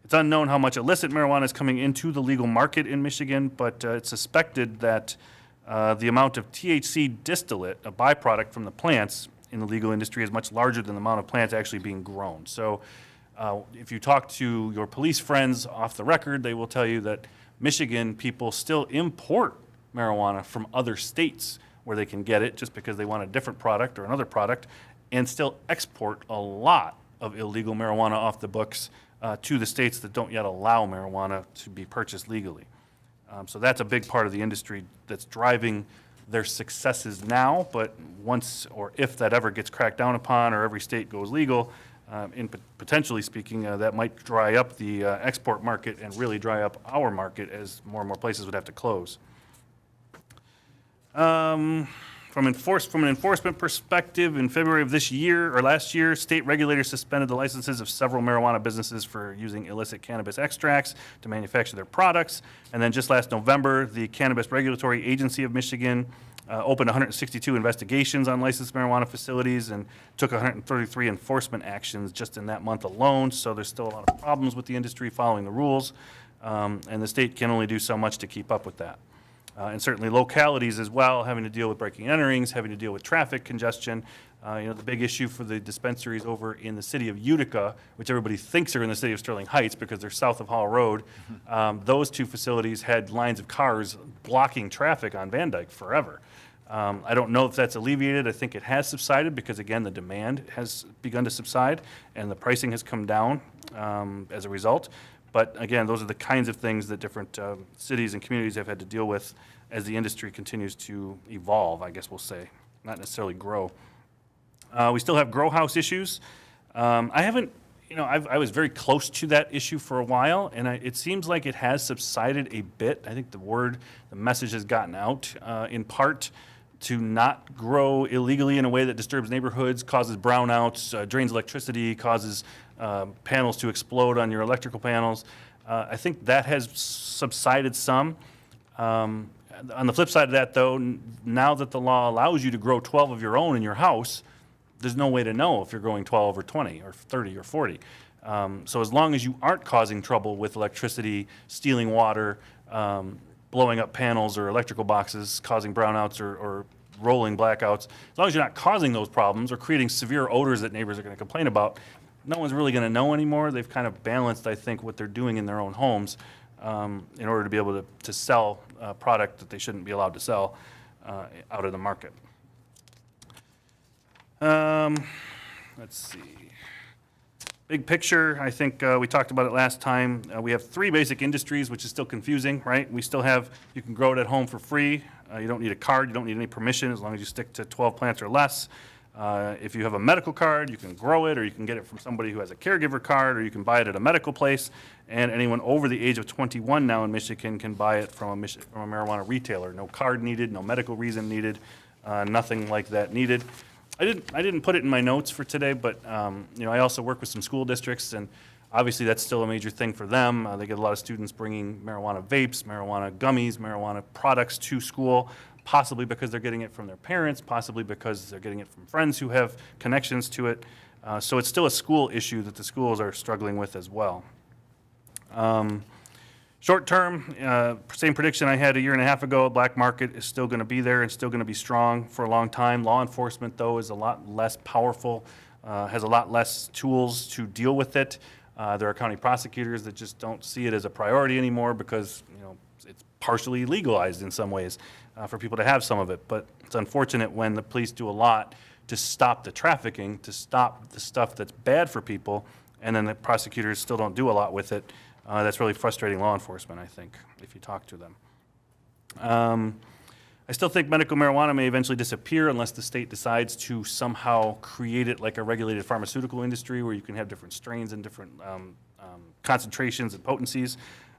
It's unknown how much illicit marijuana is coming into the legal market in Michigan, but it's suspected that the amount of THC distillate, a byproduct from the plants in the legal industry, is much larger than the amount of plants actually being grown. So if you talk to your police friends off the record, they will tell you that Michigan people still import marijuana from other states where they can get it just because they want a different product or another product, and still export a lot of illegal marijuana off the books to the states that don't yet allow marijuana to be purchased legally. So that's a big part of the industry that's driving their successes now, but once or if that ever gets cracked down upon or every state goes legal, potentially speaking, that might dry up the export market and really dry up our market as more and more places would have to close. From an enforcement perspective, in February of this year, or last year, state regulators suspended the licenses of several marijuana businesses for using illicit cannabis extracts to manufacture their products. And then just last November, the Cannabis Regulatory Agency of Michigan opened 162 investigations on licensed marijuana facilities and took 133 enforcement actions just in that month alone. So there's still a lot of problems with the industry following the rules, and the state can only do so much to keep up with that. and certainly localities as well, having to deal with breaking and enterings, having to deal with traffic congestion. The big issue for the dispensaries over in the city of Utica, which everybody thinks are in the city of Sterling Heights because they're south of Hall Road, those two facilities had lines of cars blocking traffic on Van Dyke forever. I don't know if that's alleviated. I think it has subsided because, again, the demand has begun to subside and the pricing has come down as a result. But again, those are the kinds of things that different cities and communities have had to deal with as the industry continues to evolve, I guess we'll say, not necessarily grow. We still have grow house issues. I haven't, I was very close to that issue for a while, and it seems like it has subsided a bit. I think the message has gotten out in part to not grow illegally in a way that disturbs neighborhoods, causes brownouts, drains electricity, causes panels to explode on your electrical panels. I think that has subsided some. On the flip side of that, though, now that the law allows you to grow 12 of your own in your house, there's no way to know if you're growing 12 or 20 or 30 or 40. So as long as you aren't causing trouble with electricity, stealing water, blowing up panels or electrical boxes, causing brownouts or rolling blackouts, as long as you're not causing those problems or creating severe odors that neighbors are going to complain about, no one's really going to know anymore. They've kind of balanced, I think, what they're doing in their own homes in order to be able to sell a product that they shouldn't be allowed to sell out of the market. Let's see. Big picture, I think we talked about it last time. We have 3 basic industries, which is still confusing, right? We still have, you can grow it at home for free. You don't need a card, you don't need any permission as long as you stick to 12 plants or less. If you have a medical card, you can grow it, or you can get it from somebody who has a caregiver card, or you can buy it at a medical place. And anyone over the age of 21 now in Michigan can buy it from a marijuana retailer. No card needed, no medical reason needed, nothing like that needed. I didn't put it in my notes for today, but I also work with some school districts, and obviously that's still a major thing for them. They get a lot of students bringing marijuana vapes, marijuana gummies, marijuana products to school, possibly because they're getting it from their parents, possibly because they're getting it from friends who have connections to it. So it's still a school issue that the schools are struggling with as well. Short term, same prediction I had a year and a half ago, black market is still going to be there and still going to be strong for a long time. Law enforcement, though, is a lot less powerful, has a lot less tools to deal with it. There are county prosecutors that just don't see it as a priority anymore because it's partially legalized in some ways for people to have some of it. But it's unfortunate when the police do a lot to stop the trafficking, to stop the stuff that's bad for people, and then the prosecutors still don't do a lot with it. That's really frustrating law enforcement, I think, if you talk to them. I still think medical marijuana may eventually disappear unless the state decides to somehow create it like a regulated pharmaceutical industry where you can have different strains and different concentrations and potencies.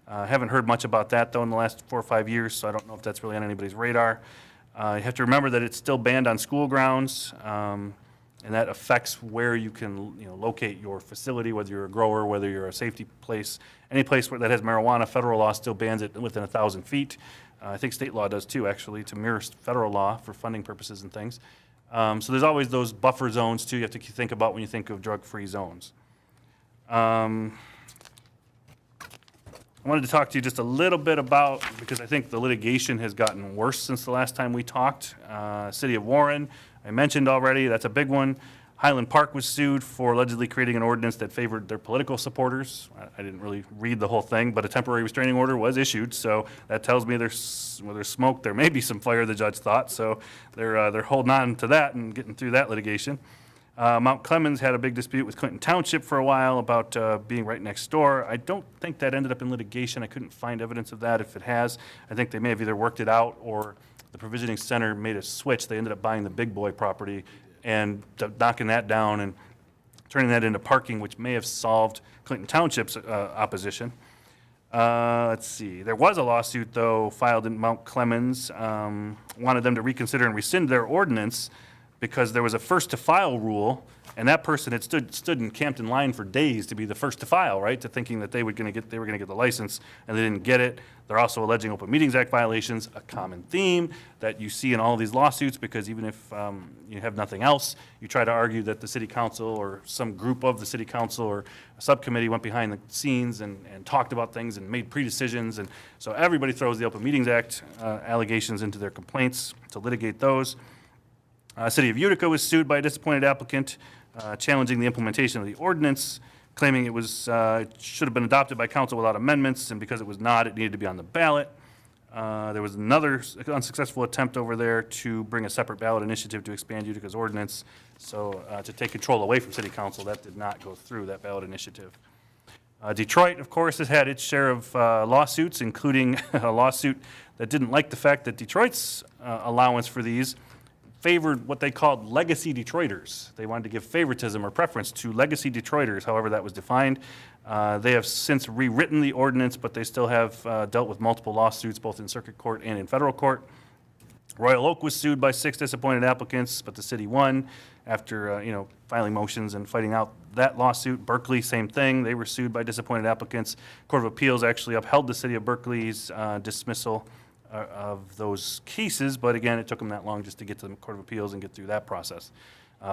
Haven't heard much about that, though, in the last 4 or 5 years, so I don't know if that's really on anybody's radar. You have to remember that it's still banned on school grounds, and that affects where you can locate your facility, whether you're a grower, whether you're a safety place. Any place that has marijuana, federal law still bans it within 1,000 feet. I think state law does too, actually, to mirror federal law for funding purposes and things. So there's always those buffer zones too you have to think about when you think of drug-free zones. I wanted to talk to you just a little bit about, because I think the litigation has gotten worse since the last time we talked. City of Warren, I mentioned already, that's a big one. Highland Park was sued for allegedly creating an ordinance that favored their political supporters. I didn't really read the whole thing, but a temporary restraining order was issued, so that tells me where there's smoke, there may be some fire, the judge thought, so they're holding on to that and getting through that litigation. Mount Clemens had a big dispute with Clinton Township for a while about being right next door. I don't think that ended up in litigation. I couldn't find evidence of that. If it has, I think they may have either worked it out or the provisioning center made a switch. They ended up buying the big boy property and knocking that down and turning that into parking, which may have solved Clinton Township's opposition. Let's see. There was a lawsuit, though, filed in Mount Clemens, wanted them to reconsider and rescind their ordinance because there was a first to file rule, and that person had stood and camped in line for days to be the first to file, right? To thinking that they were gonna get the license, and they didn't get it. They're also alleging Open Meetings Act violations, a common theme that you see in all of these lawsuits, because even if you have nothing else, you try to argue that the city council or some group of the city council or a subcommittee went behind the scenes and talked about things and made pre-decisions. And so everybody throws the Open Meetings Act allegations into their complaints to litigate those. City of Utica was sued by a disappointed applicant, challenging the implementation of the ordinance, claiming it was should have been adopted by council without amendments, and because it was not, it needed to be on the ballot. There was another unsuccessful attempt over there to bring a separate ballot initiative to expand Utica's ordinance, so to take control away from city council. That did not go through, that ballot initiative. Detroit, of course, has had its share of lawsuits, including a lawsuit that didn't like the fact that Detroit's allowance for these favored what they called legacy Detroiters. They wanted to give favoritism or preference to legacy Detroiters, however that was defined. They have since rewritten the ordinance, but they still have dealt with multiple lawsuits, both in circuit court and in federal court. Royal Oak was sued by 6 disappointed applicants, but the city won after filing motions and fighting out that lawsuit. Berkeley, same thing. They were sued by disappointed applicants. Court of Appeals actually upheld the city of Berkeley's dismissal of those cases, but again, it took them that long just to get to the Court of Appeals and get through that process.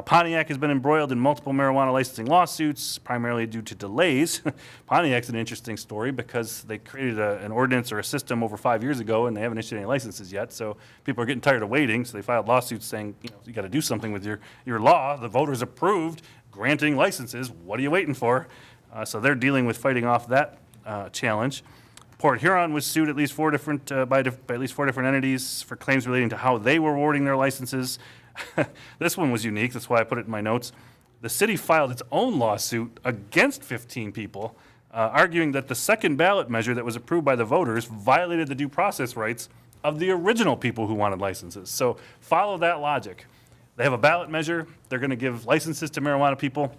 Pontiac has been embroiled in multiple marijuana licensing lawsuits, primarily due to delays. Pontiac's an interesting story because they created an ordinance or a system over 5 years ago, and they haven't issued any licenses yet, so people are getting tired of waiting, so they filed lawsuits saying, you got to do something with your law. The voters approved granting licenses. What are you waiting for? So they're dealing with fighting off that challenge. Port Huron was sued at least by at least 4 different entities for claims relating to how they were awarding their licenses. This one was unique, that's why I put it in my notes. The city filed its own lawsuit against 15 people, arguing that the second ballot measure that was approved by the voters violated the due process rights of the original people who wanted licenses. So follow that logic. They have a ballot measure, they're going to give licenses to marijuana people.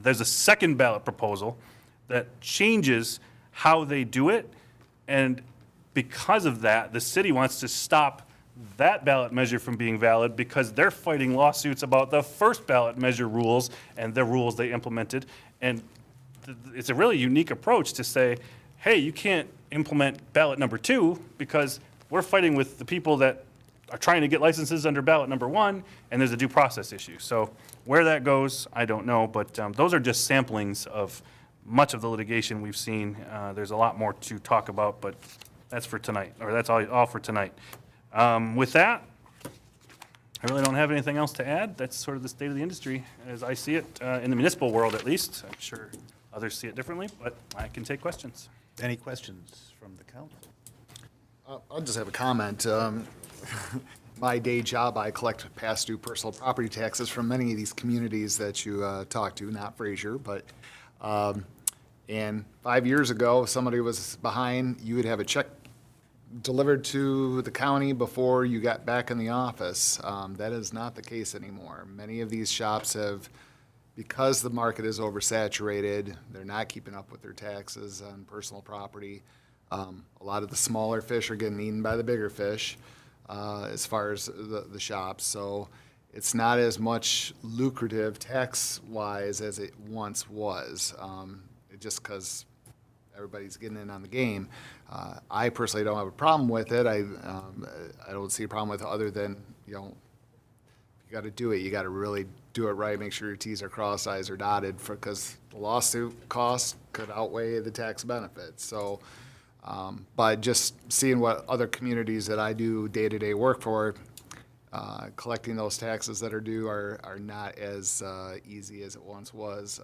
There's a second ballot proposal that changes how they do it, and because of that, the city wants to stop that ballot measure from being valid because they're fighting lawsuits about the first ballot measure rules and the rules they implemented. And it's a really unique approach to say, hey, you can't implement ballot number 2 because we're fighting with the people that are trying to get licenses under ballot number 1, and there's a due process issue. So where that goes, I don't know, but those are just samplings of much of the litigation we've seen. There's a lot more to talk about, but that's for tonight, or that's all for tonight. With that, I really don't have anything else to add. That's sort of the state of the industry as I see it, in the municipal world at least. I'm sure others see it differently, but I can take questions. Any questions from the council? I'll just have a comment. My day job, I collect past due personal property taxes from many of these communities that you talk to, not Fraser, but and 5 years ago, if somebody was behind, you would have a check delivered to the county before you got back in the office. That is not the case anymore. Many of these shops have, because the market is oversaturated, they're not keeping up with their taxes on personal property. A lot of the smaller fish are getting eaten by the bigger fish as far as the shops. So it's not as much lucrative tax-wise as it once was, just because everybody's getting in on the game. I personally don't have a problem with it. I don't see a problem with it other than, you got to do it. You got to really do it right, make sure your T's are crossed, I's are dotted, because the lawsuit costs could outweigh the tax benefits. So, but just seeing what other communities that I do day-to-day work for, collecting those taxes that are due are not as easy as it once was,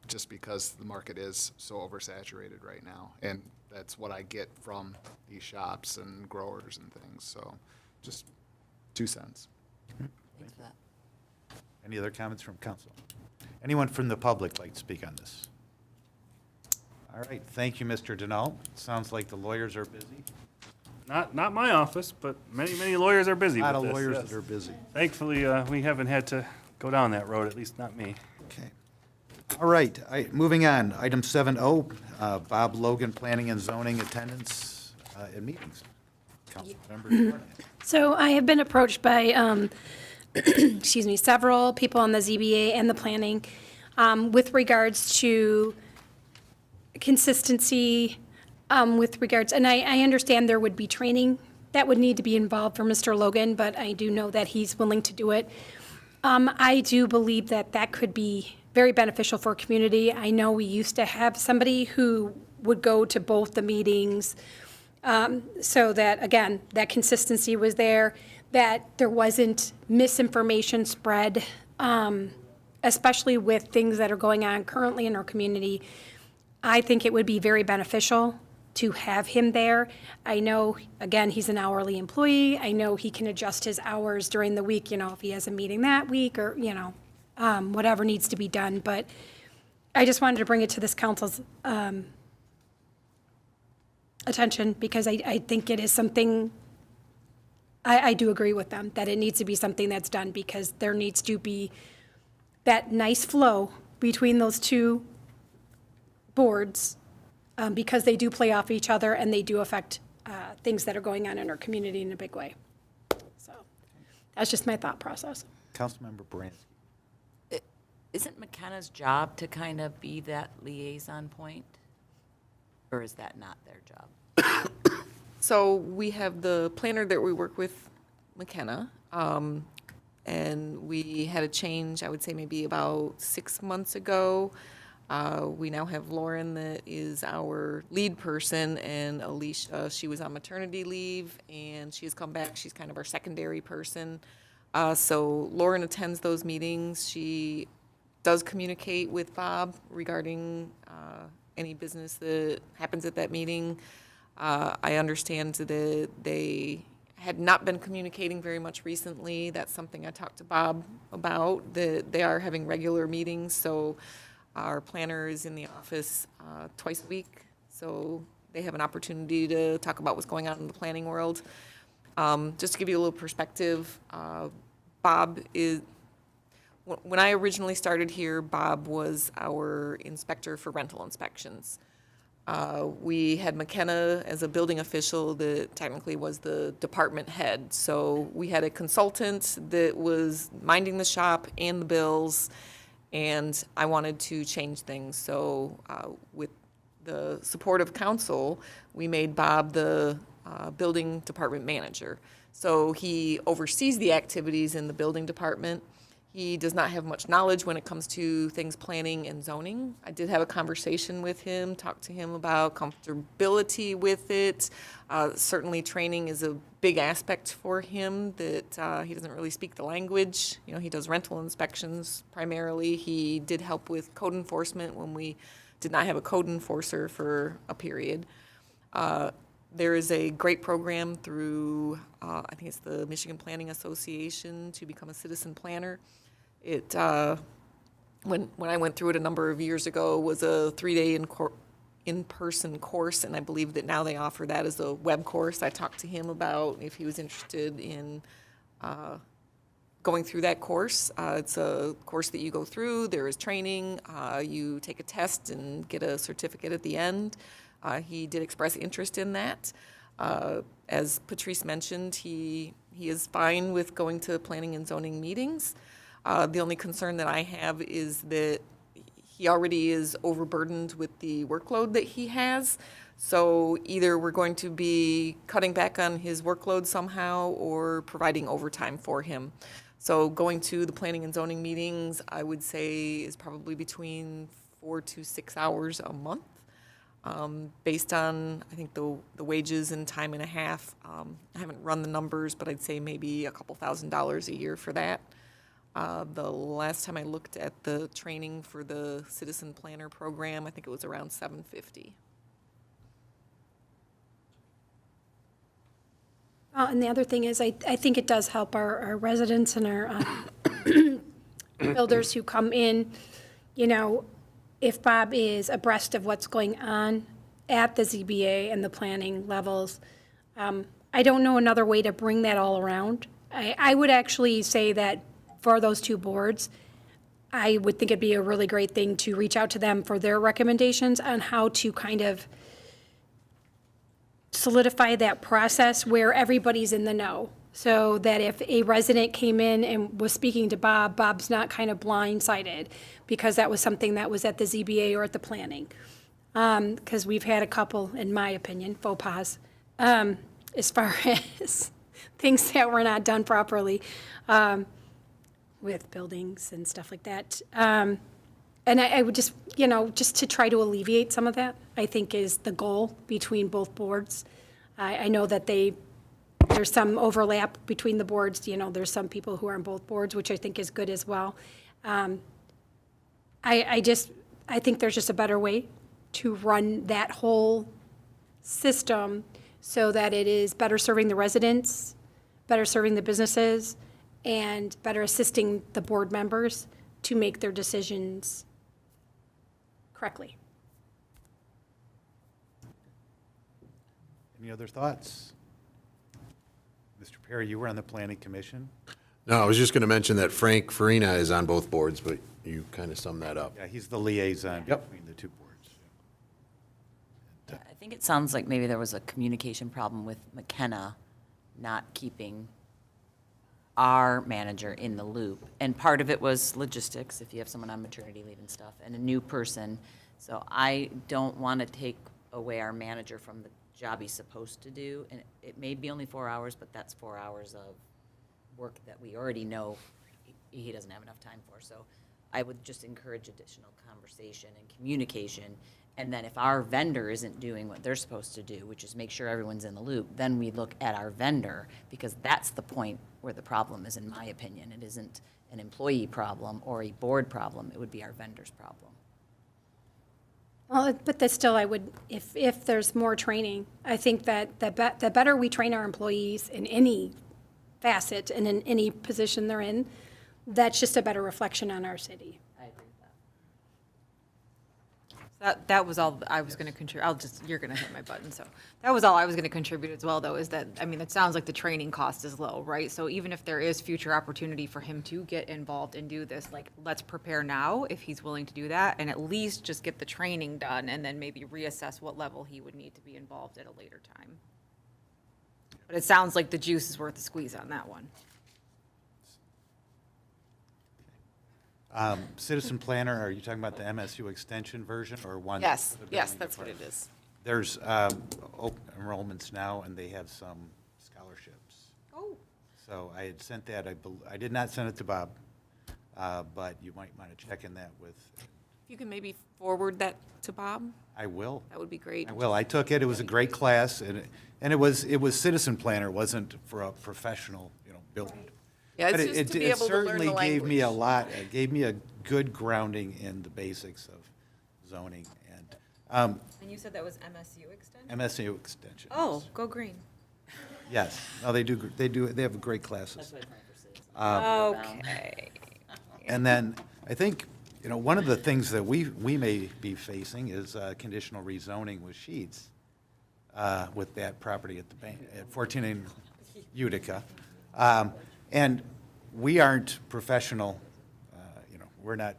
just because the market is so oversaturated right now. And that's what I get from these shops and growers and things. So just 2 cents. Thanks for that. Any other comments from council? Anyone from the public like to speak on this? All right, thank you, Mr. Denault. Sounds like the lawyers are busy. Not my office, but many lawyers are busy with A lot this. of lawyers yes. that are busy. Thankfully, we haven't had to go down that road, at least not me. Okay. All right, moving on. Item 7O, Bob Logan, Planning and Zoning Attendance in Meetings. Councilmember Jordan. So I have been approached by excuse me, several people on the ZBA and the planning with regards to consistency, with regards, and I understand there would be training that would need to be involved for Mr. Logan, but I do know that he's willing to do it. I do believe that that could be very beneficial for a community. I know we used to have somebody who would go to both the meetings, so that, again, that consistency was there, that there wasn't misinformation spread, especially with things that are going on currently in our community. I think it would be very beneficial to have him there. I know, again, he's an hourly employee. I know he can adjust his hours during the week, if he has a meeting that week or, whatever needs to be done. But I just wanted to bring it to this council's attention because I think it is something, I do agree with them that it needs to be something that's done because there needs to be that nice flow between those two boards because they do play off each other and they do affect things that are going on in our community in a big way. So that's just my thought process. Councilmember Baranski. Isn't McKenna's job to kind of be that liaison point? Or is that not their job? So we have the planner that we work with, McKenna, and we had a change, I would say maybe about 6 months ago. We now have Lauren that is our lead person, and Alicia, she was on maternity leave, and she has come back. She's kind of our secondary person. So Lauren attends those meetings. She does communicate with Bob regarding any business that happens at that meeting. I understand that they had not been communicating very much recently. That's something I talked to Bob about, that they are having regular meetings. So our planner is in the office twice a week. So they have an opportunity to talk about what's going on in the planning world. Just to give you a little perspective, Bob is, when I originally started here, Bob was our inspector for rental inspections. We had McKenna as a building official that technically was the department head. So we had a consultant that was minding the shop and the bills, and I wanted to change things. So with the support of council, we made Bob the building department manager. So he oversees the activities in the building department. He does not have much knowledge when it comes to things planning and zoning. I did have a conversation with him, talked to him about comfortability with it. Certainly training is a big aspect for him, that he doesn't really speak the language. He does rental inspections primarily. He did help with code enforcement when we did not have a code enforcer for a period. There is a great program through, I think it's the Michigan Planning Association, to become a citizen planner. It, when I went through it a number of years ago, was a 3-day in-person course, and I believe that now they offer that as a web course. I talked to him about if he was interested in going through that course. It's a course that you go through. There is training. You take a test and get a certificate at the end. He did express interest in that. As Patrice mentioned, he is fine with going to planning and zoning meetings. The only concern that I have is that he already is overburdened with the workload that he has. So either we're going to be cutting back on his workload somehow or providing overtime for him. So going to the planning and zoning meetings, I would say, is probably between 4 to 6 hours a month. Based on, I think, the wages and time and a half. I haven't run the numbers, but I'd say maybe a couple $1,000s a year for that. The last time I looked at the training for the Citizen Planner program, I think it was around $750. And the other thing is, I think it does help our residents and our builders who come in, if Bob is abreast of what's going on at the ZBA and the planning levels. I don't know another way to bring that all around. I would actually say that for those two boards, I would think it'd be a really great thing to reach out to them for their recommendations on how to kind of solidify that process where everybody's in the know. So that if a resident came in and was speaking to Bob, Bob's not kind of blindsided because that was something that was at the ZBA or at the planning. Because we've had a couple, in my opinion, faux pas, as far as things that were not done properly with buildings and stuff like that. And I would just, just to try to alleviate some of that, I think is the goal between both boards. I know that there's some overlap between the boards, there's some people who are on both boards, which I think is good as well. I think there's just a better way to run that whole system so that it is better serving the residents, better serving the businesses, and better assisting the board members to make their decisions correctly. Any other thoughts? Mr. Perry, you were on the Planning Commission. No, I was just going to mention that Frank Farina is on both boards, but you kind of summed that up. Yeah, he's the liaison between the two boards. I think it sounds like maybe there was a communication problem with McKenna not keeping our manager in the loop. And part of it was logistics, if you have someone on maternity leave and stuff, and a new person. So I don't want to take away our manager from the job he's supposed to do. And it may be only 4 hours, but that's 4 hours of work that we already know he doesn't have enough time for. So I would just encourage additional conversation and communication. And then if our vendor isn't doing what they're supposed to do, which is make sure everyone's in the loop, then we look at our vendor, because that's the point where the problem is, in my opinion. It isn't an employee problem or a board problem. It would be our vendor's problem. Well, but that's still, I would, if there's more training, I think that the better we train our employees in any facet and in any position they're in, that's just a better reflection on our city. I agree with that. That was all I was going to contribute. You're going to hit my button, so. That was all I was going to contribute as well, though, is that, it sounds like the training cost is low, right? So even if there is future opportunity for him to get involved and do this, let's prepare now if he's willing to do that, and at least just get the training done, and then maybe reassess what level he would need to be involved at a later time. But it sounds like the juice is worth the squeeze on that one. Citizen planner, are you talking about the MSU extension version or one? Yes, for the yes, building that's what it department? is. There's open enrollments now, and they have some scholarships. Oh. So I had sent that, I did not send it to Bob, but you might want to check in that with, If you can maybe forward that to Bob, I will. that would be great. I will. I took it. It was a great class, and it was citizen planner. It wasn't for a professional, building. Yeah, it's But just to be able to learn the certainly gave me a language. lot, it gave me a good grounding in the basics of zoning and And you said that was MSU extension? MSU extension. Oh, go green. Yes. No, they have great classes. Okay. And then I think, one of the things that we may be facing is conditional rezoning with Sheets with that property at the bank, at 14 in Utica. And we aren't professional, we're not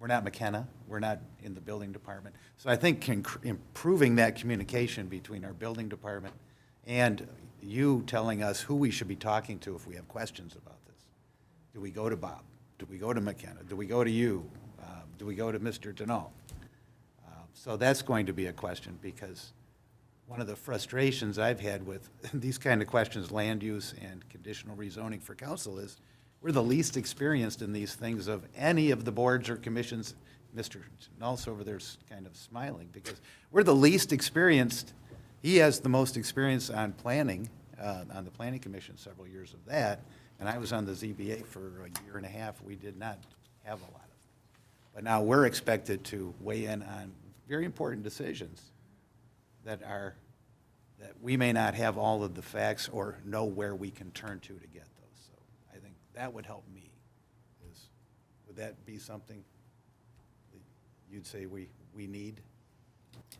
McKenna, we're not in the building department. So I think improving that communication between our building department and you telling us who we should be talking to if we have questions about this. Do we go to Bob? Do we go to McKenna? Do we go to you? Do we go to Mr. Denault? So that's going to be a question, because one of the frustrations I've had with these kind of questions, land use and conditional rezoning for council, is we're the least experienced in these things of any of the boards or commissions. Mr. Denault's over there's kind of smiling, because we're the least experienced. He has the most experience on planning, on the planning commission, several years of that, and I was on the ZBA for a year and a half. We did not have a lot of them. But now we're expected to weigh in on very important decisions that we may not have all of the facts or know where we can turn to get those. So I think that would help me. Would that be something that you'd say we need?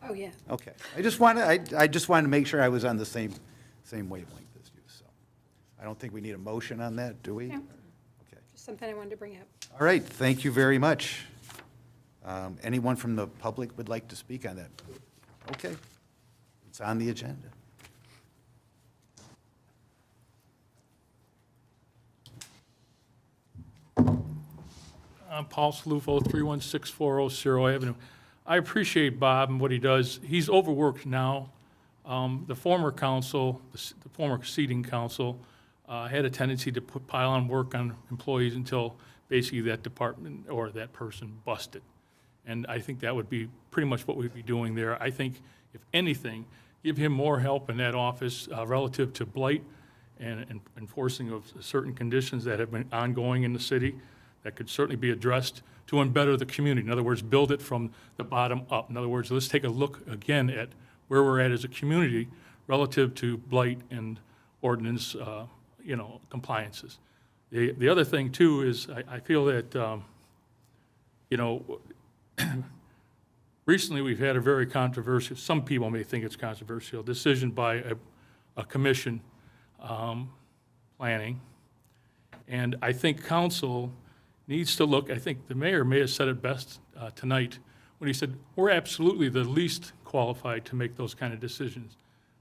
Oh, yeah. Okay. I just wanted to make sure I was on the same wavelength as you, so. I don't think we need a motion on that, do we? No. Okay. Just something I wanted to bring up. All right, thank you very much. Anyone from the public would like to speak on that? Okay, it's on the agenda. I'm Paul Salufo, 31640 Ciro Avenue. I appreciate Bob and what he does. He's overworked now. The former council, the former seating council, had a tendency to pile on work on employees until basically that department or that person busted. And I think that would be pretty much what we'd be doing there. I think, if anything, give him more help in that office relative to blight and enforcing of certain conditions that have been ongoing in the city that could certainly be addressed to embetter the community. In other words, build it from the bottom up. In other words, let's take a look again at where we're at as a community relative to blight and ordinance, compliances. The other thing too is I feel that, recently we've had a very controversial, some people may think it's controversial, decision by a commission planning. And I think council needs to look, I think the mayor may have said it best tonight when he said, we're absolutely the least qualified to make those kind of decisions.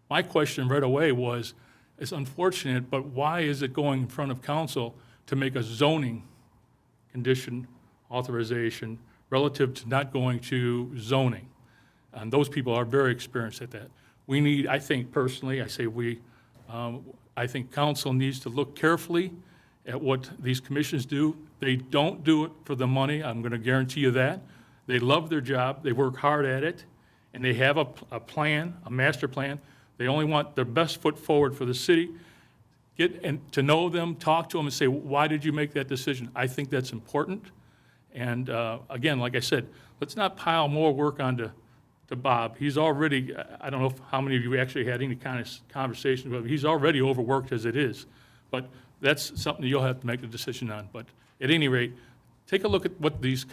My question right away was, it's unfortunate, but why is it going in front of council to make a zoning condition authorization relative to not going to zoning? And those people are very experienced at that. We need, I think personally, I say we, I think council needs to look carefully at what these commissions do. They don't do it for the money, I'm going to guarantee you that. They love their job, they work hard at it, and they have a plan, a master plan. They only want their best foot forward for the city. Get and to know them, talk to them, and say, why did you make that decision? I think that's important. And again, like I said, let's not pile more work onto Bob. He's already, I don't know how many of you actually had any kind of conversation with him. He's already overworked as it is. But that's something you'll have to make a decision on. But at any rate, take a look at what these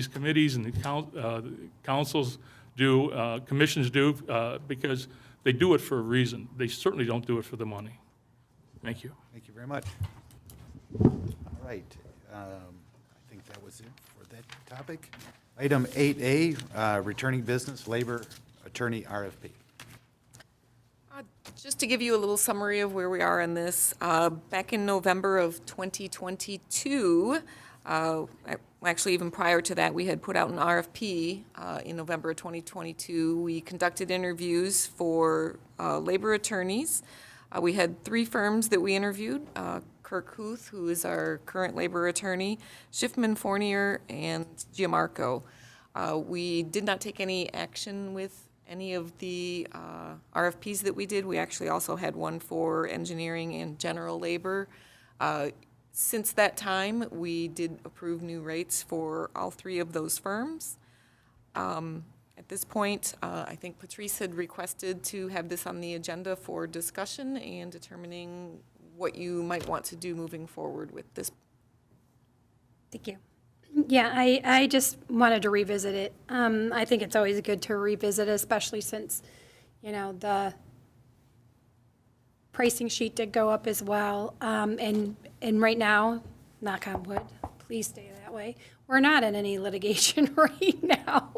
committees and the councils do, commissions do, because they do it for a reason. They certainly don't do it for the money. Thank you. Thank you very much. All right. I think that was it for that topic. Item 8A, returning business labor attorney RFP. Just to give you a little summary of where we are in this, back in November of 2022, actually even prior to that, we had put out an RFP in November of 2022. We conducted interviews for labor attorneys. We had 3 firms that we interviewed, Kirk Huth, who is our current labor attorney, Schiffman Fournier, and Giamarco. We did not take any action with any of the RFPs that we did. We actually also had one for engineering and general labor. Since that time, we did approve new rates for all 3 of those firms. At this point, I think Patrice had requested to have this on the agenda for discussion and determining what you might want to do moving forward with this. Thank you. Yeah, I just wanted to revisit it. I think it's always good to revisit, especially since, the pricing sheet did go up as well. And right now, knock on wood, please stay that way, we're not in any litigation right now.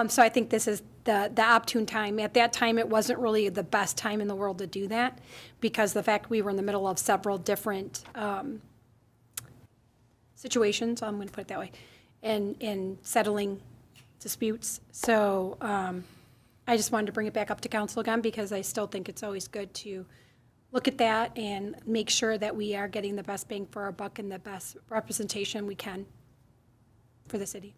So I think this is the opportune time. At that time, it wasn't really the best time in the world to do that because the fact we were in the middle of several different situations, I'm going to put it that way, and settling disputes. So I just wanted to bring it back up to council again because I still think it's always good to look at that and make sure that we are getting the best bang for our buck and the best representation we can for the city.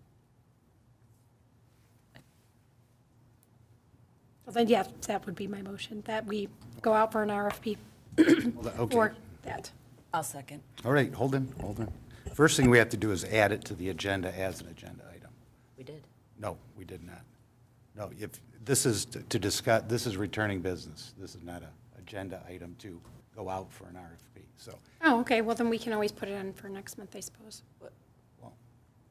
Well, then, yes, that would be my motion, that we go out for an RFP Okay. for that. I'll second. All right, hold on. First thing we have to do is add it to the agenda as an agenda item. We did. No, we did not. No, if this is to discuss, this is returning business. This is not an agenda item to go out for an RFP. So Oh, okay, well, then we can always put it on for next month, I suppose.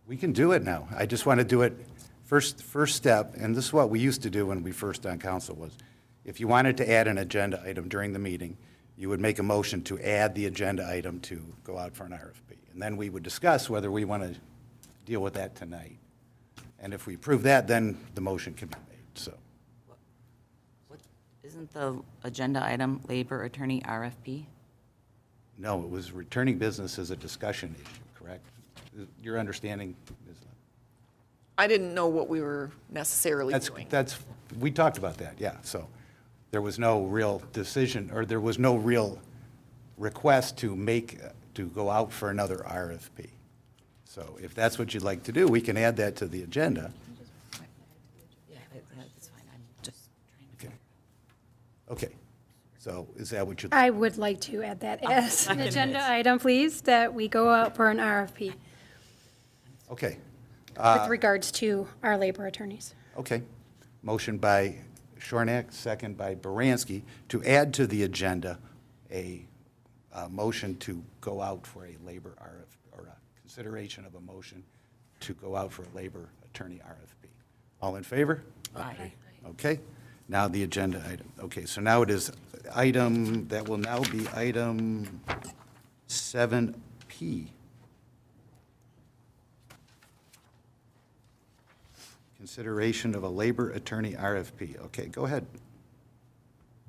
we can do it now. I just want to do it first step, and this is what we used to do when we first on council was, if you wanted to add an agenda item during the meeting, you would make a motion to add the agenda item to go out for an RFP. And then we would discuss whether we want to deal with that tonight. And if we approve that, then the motion can be made, so. Isn't the agenda item labor attorney RFP? No, it was returning business as a discussion issue, correct? Your understanding is? I didn't know what we were necessarily doing. We talked about that, yeah. So there was no real decision, or there was no real request to go out for another RFP. So if that's what you'd like to do, we can add that to the agenda. Yeah, that's fine. I'm just trying to. Okay. So is that what you'd? I would like to add that as an agenda item, please, that we go out for an RFP Okay. with regards to our labor attorneys. Okay. Motion by Shornack, second by Baranski, to add to the agenda a motion to go out for a labor RFP, or a consideration of a motion to go out for a labor attorney RFP. All in favor? Aye. Okay. Now the agenda item. Okay, so now it is item, that will now be item 7P. Consideration of a labor attorney RFP. Okay, go ahead.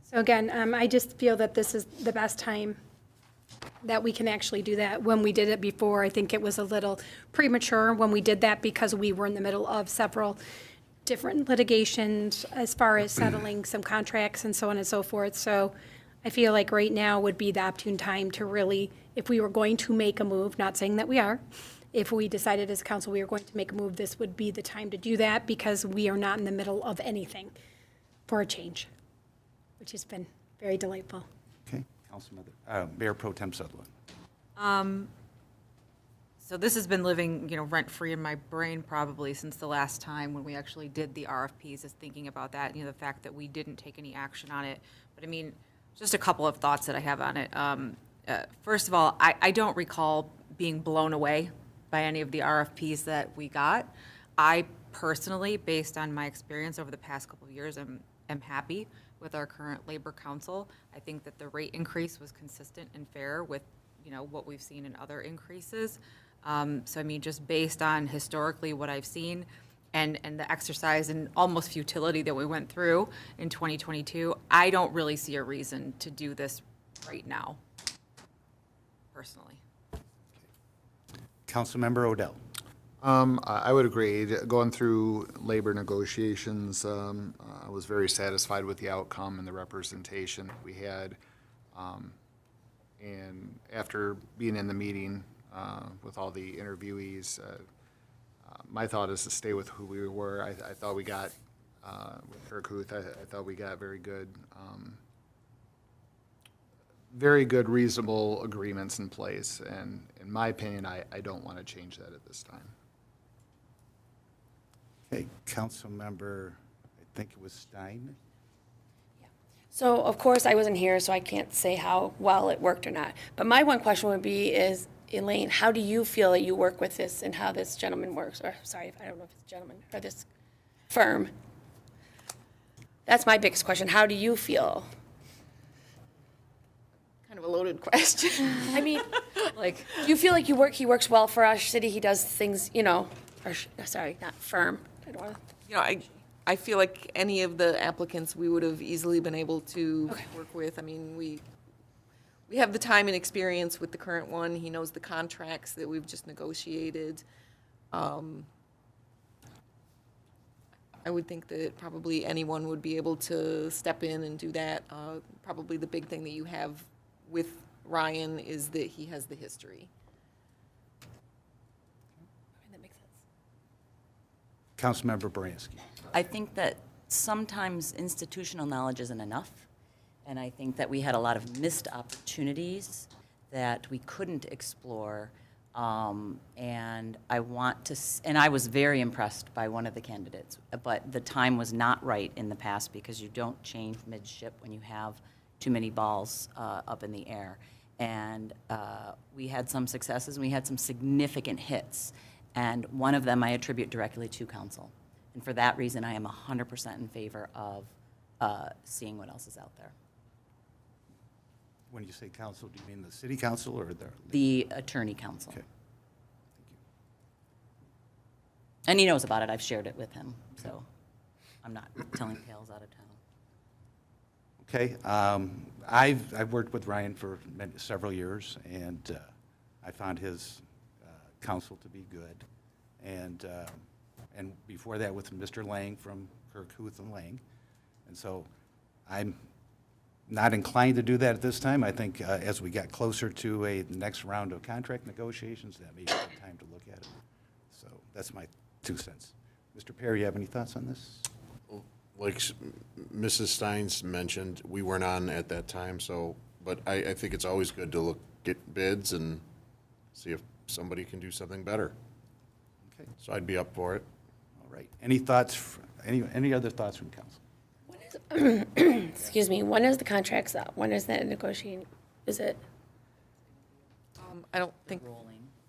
So again, I just feel that this is the best time that we can actually do that. When we did it before, I think it was a little premature when we did that because we were in the middle of several different litigations as far as settling some contracts and so on and so forth. So I feel like right now would be the opportune time to really, if we were going to make a move, not saying that we are, if we decided as a council we were going to make a move, this would be the time to do that because we are not in the middle of anything for a change, which has been very delightful. Okay, Mayor Pro Tem Sutherland. So this has been living, rent-free in my brain probably since the last time when we actually did the RFPs, is thinking about that, the fact that we didn't take any action on it. But I mean, just a couple of thoughts that I have on it. First of all, I don't recall being blown away by any of the RFPs that we got. I personally, based on my experience over the past couple of years, am happy with our current labor council. I think that the rate increase was consistent and fair with, what we've seen in other increases. So I mean, just based on historically what I've seen and the exercise and almost futility that we went through in 2022, I don't really see a reason to do this right now, personally. Councilmember Odell. I would agree. Going through labor negotiations, I was very satisfied with the outcome and the representation that we had. And after being in the meeting with all the interviewees, my thought is to stay with who we were. I thought we got, with Kirk Huth, I thought we got very good, reasonable agreements in place. And in my opinion, I don't want to change that at this time. Okay, Councilmember, I think it was Stein. So, of course, I wasn't here, so I can't say how well it worked or not. But my one question would be is, Elaine, how do you feel that you work with this and how this gentleman works? Or, sorry, I don't know if it's a gentleman, or this firm. That's my biggest question. How do you feel? Kind of a loaded question. I mean, like, do you feel like he works well for our city? He does things, or, sorry, not firm. I don't want to. I feel like any of the applicants we would have easily been able to work with. I mean, we have the time and experience with the current one. He knows the contracts that we've just negotiated. I would think that probably anyone would be able to step in and do that. Probably the big thing that you have with Ryan is that he has the history. That makes sense. Councilmember Baranski. I think that sometimes institutional knowledge isn't enough, and I think that we had a lot of missed opportunities that we couldn't explore, and I was very impressed by one of the candidates, but the time was not right in the past because you don't change midship when you have too many balls up in the air. And we had some successes, and we had some significant hits, and one of them I attribute directly to council. And for that reason, I am 100% in favor of seeing what else is out there. When you say council, do you mean the city council or The attorney council. Okay. And he knows about it. I've shared it with him, so I'm not telling tales out of town. Okay, I've worked with Ryan for several years, and I found his council to be good. And before that with Mr. Lang from Kirk, Huth and Lang. And so I'm not inclined to do that at this time. I think as we get closer to a next round of contract negotiations, that may be the time to look at it. So that's my 2 cents. Mr. Perry, you have any thoughts on this? Like Mrs. Steins mentioned, we weren't on at that time, so, but I think it's always good to get bids and see if somebody can do something better. Okay. So I'd be up for it. All right. Any thoughts, any other thoughts from council? Excuse me, when is the contracts up? When is that negotiating? Is it, I don't think,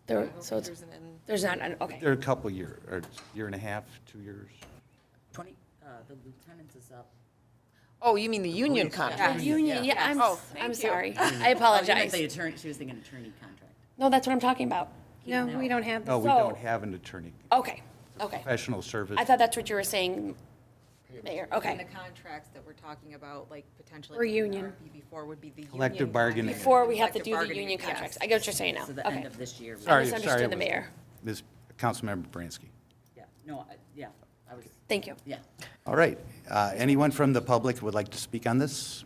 there, so it's, there's an end. there's not, okay. There are a couple year, or year and a half, 2 years. The lieutenant's is up. Oh, you mean the union contract? Union, yeah, Oh, I'm thank you. sorry. I Oh, you meant apologize. the attorney, she was thinking attorney contract. No, that's what I'm talking about. No, we don't have No, this. we don't have an attorney. Okay, okay. Professional service. I thought that's what you were saying, Mayor. And Okay. the contracts that we're talking about, like potentially. Or union. Before would be the union. Collective bargaining. contract. Before we have to Collective do the bargaining, union yes. contracts. I get what you're saying now. So the Okay. end of this year. Sorry, misunderstood sorry, the mayor. Ms. Councilmember Bransky. Yeah, no, yeah, I was, Thank you. yeah. All right. Anyone from the public who would like to speak on this?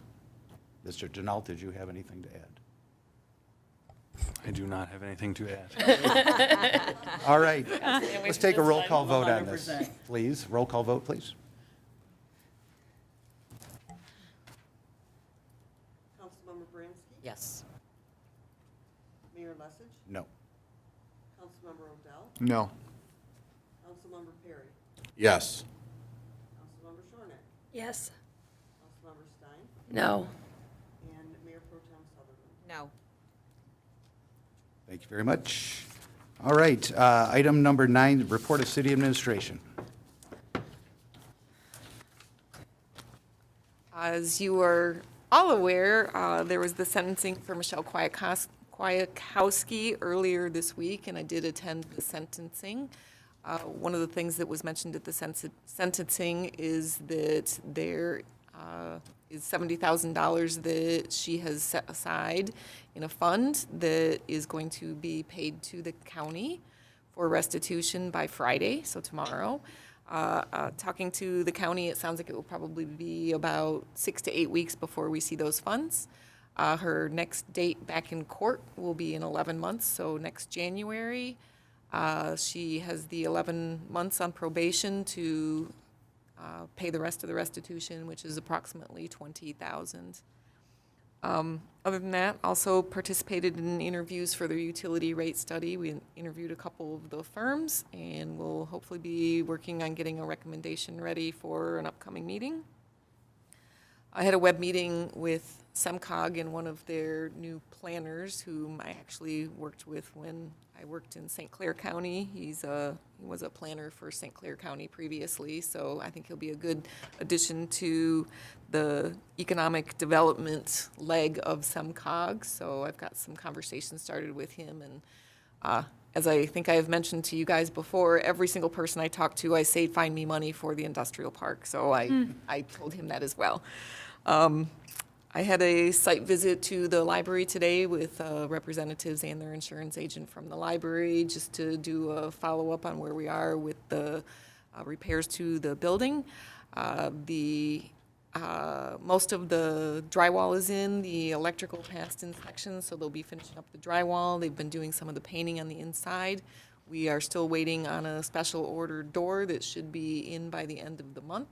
Mr. Denault, did you have anything to add? I do not have anything to add. All right. Let's take a roll call vote on this, 100%. please. Roll call vote, please. Councilmember Bransky? Yes. Mayor Lessig? No. Councilmember Odell? No. Councilmember Perry? Yes. Councilmember Shornack? Yes. Councilmember Stein? No. And Mayor Pro Tem Sutherland? No. Thank you very much. All right. Item number 9, report of city administration. As you are all aware, there was the sentencing for Michelle Kwiatkowski earlier this week, and I did attend the sentencing. One of the things that was mentioned at the sentencing is that there is $70,000 that she has set aside in a fund that is going to be paid to the county for restitution by Friday, so tomorrow. Talking to the county, it sounds like it will probably be about 6 to 8 weeks before we see those funds. Her next date back in court will be in 11 months, so next January. She has the 11 months on probation to pay the rest of the restitution, which is approximately $20,000. Other than that, also participated in interviews for the utility rate study. We interviewed a couple of the firms, and we'll hopefully be working on getting a recommendation ready for an upcoming meeting. I had a web meeting with SEMCOG and one of their new planners, whom I actually worked with when I worked in St. Clair County. He was a planner for St. Clair County previously, so I think he'll be a good addition to the economic development leg of SEMCOG. So I've got some conversations started with him, and as I think I have mentioned to you guys before, every single person I talk to, I say, find me money for the industrial park. So I told him that as well. I had a site visit to the library today with representatives and their insurance agent from the library, just to do a follow-up on where we are with the repairs to the building. Most of the drywall is in, the electrical passed inspection, so they'll be finishing up the drywall. They've been doing some of the painting on the inside. We are still waiting on a special order door that should be in by the end of the month.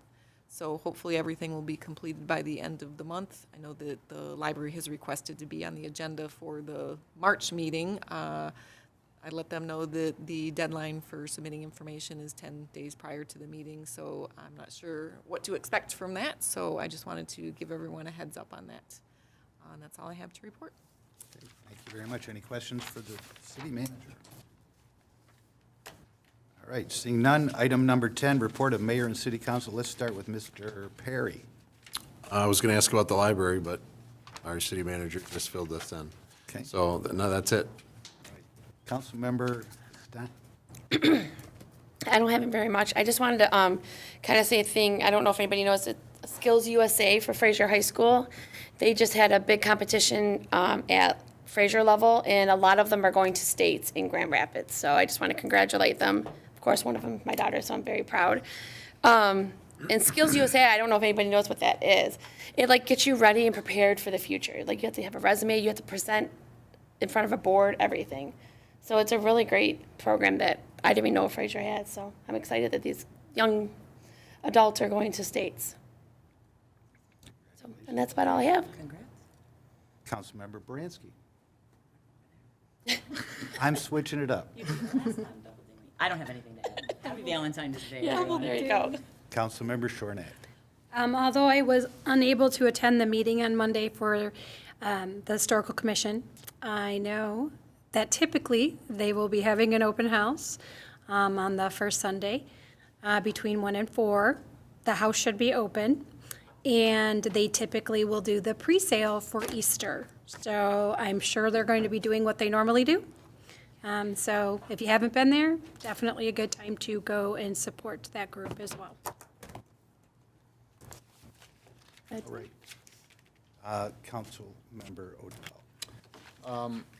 So hopefully everything will be completed by the end of the month. I know that the library has requested to be on the agenda for the March meeting. I let them know that the deadline for submitting information is 10 days prior to the meeting, so I'm not sure what to expect from that. So I just wanted to give everyone a heads up on that. And that's all I have to report. Okay, thank you very much. Any questions for the city manager? All right, seeing none, item number 10, report of mayor and city council. Let's start with Mr. Perry. I was going to ask about the library, but our city manager just filled this in. Okay. So, no, that's it. Councilmember Stein? I don't have it very much. I just wanted to kind of say a thing. I don't know if anybody knows it. Skills USA for Fraser High School. They just had a big competition at Fraser level, and a lot of them are going to states in Grand Rapids. So I just want to congratulate them. Of course, one of them, my daughter, so I'm very proud. And Skills USA, I don't know if anybody knows what that is. It like gets you ready and prepared for the future. Like you have to have a resume, you have to present in front of a board, everything. So it's a really great program that I didn't even know Fraser had. So I'm excited that these young adults are going to states. So, and that's about all I have. Congrats. Councilmember Baranski. I'm switching it up. I don't have anything to add. Happy Valentine's Day. Yeah, everyone. there you go. Councilmember Shornack. Although I was unable to attend the meeting on Monday for the Historical Commission, I know that typically they will be having an open house on the first Sunday between 1 and 4. The house should be open, and they typically will do the pre-sale for Easter. So I'm sure they're going to be doing what they normally do. So if you haven't been there, definitely a good time to go and support that group as well. All right. Councilmember Odell.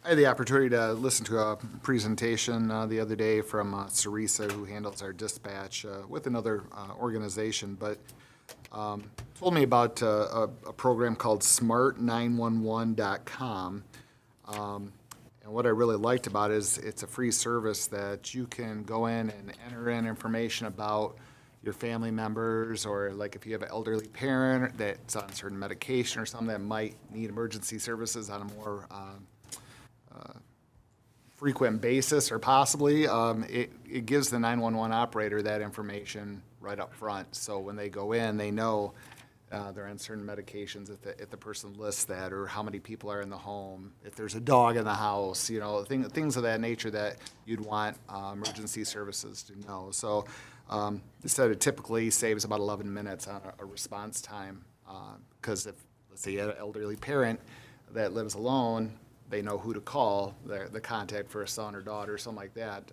I had the opportunity to listen to a presentation the other day from Sarisa, who handles our dispatch with another organization, but told me about a program called smart911.com. And what I really liked about it is it's a free service that you can go in and enter in information about your family members, or like if you have an elderly parent that's on certain medication or something that might need emergency services on a more frequent basis, or possibly, it gives the 911 operator that information right up front. So when they go in, they know they're on certain medications if the person lists that, or how many people are in the home, if there's a dog in the house, you know, things of that nature that you'd want emergency services to know. So they said it typically saves about 11 minutes on a response time, because if, let's say, you have an elderly parent that lives alone, they know who to call, the contact for a son or daughter, something like that,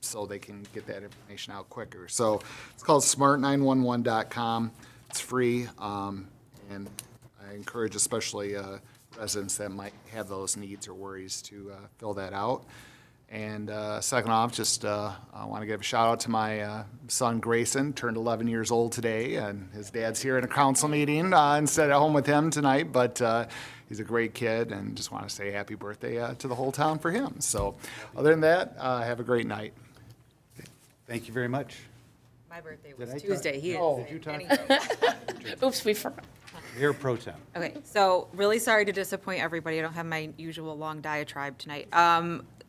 so they can get that information out quicker. So it's called smart911.com. It's free, and I encourage especially residents that might have those needs or worries to fill that out. And second off, just I want to give a shout out to my son Grayson, turned 11 years old today, and his dad's here in a council meeting instead at home with him tonight, but he's a great kid, and just want to say happy birthday to the whole town for him. So other than that, have a great night. Thank you very much. My birthday Did was I Tuesday. talk- He Oh, is. did you talk- Oops, we forgot. Mayor Pro Tem. Okay, so really sorry to disappoint everybody. I don't have my usual long diatribe tonight.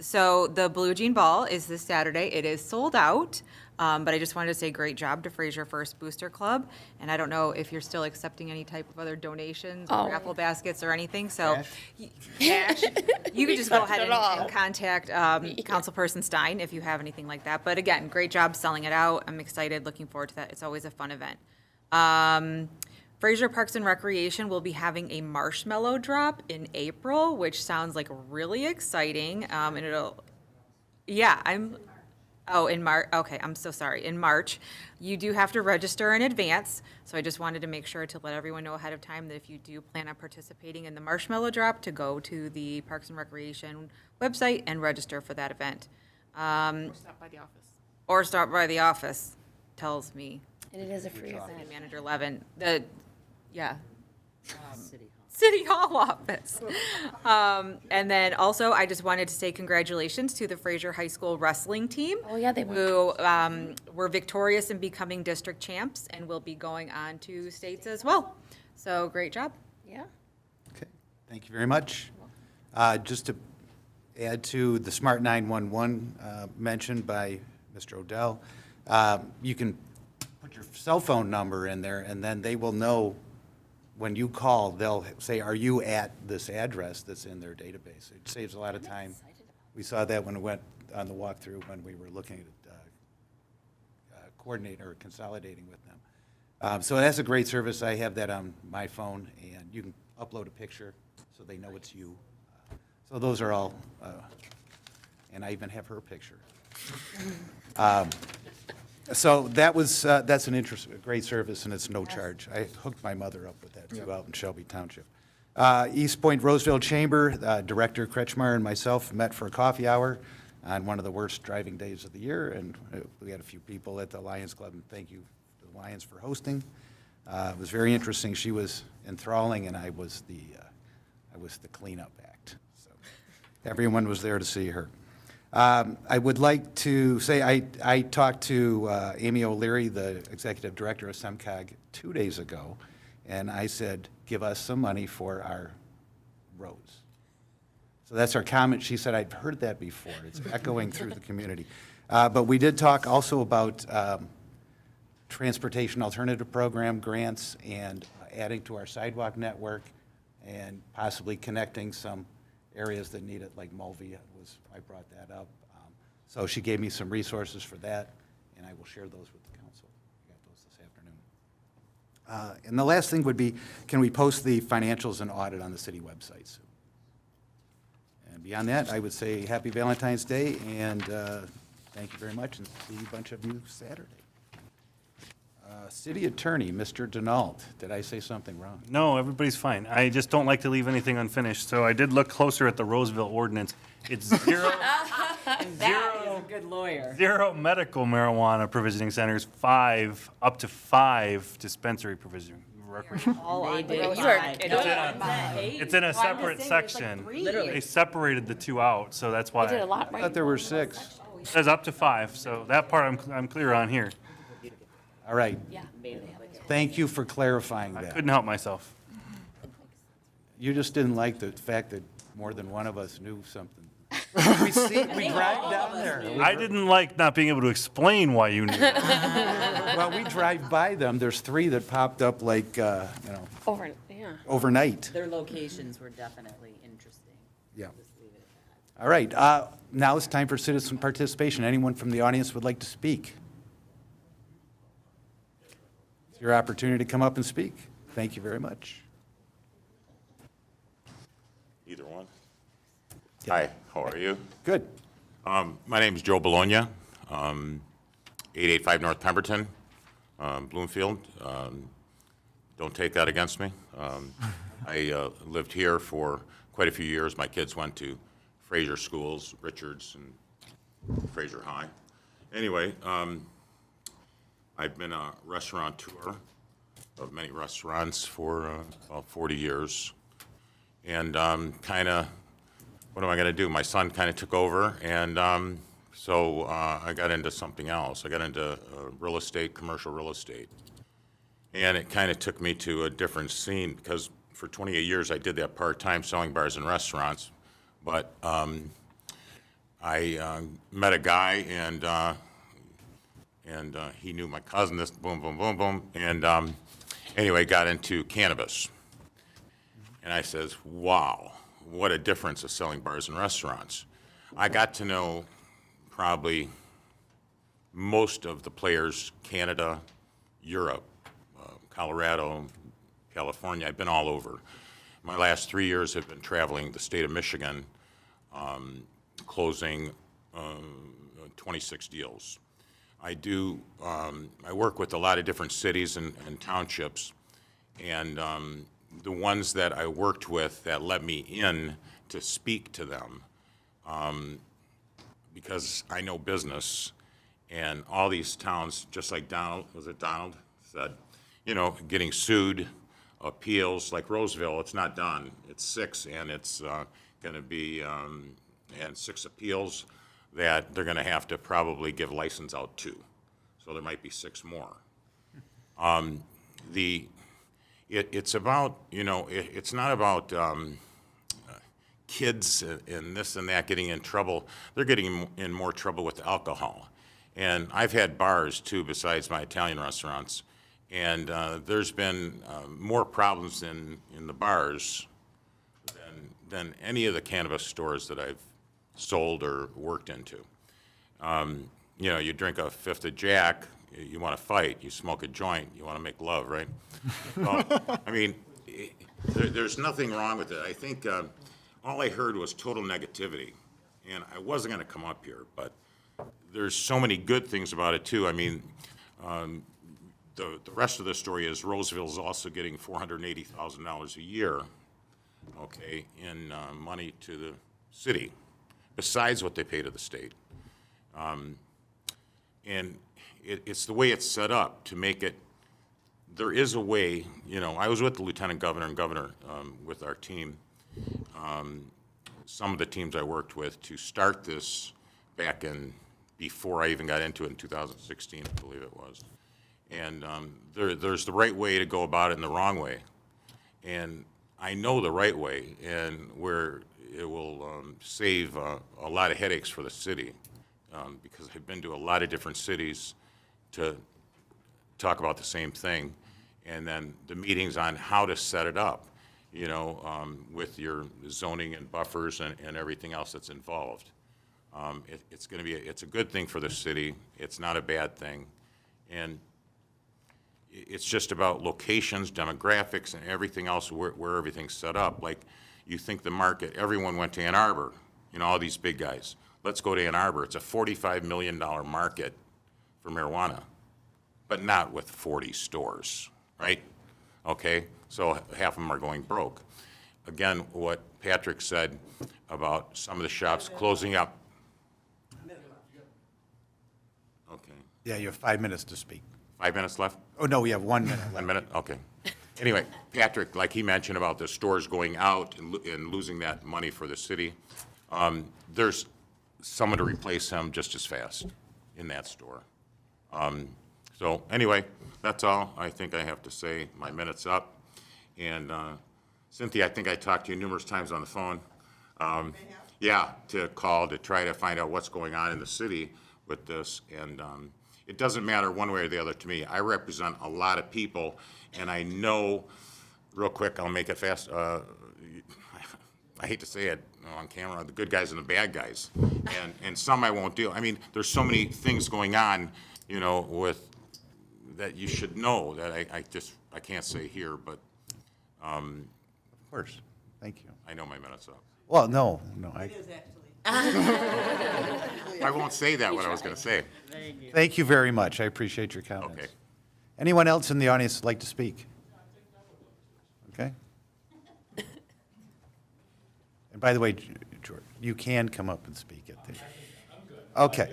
So the Blue Jean Ball is this Saturday. It is sold out, but I just wanted to say great job to Fraser First Booster Club. And I don't know if you're still accepting any type of other donations or raffle baskets or anything, so. Cash? You could just go ahead and contact Councilperson Stein if you have anything like that. But again, great job selling it out. I'm excited, looking forward to that. It's always a fun event. Fraser Parks and Recreation will be having a marshmallow drop in April, which sounds like really exciting. And it'll, yeah, in March, okay, I'm so sorry, in March. You do have to register in advance, so I just wanted to make sure to let everyone know ahead of time that if you do plan on participating in the marshmallow drop, to go to the Parks and Recreation website and register for that event. Stop by the office. Or stop by the office, tells me. And it is a free event. City Manager Levin, City Hall office. And then also, I just wanted to say congratulations to the Fraser High School wrestling team. Oh, yeah, they were. Who were victorious in becoming district champs and will be going on to states as well. So great job. Yeah. Okay, thank you very much. Just to add to the Smart 911 mentioned by Mr. Odell, you can put your cell phone number in there, and then they will know when you call, they'll say, are you at this address that's in their database? It saves a lot of time. We saw that when we went on the walkthrough when we were looking at coordinating or consolidating with them. So that's a great service. I have that on my phone, and you can upload a picture so they know it's you. So those are all, and I even have her picture. So that was, that's a great service, and it's no charge. I hooked my mother up with that, too, out in Shelby Township. East Point Roseville Chamber, Director Kretschmar and myself met for a coffee hour on one of the worst driving days of the year, and we had a few people at the Lions Club, and thank you to the Lions for hosting. It was very interesting. She was enthralling, and I was the cleanup act. So everyone was there to see her. I would like to say I talked to Amy O'Leary, the Executive Director of SEMCOG, 2 days ago, and I said, give us some money for our roads. So that's our comment. She said, I've heard that before. It's echoing through the community. But we did talk also about transportation alternative program grants and adding to our sidewalk network and possibly connecting some areas that need it, like Mulvey I brought that up. So she gave me some resources for that, and I will share those with the council. I got those this afternoon. And the last thing would be, can we post the financials and audit on the city website soon? And beyond that, I would say happy Valentine's Day, and thank you very much, and see a bunch of you Saturday. City Attorney, Mr. Denault, did I say something wrong? No, everybody's fine. I just don't like to leave anything unfinished, so I did look closer at the Roseville ordinance. It's zero, And that is a good lawyer. zero medical marijuana provisioning centers, up to five dispensary provisioning. They did You are fine. good. It's in a separate section. Literally. They separated the two out, so that's why. They did a lot I right. thought there were 6. It says up to 5, so that part I'm clear on here. All right. Yeah. Thank you for clarifying I that. couldn't help myself. You just didn't like the fact that more than one of us knew something. We drive down there. I didn't like not being able to explain why you knew. Well, we drive by them. There's 3 that popped up like, overnight. Their locations were definitely interesting. Yeah. Just leave it at that. All right, now it's time for citizen participation. Anyone from the audience would like to speak? It's your opportunity to come up and speak. Thank you very much. Either one. Hi, how are you? Good. My name is Joe Bologna, 885 North Pemberton, Bloomfield. Don't take that against me. I lived here for quite a few years. My kids went to Fraser schools, Richards and Fraser High. Anyway, I've been a restaurateur of many restaurants for about 40 years. And kind of, what am I going to do? My son kind of took over, and so I got into something else. I got into real estate, commercial real estate. And it kind of took me to a different scene, because for 28 years I did that part-time, selling bars and restaurants. But I met a guy, and he knew my cousin, this boom, boom, boom, boom. And anyway, got into cannabis. And I says, wow, what a difference of selling bars and restaurants. I got to know probably most of the players, Canada, Europe, Colorado, California. I've been all over. My last 3 years have been traveling the state of Michigan, closing 26 deals. I work with a lot of different cities and townships, and the ones that I worked with that let me in to speak to them, because I know business, and all these towns, just like Donald said, getting sued, appeals, like Roseville, it's not done. It's 6, and it's going to be, and 6 appeals that they're going to have to probably give license out to. So there might be 6 more. It's about, it's not about kids and this and that getting in trouble. They're getting in more trouble with alcohol. And I've had bars too, besides my Italian restaurants. And there's been more problems in the bars than any of the cannabis stores that I've sold or worked into. You drink a fifth of Jack, you want to fight. You smoke a joint, you want to make love, right? Well, I mean, there's nothing wrong with it. I think all I heard was total negativity, and I wasn't going to come up here, but there's so many good things about it too. I mean, the rest of the story is Roseville's also getting $480,000 a year okay, in money to the city, besides what they pay to the state. And it's the way it's set up to make it, there is a way, you know, I was with the lieutenant governor and governor with our team, some of the teams I worked with, to start this back in, before I even got into it in 2016, I believe it was. And there's the right way to go about it and the wrong way. And I know the right way, and where it will save a lot of headaches for the city, because I've been to a lot of different cities to talk about the same thing, and then the meetings on how to set it up, you know, with your zoning and buffers and everything else that's involved. It's going to be, it's a good thing for the city. It's not a bad thing. And it's just about locations, demographics, and everything else where everything's set up. Like, you think the market, everyone went to Ann Arbor, you know, all these big guys. Let's go to Ann Arbor. It's a $45 million market for marijuana, but not with 40 stores, right? Okay, so half of them are going broke. Again, what Patrick said about some of the shops closing up. Okay. Yeah, you have 5 minutes to speak. 5 minutes left? Oh, no, we have 1 minute. 1 minute, okay. Anyway, Patrick, like he mentioned about the stores going out and losing that money for the city, there's someone to replace him just as fast in that store. So anyway, that's all I think I have to say. My minute's up. And Cynthia, I think I talked to you numerous times on the phone. Yeah, to call to try to find out what's going on in the city with this. And it doesn't matter one way or the other to me. I represent a lot of people, and I know, real quick, I'll make it fast. I hate to say it on camera, the good guys and the bad guys. And some I won't deal. I mean, there's so many things going on, you know, with, that you should know that I can't say here, but. Of course. Thank you. I know my minute's up. Well, no. I won't say that, what I was going to say. Thank you very much. I appreciate your comments. Okay. Anyone else in the audience like to speak? Okay. And by the way, George, you can come up and speak at the. Okay.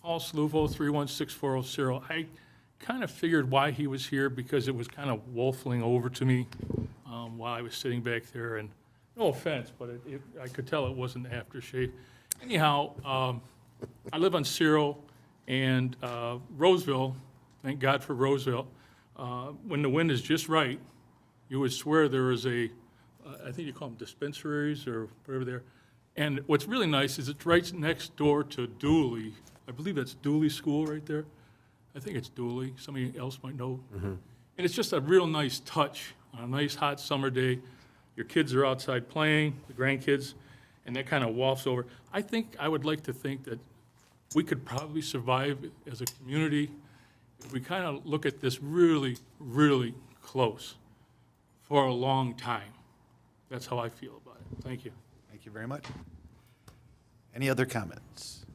Paul Slufo, 316-400. I kind of figured why he was here, because it was kind of wolfing over to me while I was sitting back there. And no offense, but I could tell it wasn't aftershave. Anyhow, I live on Cyril and Roseville. Thank God for Roseville. When the wind is just right, you would swear there is I think you call them dispensaries or whatever there. And what's really nice is it's right next door to Dooley. I believe that's Dooley School right there. I think it's Dooley. Somebody else might know. Mm-hmm. And it's just a real nice touch on a nice hot summer day. Your kids are outside playing, the grandkids, and that kind of wafts over. I would like to think that we could probably survive as a community if we kind of look at this really, really close for a long time. That's how I feel about it. Thank you. Thank you very much. Any other comments?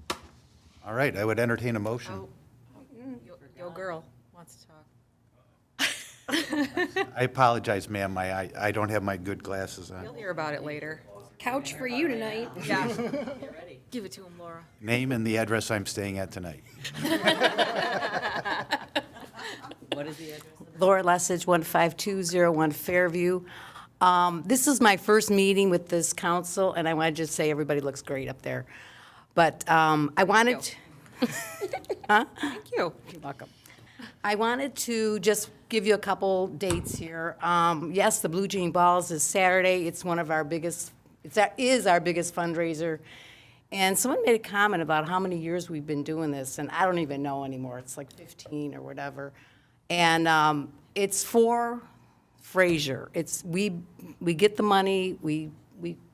All right, I would entertain a motion. Your girl wants to talk. I apologize, ma'am. I don't have my good glasses You'll on. hear about it later. Couch for you tonight. Yeah. Give it to him, Laura. Name and the address I'm staying at tonight. What is the address? Laura Lessig, 15201 Fairview. This is my first meeting with this council, and I want to just say everybody looks great up there. But I wanted to... Huh? Thank you. You're welcome. I wanted to just give you a couple dates here. Yes, the Blue Jean Balls is Saturday. It's one of our biggest, is our biggest fundraiser. And someone made a comment about how many years we've been doing this, and I don't even know anymore. It's like 15 or whatever. And it's for Fraser. We get the money, we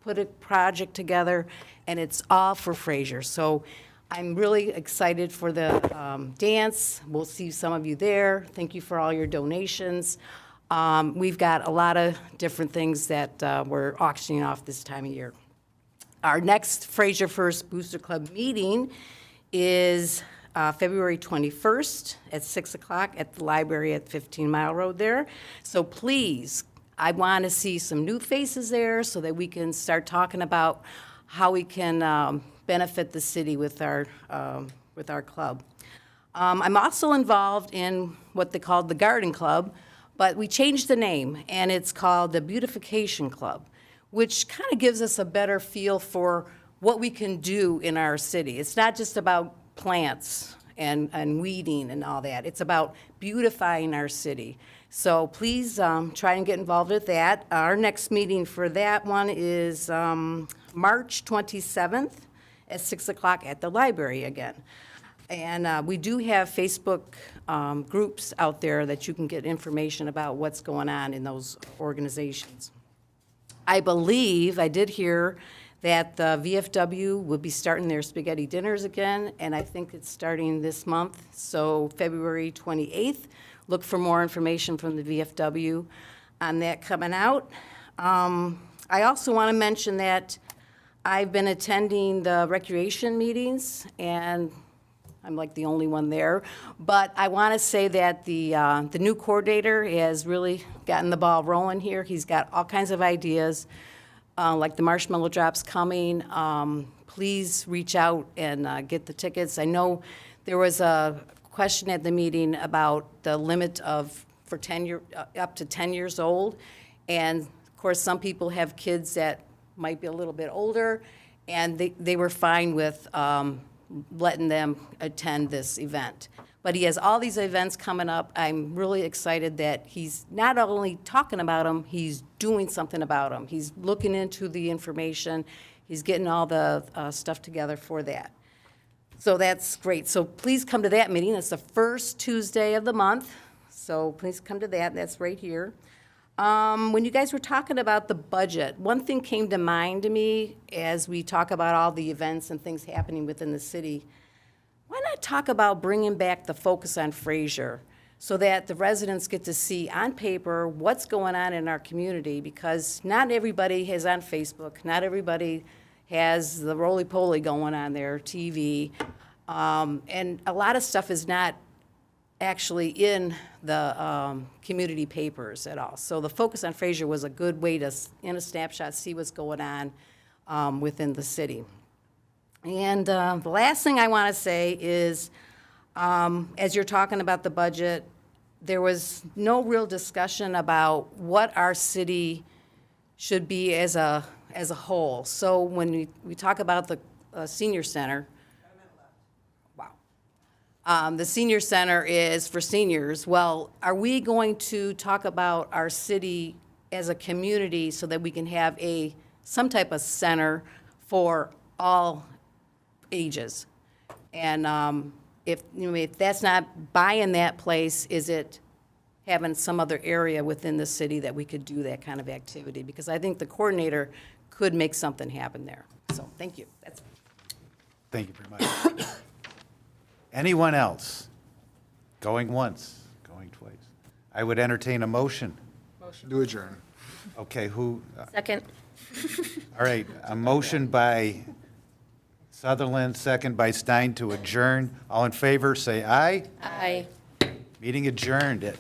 put a project together, and it's all for Fraser. So I'm really excited for the dance. We'll see some of you there. Thank you for all your donations. We've got a lot of different things that we're auctioning off this time of year. Our next Fraser First Booster Club meeting is February 21st at 6 o'clock at the library at 15 Mile Road there. So please, I want to see some new faces there so that we can start talking about how we can benefit the city with our club. I'm also involved in what they call the Garden Club, but we changed the name, and it's called the Beautification Club, which kind of gives us a better feel for what we can do in our city. It's not just about plants and weeding and all that. It's about beautifying our city. So please try and get involved with that. Our next meeting for that one is March 27th at 6 o'clock at the library again. And we do have Facebook groups out there that you can get information about what's going on in those organizations. I believe, I did hear that the VFW will be starting their spaghetti dinners again, and I think it's starting this month, so February 28th. Look for more information from the VFW on that coming out. I also want to mention that I've been attending the recreation meetings, and I'm like the only one there. But I want to say that the new coordinator has really gotten the ball rolling here. He's got all kinds of ideas, like the marshmallow drops coming. Please reach out and get the tickets. I know there was a question at the meeting about the limit of for up to 10 years old. And of course, some people have kids that might be a little bit older, and they were fine with letting them attend this event. But he has all these events coming up. I'm really excited that he's not only talking about them, he's doing something about them. He's looking into the information. He's getting all the stuff together for that. So that's great. So please come to that meeting. It's the first Tuesday of the month. So please come to that. That's right here. When you guys were talking about the budget, one thing came to mind to me as we talk about all the events and things happening within the city. Why not talk about bringing back the focus on Fraser so that the residents get to see on paper what's going on in our community? Because not everybody is on Facebook. Not everybody has the roly-poly going on their TV. And a lot of stuff is not actually in the community papers at all. So the focus on Fraser was a good way to, in a snapshot, see what's going on within the city. And the last thing I want to say is, as you're talking about the budget, there was no real discussion about what our city should be as a whole. So when we talk about the senior center, the senior center is for seniors. Well, are we going to talk about our city as a community so that we can have some type of center for all ages? And if that's not buying that place, is it having some other area within the city that we could do that kind of activity? Because I think the coordinator could make something happen there. So thank you. Thank you very much. Anyone else? Going once, going twice. I would entertain a motion. Motion to adjourn. Okay, who? Second. All right, a motion by Sutherland, second by Stein to adjourn. All in favor, say aye. Aye. Meeting adjourned at